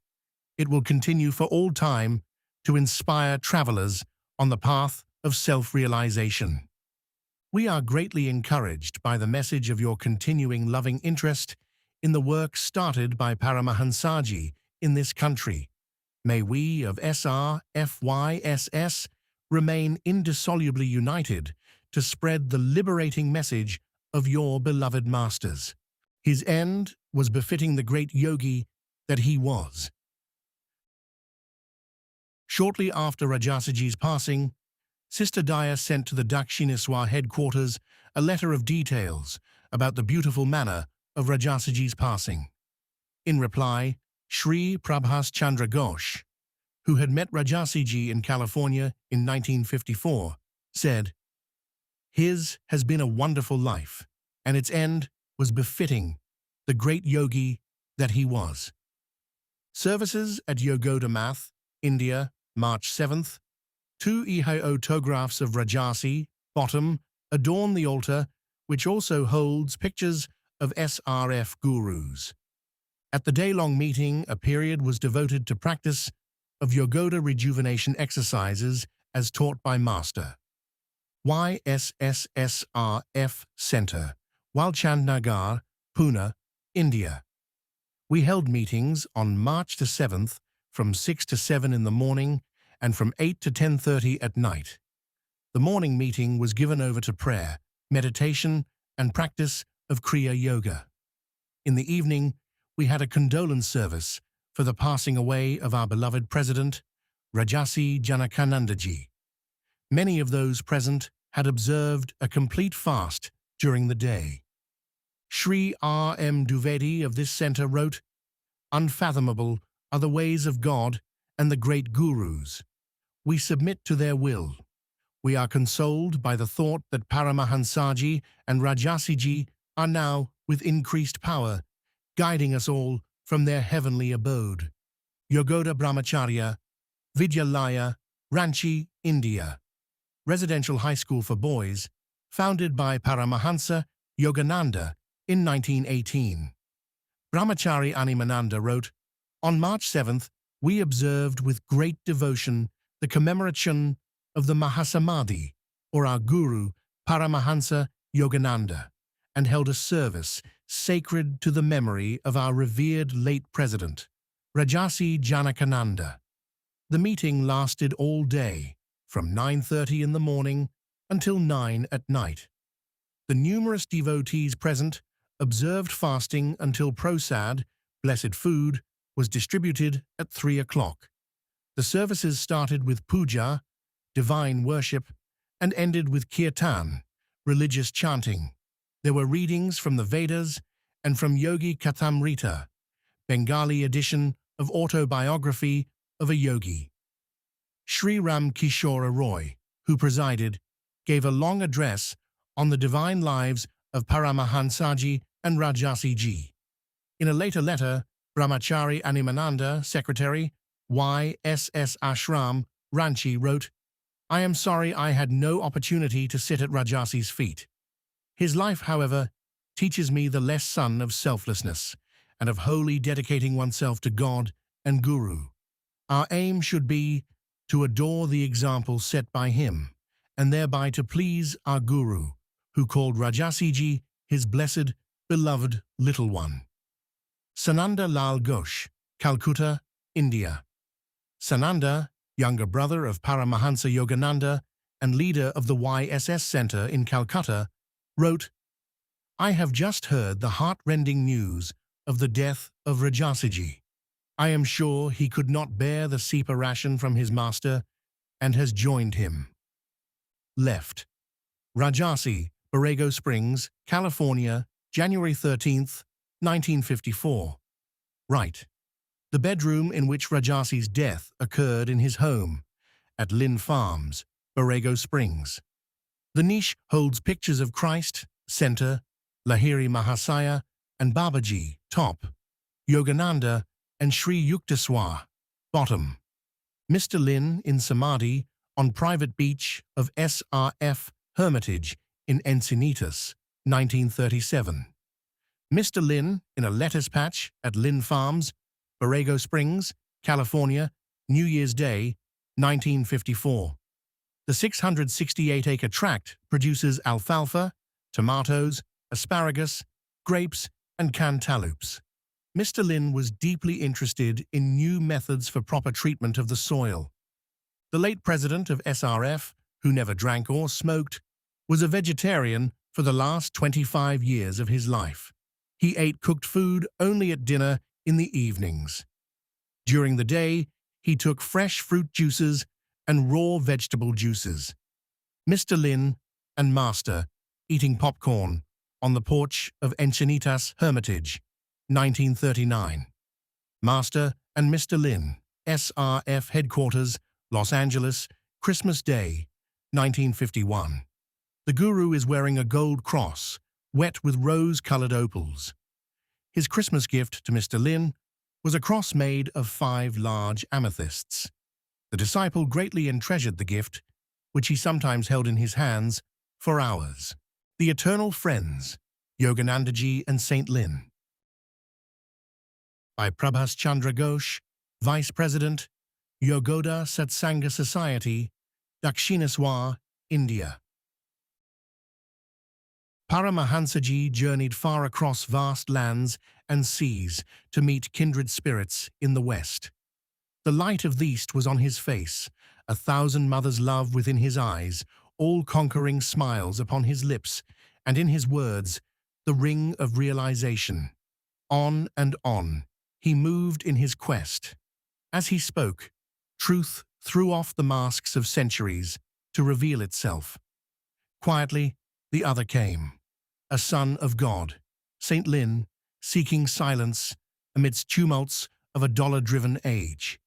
It will continue for all time to inspire travelers on the path of self-realization. We are greatly encouraged by the message of your continuing loving interest in the work started by Paramahansa in this country. May we of SRFYSS remain indissolubly united to spread the liberating message of your beloved masters. His end was befitting the great yogi that he was. Shortly after Rajasi's passing, Sister Daya sent to the Dakshineswar headquarters a letter of details about the beautiful manner of Rajasi's passing. In reply, Sri Prabhas Chandra Ghosh, who had met Rajasi in California in 1954, said, "His has been a wonderful life, and its end was befitting the great yogi that he was." Services at Yogoda Math, India, March 7th. 2 autographs of Rajasi, bottom, adorn the altar, which also holds pictures of SRF gurus. At the day-long meeting, a period was devoted to practice of Yogoda rejuvenation exercises as taught by Master. YSSSRF Center, Walchandnagar, Pune, India. We held meetings on March 7th from 6 to 7 in the morning and from 8 to 10:30 at night. The morning meeting was given over to prayer, meditation, and practice of Kriya Yoga. In the evening, we had a condolence service for the passing away of our beloved President, Rajarsi Janakananda. Many of those present had observed a complete fast during the day. Sri R.M. Dwivedi of this center wrote, "Unfathomable are the ways of God and the great gurus. We submit to their will. We are consoled by the thought that Paramahansa and Rajasi are now, with increased power, guiding us all from their heavenly abode. Yogoda Brahmacharya, Vidyalaya, Ranchi, India. Residential high school for boys, founded by Paramahansa Yogananda in 1918. Brahmachari Animananda wrote, "On March 7th, we observed with great devotion the commemoration of the Mahasamadhi, or our Guru, Paramahansa Yogananda, and held a service sacred to the memory of our revered late President, Rajarsi Janakananda. The meeting lasted all day, from 9:30 in the morning until 9 at night. The numerous devotees present observed fasting until prosad Blessed food was distributed at 3 o'clock. The services started with puja, divine worship, and ended with kirtan, religious chanting. There were readings from the Vedas and from Yogi Kathamrita, Bengali edition of autobiography of a yogi. Sri Ram Kishore Roy, who presided, gave a long address on the divine lives of Paramahansaji and Rajasi Ji. In a later letter, Brahmachari Animananda, Secretary, YSS Ashram, Ranchi, wrote, "I am sorry I had no opportunity to sit at Rajasi's feet. His life, however, teaches me the lesson of selflessness and of wholly dedicating oneself to God and Guru. Our aim should be to adore the example set by him, and thereby to please our Guru, who called Rajasi Ji his blessed, beloved little one." Sananda Lal Ghosh, Calcutta, India. Sananda, younger brother of Paramahansa Yogananda and leader of the YSS Center in Calcutta, wrote, "I have just heard the heart-rending news of the death of Rajasi Ji. I am sure he could not bear the sepa ration from his master and has joined him." Left. Rajasi, Borrego Springs, California, January 13th, 1954. Right. The bedroom in which Rajasi's death occurred in his home at Lynn Farms, Borrego Springs. The niche holds pictures of Christ, center, Lahiri Mahasaya, and Babaji, top, Yogananda, and Sri Yukteswar, bottom. Mr. Lynn in Samadhi on private beach of SRF Hermitage in Encinitas, 1937. Mr. Lynn in a lettuce patch at Lynn Farms, Borrego Springs, California, New Year's Day, 1954. The 668-acre tract produces alfalfa, tomatoes, asparagus, grapes, and cantaloupes. Mr. Lynn was deeply interested in new methods for proper treatment of the soil. The late president of SRF, who never drank or smoked, was a vegetarian for the last 25 years of his life. He ate cooked food only at dinner in the evenings. During the day, he took fresh fruit juices and raw vegetable juices. Mr. Lynn and Master eating popcorn on the porch of Encinitas Hermitage, 1939. Master and Mr. Lynn, SRF Headquarters, Los Angeles, Christmas Day, 1951. The Guru is wearing a gold cross, wet with rose-colored opals. His Christmas gift to Mr. Lynn was a cross made of 5 large amethysts. The disciple greatly treasured the gift, which he sometimes held in his hands for hours. The Eternal Friends, Yoganandaji and Saint Lynn. By Prabhas Chandra Ghosh, Vice President, Yogoda Satsanga Society, Dakshineswar, India. Paramahansaji journeyed far across vast lands and seas to meet kindred spirits in the West. The light of the East was on his face, 1,000 mothers' love within his eyes, all-conquering smiles upon his lips, and in his words, the ring of realization. On and on, he moved in his quest. As he spoke, truth threw off the masks of centuries to reveal itself. Quietly, the other came. A son of God, Saint Lynn, seeking silence amidst tumults of a dollar-driven age.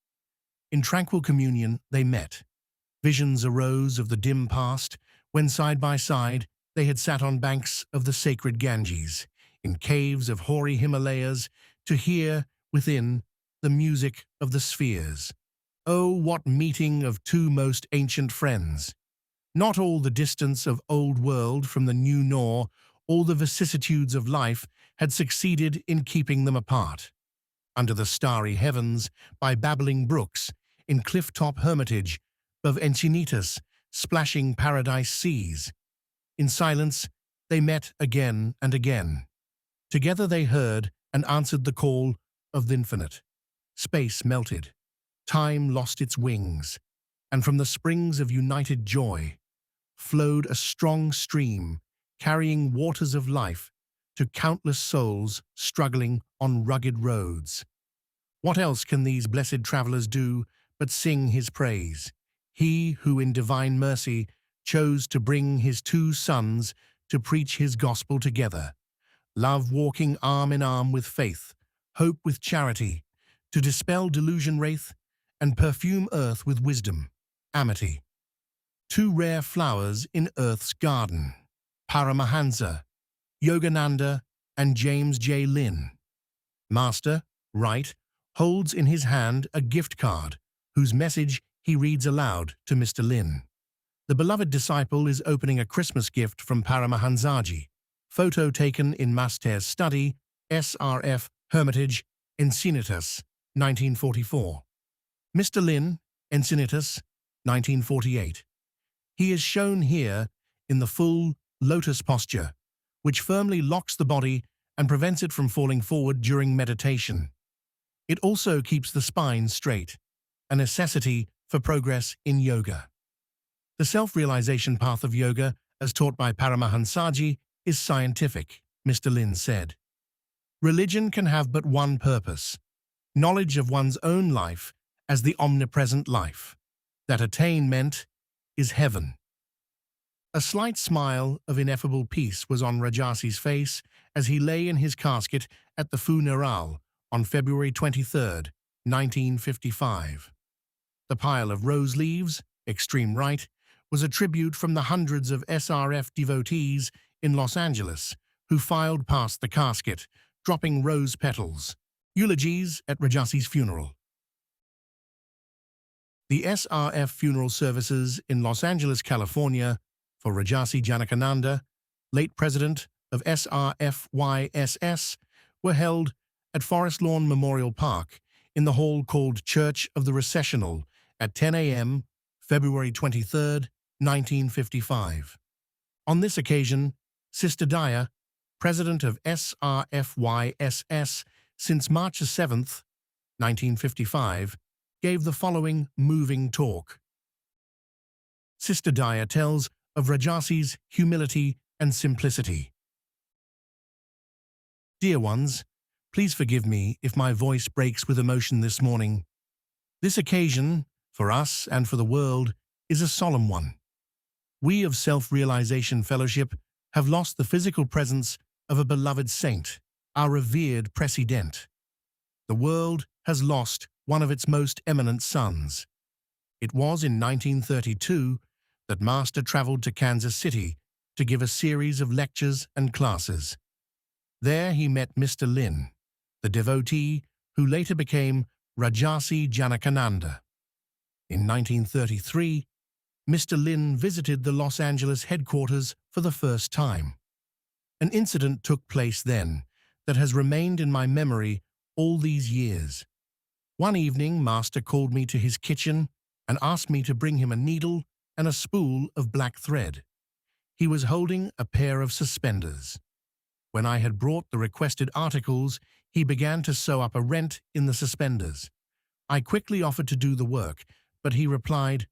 In tranquil communion they met. Visions arose of the dim past, when side by side they had sat on banks of the sacred Ganges, in caves of hoary Himalayas, to hear, within, the music of the spheres. Oh, what meeting of two most ancient friends! Not all the distance of old world from the new nor all the vicissitudes of life had succeeded in keeping them apart. Under the starry heavens, by babbling brooks, in cliff-top hermitage, above Encinitas, splashing paradise seas. In silence, they met again and again. Together they heard and answered the call of the infinite. Space melted. Time lost its wings. And from the springs of united joy flowed a strong stream, carrying waters of life to countless souls struggling on rugged roads. What else can these blessed travelers do but sing his praise? He who in divine mercy chose to bring his two sons to preach his gospel together, love walking arm in arm with faith, hope with charity, to dispel delusion wraith, and perfume earth with wisdom, amity. Two rare flowers in earth's garden, Paramahansa Yogananda and James J. Lynn. Master, right, holds in his hand a gift card, whose message he reads aloud to Mr. Lynn. The beloved disciple is opening a Christmas gift from Paramahansaji. Photo taken in Master's study, SRF Hermitage, Encinitas, 1944. Mr. Lynn, Encinitas, 1948. He is shown here in the full lotus posture, which firmly locks the body and prevents it from falling forward during meditation. It also keeps the spine straight, a necessity for progress in yoga. The self-realization path of yoga, as taught by Paramahansaji, is scientific, Mr. Lynn said. Religion can have but one purpose: knowledge of one's own life as the omnipresent life. That attainment is heaven. A slight smile of ineffable peace was on Rajasi's face as he lay in his casket at the funeral on February 23, 1955. The pile of rose leaves, extreme right, was a tribute from the hundreds of SRF devotees in Los Angeles who filed past the casket, dropping rose petals. Eulogies at Rajasi's funeral. The SRF funeral services in Los Angeles, California, for Rajarsi Janakananda, late president of SRFYSS, were held at Forest Lawn Memorial Park in the hall called Church of the Recessional at 10 a.m., February 23, 1955. On this occasion, Sister Daya, president of SRFYSS since March 7, 1955, gave the following moving talk. Sister Daya tells of Rajasi's humility and simplicity. Dear ones, please forgive me if my voice breaks with emotion this morning. This occasion, for us and for the world, is a solemn one. We of Self-Realization Fellowship have lost the physical presence of a beloved saint, our revered President. The world has lost one of its most eminent sons. It was in 1932 that Master traveled to Kansas City to give a series of lectures and classes. There he met Mr. Lynn, the devotee who later became Rajarsi Janakananda. In 1933, Mr. Lynn visited the Los Angeles headquarters for the first time. An incident took place then that has remained in my memory all these years. One evening, Master called me to his kitchen and asked me to bring him a needle and a spool of black thread. He was holding a pair of suspenders. When I had brought the requested articles, he began to sew up a rent in the suspenders. I quickly offered to do the work, but he replied,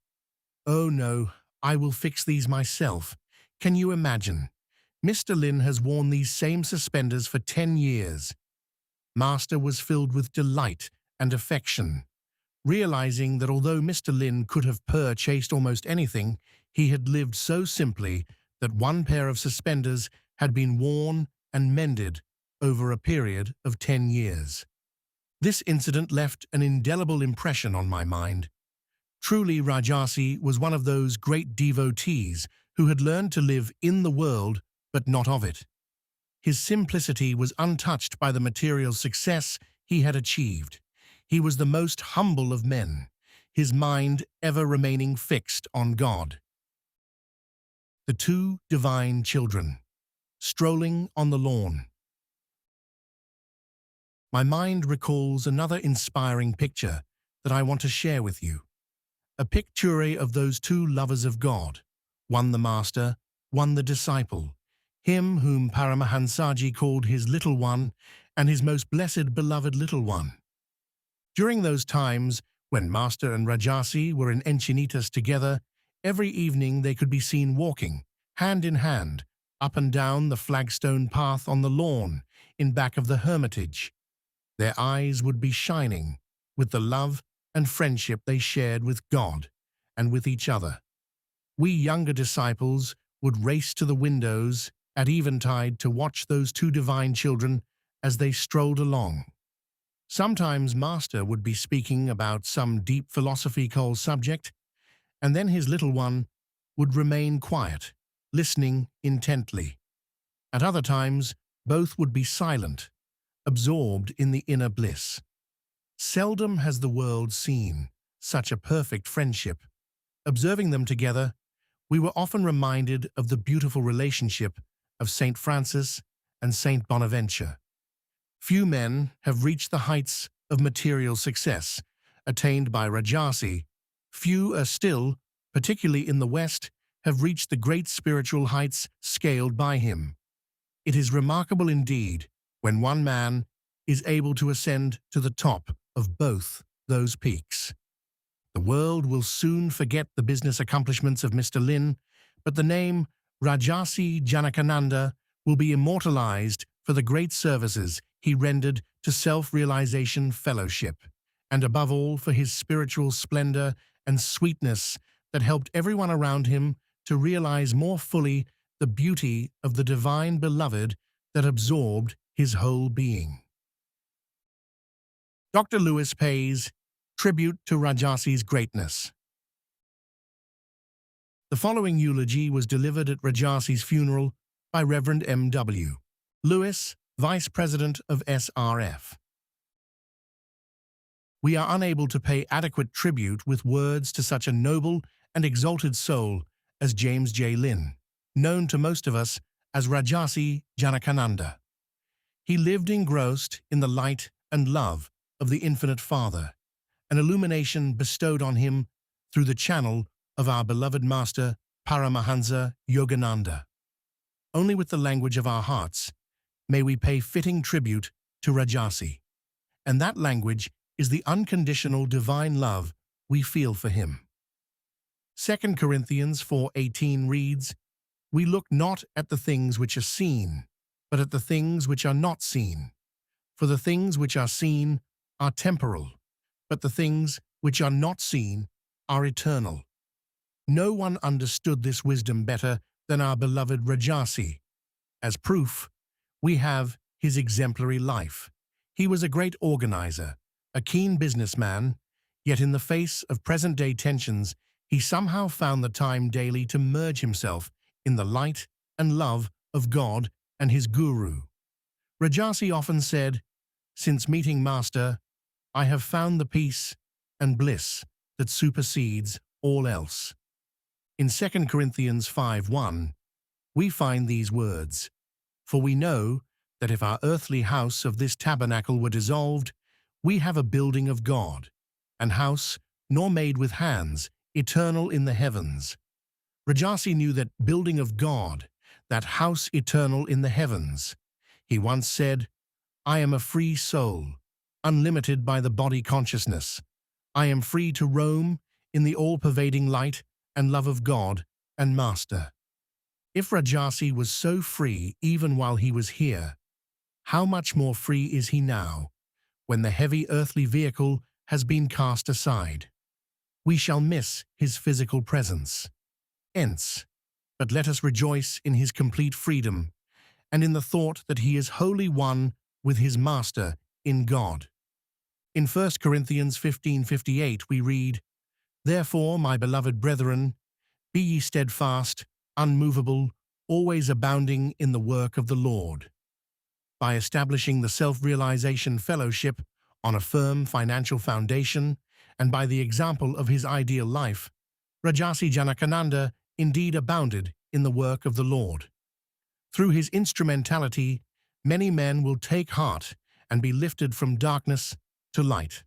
"Oh no, I will fix these myself. Can you imagine? Mr. Lynn has worn these same suspenders for 10 years. Master was filled with delight and affection, realizing that although Mr. Lynn could have purchased almost anything, he had lived so simply that one pair of suspenders had been worn and mended over a period of 10 years. This incident left an indelible impression on my mind. Truly, Rajasi was one of those great devotees who had learned to live in the world but not of it. His simplicity was untouched by the material success he had achieved. He was the most humble of men, his mind ever remaining fixed on God. The two divine children, strolling on the lawn. My mind recalls another inspiring picture that I want to share with you. A picture of those two lovers of God, one the master, one the disciple, him whom Paramahansaji called his little one and his most blessed beloved little one. During those times when Master and Rajasi were in Encinitas together, every evening they could be seen walking, hand in hand, up and down the flagstone path on the lawn in back of the hermitage. Their eyes would be shining with the love and friendship they shared with God and with each other. We younger disciples would race to the windows at eventide to watch those two divine children as they strolled along. Sometimes Master would be speaking about some deep philosophical subject, and then his little one would remain quiet, listening intently. At other times, both would be silent, absorbed in the inner bliss. Seldom has the world seen such a perfect friendship. Observing them together, we were often reminded of the beautiful relationship of Saint Francis and Saint Bonaventure. Few men have reached the heights of material success attained by Rajasi. Few are still, particularly in the West, have reached the great spiritual heights scaled by him. It is remarkable indeed when one man is able to ascend to the top of both those peaks. The world will soon forget the business accomplishments of Mr. Lynn, but the name Rajarsi Janakananda will be immortalized for the great services he rendered to self-realization fellowship, and above all for his spiritual splendor and sweetness that helped everyone around him to realize more fully the beauty of the divine beloved that absorbed his whole being. Dr. Lewis pays tribute to Rajasi's greatness. The following eulogy was delivered at Rajasi's funeral by Reverend M.W. Lewis, Vice President of SRF. We are unable to pay adequate tribute with words to such a noble and exalted soul as James J. Lynn, known to most of us as Rajarsi Janakananda. He lived engrossed in the light and love of the Infinite Father, an illumination bestowed on him through the channel of our beloved Master Paramahansa Yogananda. Only with the language of our hearts may we pay fitting tribute to Rajasi, and that language is the unconditional divine love we feel for him. 2 Corinthians 4:18 reads, "We look not at the things which are seen, but at the things which are not seen. For the things which are seen are temporal, but the things which are not seen are eternal." No one understood this wisdom better than our beloved Rajasi. As proof, we have his exemplary life. He was a great organizer, a keen businessman, yet in the face of present-day tensions, he somehow found the time daily to merge himself in the light and love of God and his guru. Rajasi often said, "Since meeting Master, I have found the peace and bliss that supersedes all else." In 2 Corinthians 5:1, we find these words, "For we know that if our earthly house of this tabernacle were dissolved, we have a building of God, an house nor made with hands, eternal in the heavens." Rajasi knew that building of God, that house eternal in the heavens. He once said, "I am a free soul, unlimited by the body consciousness. I am free to roam in the all-pervading light and love of God and Master." If Rajasi was so free even while he was here, how much more free is he now, when the heavy earthly vehicle has been cast aside? We shall miss his physical presence. Hence, but let us rejoice in his complete freedom, and in the thought that he is wholly one with his Master in God. In 1 Corinthians 15:58 we read, "Therefore, my beloved brethren, be ye steadfast, unmovable, always abounding in the work of the Lord." By establishing the self-realization fellowship on a firm financial foundation, and by the example of his ideal life, Rajasi Janakananda indeed abounded in the work of the Lord. Through his instrumentality, many men will take heart and be lifted from darkness to light.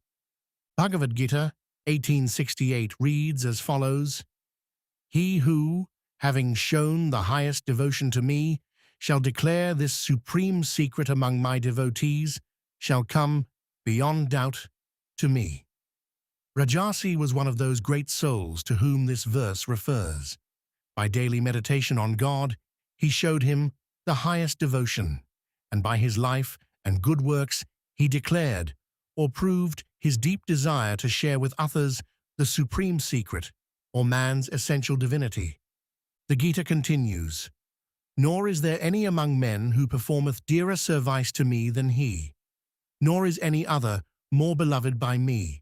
Bhagavad Gita 18:68 reads as follows, "He who, having shown the highest devotion to me, shall declare this supreme secret among my devotees, shall come, beyond doubt, to me." Rajasi was one of those great souls to whom this verse refers. By daily meditation on God, he showed him the highest devotion, and by his life and good works he declared or proved his deep desire to share with others the supreme secret, or man's essential divinity. The Gita continues, "Nor is there any among men who performeth dearer service to me than he, nor is any other more beloved by me."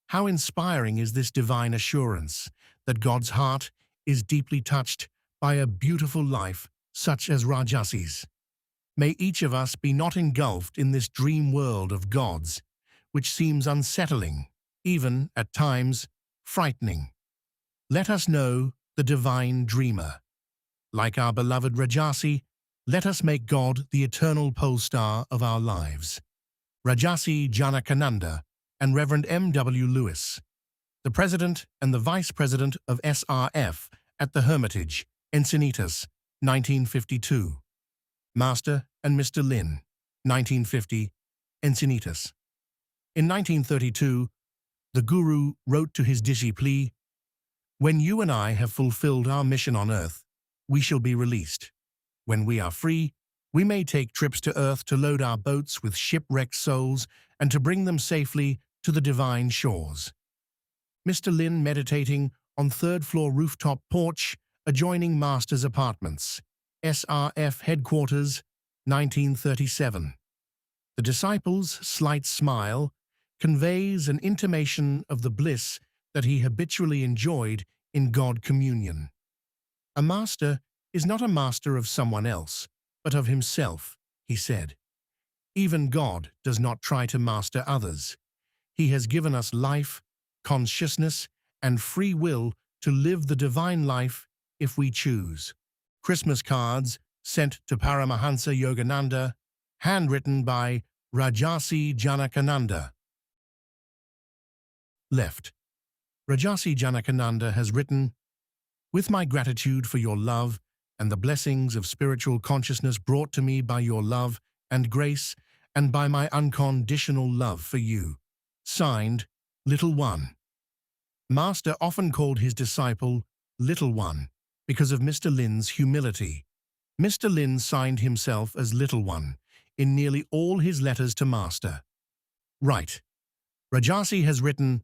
How inspiring is this divine assurance that God's heart is deeply touched by a beautiful life such as Rajasi's. May each of us be not engulfed in this dream world of God's, which seems unsettling, even, at times, frightening. Let us know the divine dreamer. Like our beloved Rajasi, let us make God the eternal pole star of our lives. Rajarsi Janakananda and Reverend M.W. Lewis, the President and the Vice President of SRF at the Hermitage, Encinitas, 1952. Master and Mr. Lynn, 1950, Encinitas. In 1932, the Guru wrote to his disciple, "When you and I have fulfilled our mission on earth, we shall be released. When we are free, we may take trips to earth to load our boats with shipwrecked souls and to bring them safely to the divine shores." Mr. Lynn meditating on third-floor rooftop porch adjoining Master's apartments, SRF headquarters, 1937. The disciple's slight smile conveys an intimation of the bliss that he habitually enjoyed in God communion. A master is not a master of someone else, but of himself, he said. Even God does not try to master others. He has given us life, consciousness, and free will to live the divine life if we choose. Christmas cards sent to Paramahansa Yogananda, handwritten by Rajarsi Janakananda. Left. Rajarsi Janakananda has written, "With my gratitude for your love and the blessings of spiritual consciousness brought to me by your love and grace, and by my unconditional love for you." Signed, Little One. Master often called his disciple Little One because of Mr. Lynn's humility. Mr. Lynn signed himself as Little One in nearly all his letters to Master. Right. Rajasi has written,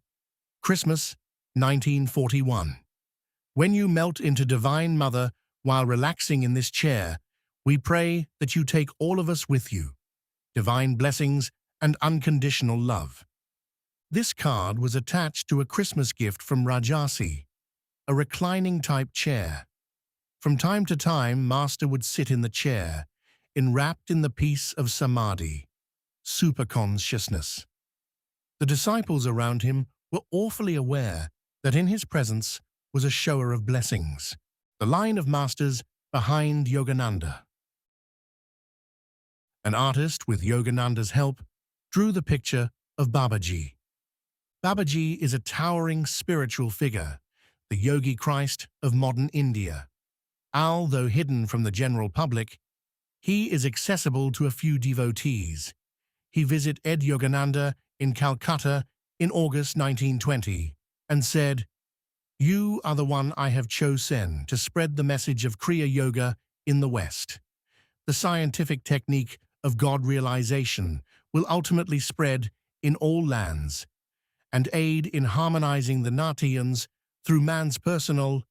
Christmas, 1941. "When you melt into Divine Mother while relaxing in this chair, we pray that you take all of us with you. Divine blessings and unconditional love." This card was attached to a Christmas gift from Rajasi, a reclining-type chair. From time to time, Master would sit in the chair, enwrapped in the peace of samadhi, superconsciousness. The disciples around him were awfully aware that in his presence was a shower of blessings. The line of masters behind Yogananda. An artist, with Yogananda's help, drew the picture of Babaji. Babaji is a towering spiritual figure, the Yogi Christ of modern India. Although hidden from the general public, he is accessible to a few devotees. He visited Ed Yogananda in Calcutta in August 1920 and said, "You are the one I have chosen to spread the message of Kriya Yoga in the West. The scientific technique of God realization will ultimately spread in all lands and aid in harmonizing the Natyans through man's personal,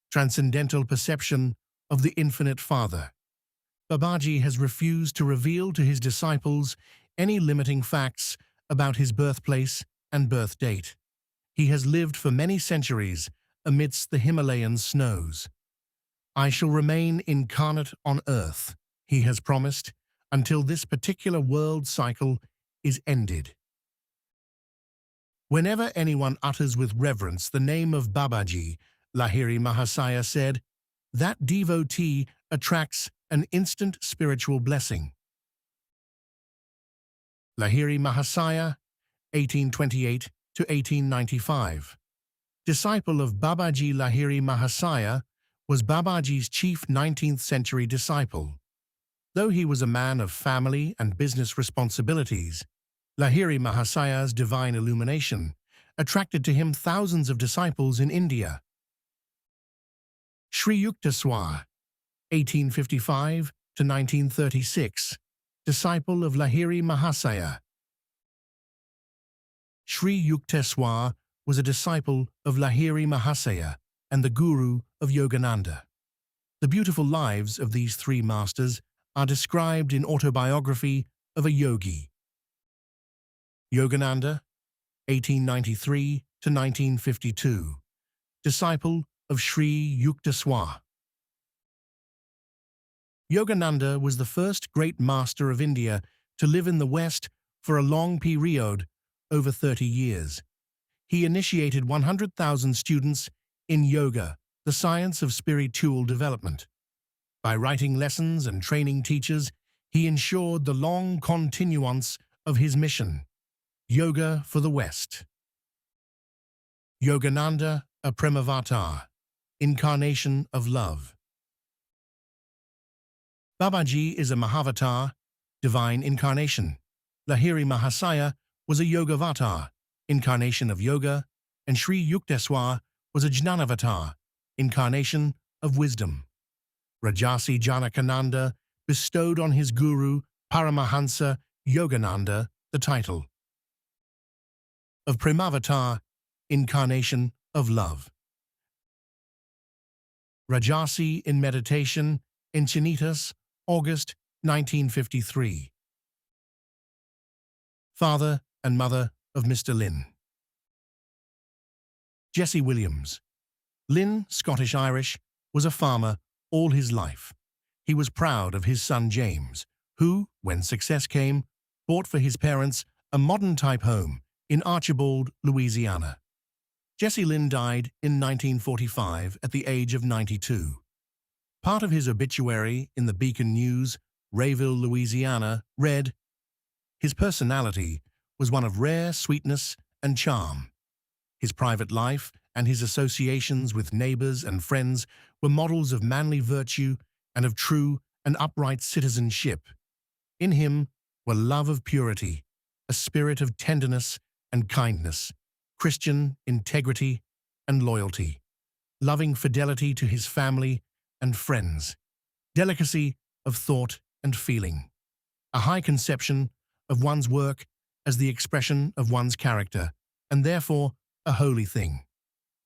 transcendental perception of the Infinite Father." Babaji has refused to reveal to his disciples any limiting facts about his birthplace and birth date. He has lived for many centuries amidst the Himalayan snows. "I shall remain incarnate on earth," he has promised, "until this particular world cycle is ended." Whenever anyone utters with reverence the name of Babaji, Lahiri Mahasaya said, that devotee attracts an instant spiritual blessing. Lahiri Mahasaya, 1828 to 1895. Disciple of Babaji Lahiri Mahasaya, was Babaji's chief 19th century disciple. Though he was a man of family and business responsibilities, Lahiri Mahasaya's divine illumination attracted to him thousands of disciples in India. Sri Yukteswar, 1855 to 1936, disciple of Lahiri Mahasaya. Sri Yukteswar was a disciple of Lahiri Mahasaya and the Guru of Yogananda. The beautiful lives of these three masters are described in Autobiography of a Yogi. Yogananda, 1893 to 1952, disciple of Sri Yukteswar. Yogananda was the first great master of India to live in the West for a long period, over 30 years. He initiated 100,000 students in yoga, the science of spiritual development. By writing lessons and training teachers, he ensured the long continuance of his mission, Yoga for the West. Yogananda, a Premavatar, incarnation of love. Babaji is a Mahavatar, divine incarnation. Lahiri Mahasaya was a Yogavatar, incarnation of yoga, and Sri Yukteswar was a Jnanavatar, incarnation of wisdom. Rajarsi Janakananda bestowed on his guru, Paramahansa Yogananda, the title of Premavatar, incarnation of love. Rajasi in meditation, Encinitas, August 1953. Father and mother of Mr. Lynn. Jesse Williams. Lynn, Scottish-Irish, was a farmer all his life. He was proud of his son James, who, when success came, bought for his parents a modern-type home in Archibald, Louisiana. Jesse Lynn died in 1945 at the age of 92. Part of his obituary in the Beacon News, Rayville, Louisiana, read, "His personality was one of rare sweetness and charm. His private life and his associations with neighbors and friends were models of manly virtue and of true and upright citizenship. In him were love of purity, a spirit of tenderness and kindness, Christian integrity and loyalty, loving fidelity to his family and friends, delicacy of thought and feeling, a high conception of one's work as the expression of one's character, and therefore a holy thing,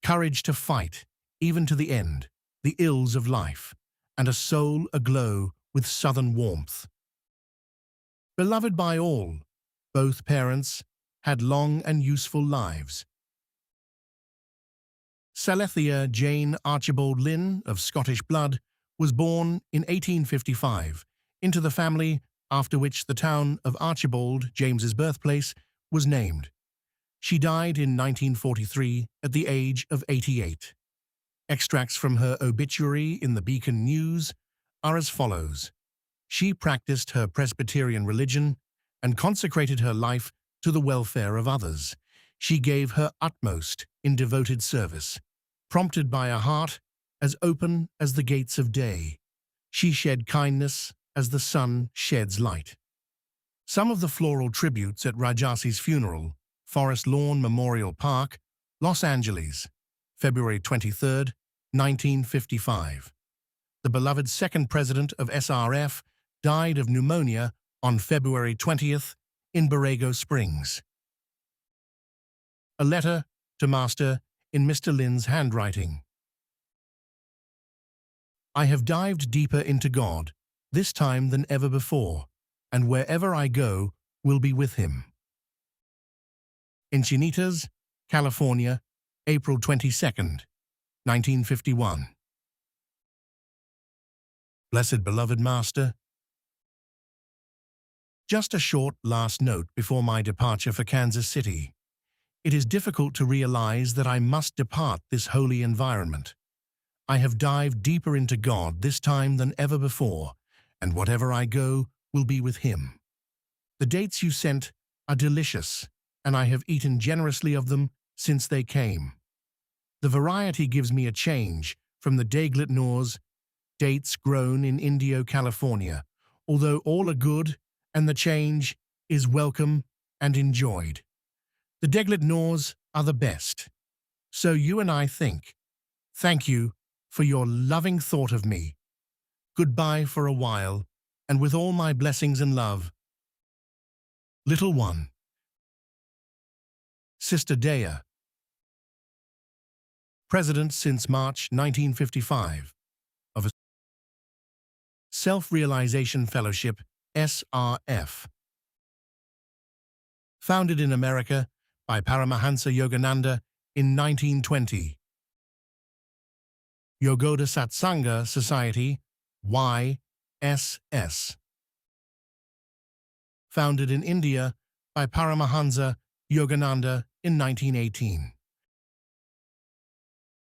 courage to fight, even to the end, the ills of life, and a soul aglow with southern warmth. Beloved by all, both parents had long and useful lives. Salethia Jane Archibald Lynn, of Scottish blood, was born in 1855 into the family after which the town of Archibald, James's birthplace, was named. She died in 1943 at the age of 88. Extracts from her obituary in the Beacon News are as follows. She practiced her Presbyterian religion and consecrated her life to the welfare of others. She gave her utmost in devoted service, prompted by a heart as open as the gates of day. She shed kindness as the sun sheds light. Some of the floral tributes at Rajasi's funeral, Forest Lawn Memorial Park, Los Angeles, February 23, 1955. The beloved second president of SRF died of pneumonia on February 20th in Borrego Springs. A letter to Master in Mr. Lynn's handwriting. I have dived deeper into God, this time than ever before, and wherever I go will be with him. Encinitas, California, April 22nd, 1951. Blessed beloved Master, just a short last note before my departure for Kansas City. It is difficult to realize that I must depart this holy environment. I have dived deeper into God this time than ever before, and whatever I go will be with him. The dates you sent are delicious, and I have eaten generously of them since they came. The variety gives me a change from the Daiglet Nors, dates grown in Indio, California, although all are good and the change is welcome and enjoyed. The Daiglet Nors are the best. So you and I think. Thank you for your loving thought of me. Goodbye for a while, and with all my blessings and love. Little one. Sister Dea. President since March 1955 of a Self-Realization Fellowship, SRF. Founded in America by Paramahansa Yogananda in 1920. Yogoda Satsanga Society, YSS. Founded in India by Paramahansa Yogananda in 1918.